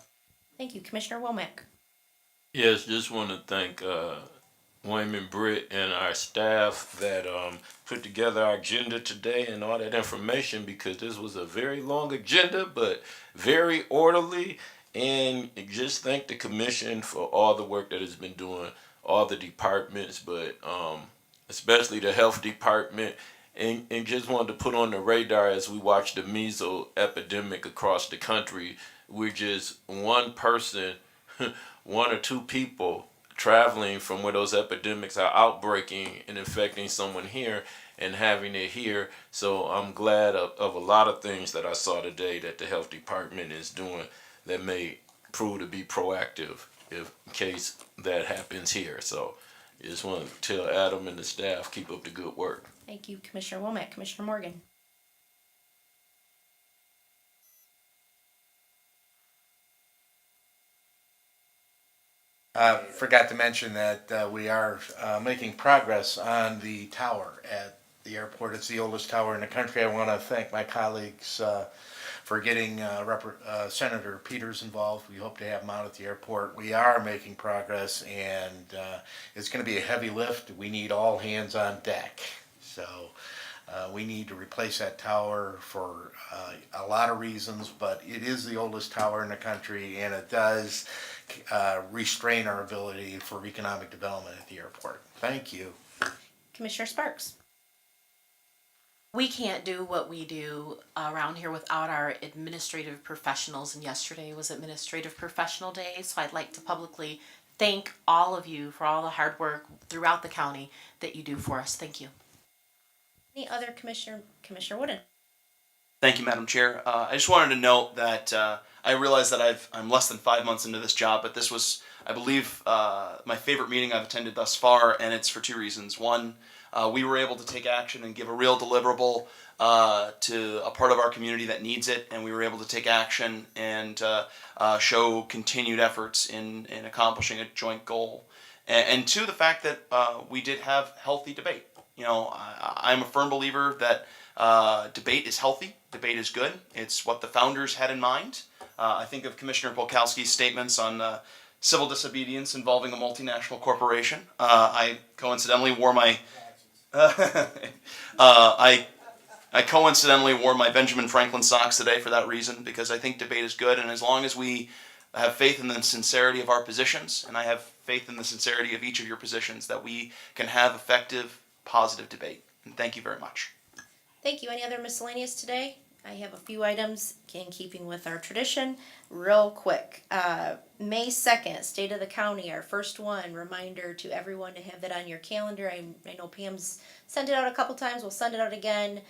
Thank you. Commissioner Womack? Yes, just want to thank Wayman Britt and our staff that put together our agenda today and all that information, because this was a very long agenda, but very orderly. And just thank the commission for all the work that it's been doing, all the departments, but especially the health department. And just wanted to put on the radar as we watch the measles epidemic across the country. We're just one person, one or two people traveling from where those epidemics are outbreaking and infecting someone here and having it here. So I'm glad of a lot of things that I saw today that the health department is doing that may prove to be proactive in case that happens here. So I just want to tell Adam and the staff, keep up the good work. Thank you, Commissioner Womack. Commissioner Morgan? Forgot to mention that we are making progress on the tower at the airport. It's the oldest tower in the country. I want to thank my colleagues for getting Senator Peters involved. We hope to have him out at the airport. We are making progress, and it's going to be a heavy lift. We need all hands on deck. So we need to replace that tower for a lot of reasons, but it is the oldest tower in the country, and it does restrain our ability for economic development at the airport. Thank you. Commissioner Sparks. We can't do what we do around here without our administrative professionals, and yesterday was Administrative Professional Day, so I'd like to publicly thank all of you for all the hard work throughout the county that you do for us. Thank you. Any other Commissioner Wooden? Thank you, Madam Chair. I just wanted to note that I realize that I'm less than 5 months into this job, but this was, I believe, my favorite meeting I've attended thus far, and it's for two reasons. One, we were able to take action and give a real deliverable to a part of our community that needs it, and we were able to take action and show continued efforts in accomplishing a joint goal. And two, the fact that we did have healthy debate. You know, I'm a firm believer that debate is healthy, debate is good. It's what the founders had in mind. I think of Commissioner Polkowski's statements on civil disobedience involving a multinational corporation. I coincidentally wore my I coincidentally wore my Benjamin Franklin socks today for that reason, because I think debate is good, and as long as we have faith in the sincerity of our positions, and I have faith in the sincerity of each of your positions, that we can have effective, positive debate. And thank you very much. Thank you. Any other miscellaneous today? I have a few items in keeping with our tradition. Real quick. May 2nd, State of the County, our first one. Reminder to everyone to have that on your calendar. I know Pam's sent it out a couple times. We'll send it out again.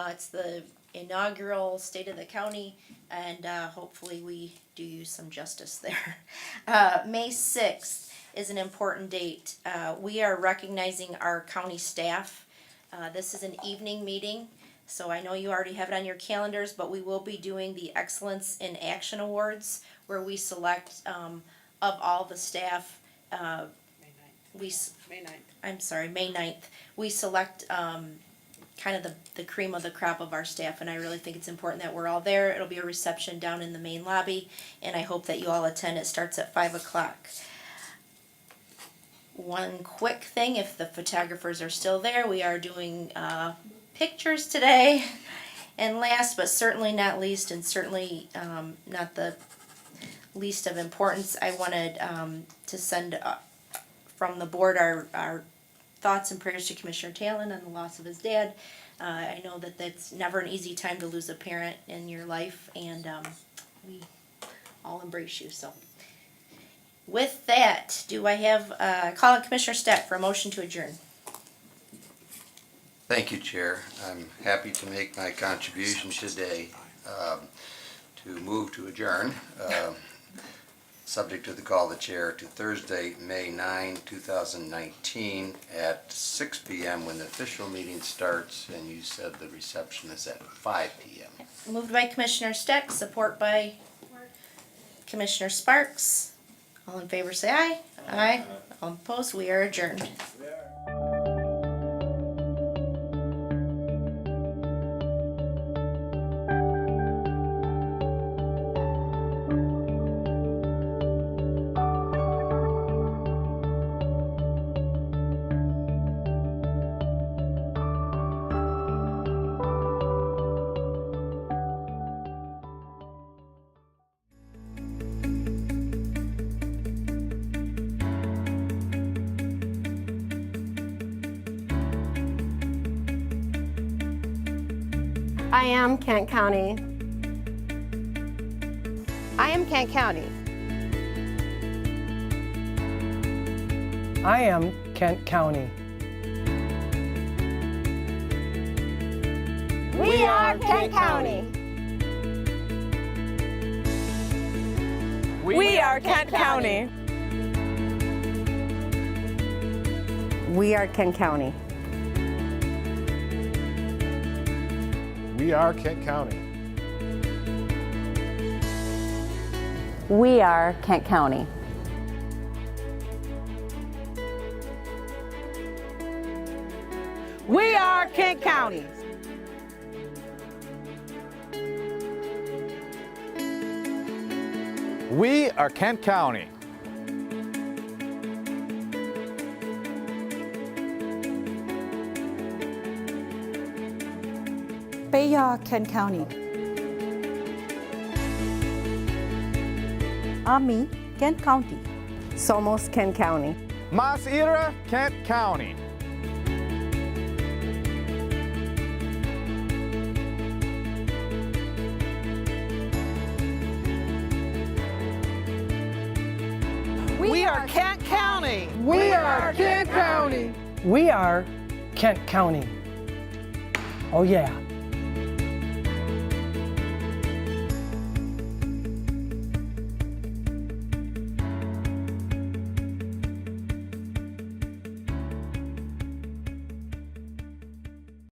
It's the inaugural State of the County, and hopefully we do you some justice there. May 6th is an important date. We are recognizing our county staff. This is an evening meeting. So I know you already have it on your calendars, but we will be doing the Excellence in Action Awards, where we select of all the staff. May 9th. We select kind of the cream of the crop of our staff, and I really think it's important that we're all there. It'll be a reception down in the main lobby, and I hope that you all attend. It starts at 5 o'clock. One quick thing, if the photographers are still there, we are doing pictures today. And last but certainly not least, and certainly not the least of importance, I wanted to send from the board our thoughts and prayers to Commissioner Talon on the loss of his dad. I know that that's never an easy time to lose a parent in your life, and we all embrace you. So with that, do I have call on Commissioner Stack for a motion to adjourn? Thank you, Chair. I'm happy to make my contribution today to move to adjourn, subject to the call of the Chair, to Thursday, May 9, 2019 at 6 p.m. when the official meeting starts, and you said the reception is at 5 p.m. Moved by Commissioner Steck, support by Commissioner Sparks. All in favor say aye. Aye. All opposed, we are adjourned. I am Kent County. I am Kent County. I am Kent County. We are Kent County. We are Kent County. We are Kent County. We are Kent County. We are Kent County. We are Kent County. We are Kent County. Beya, Kent County. Ami, Kent County. Somos, Kent County. Mas Ira, Kent County. We are Kent County. We are Kent County. We are Kent County. Oh yeah.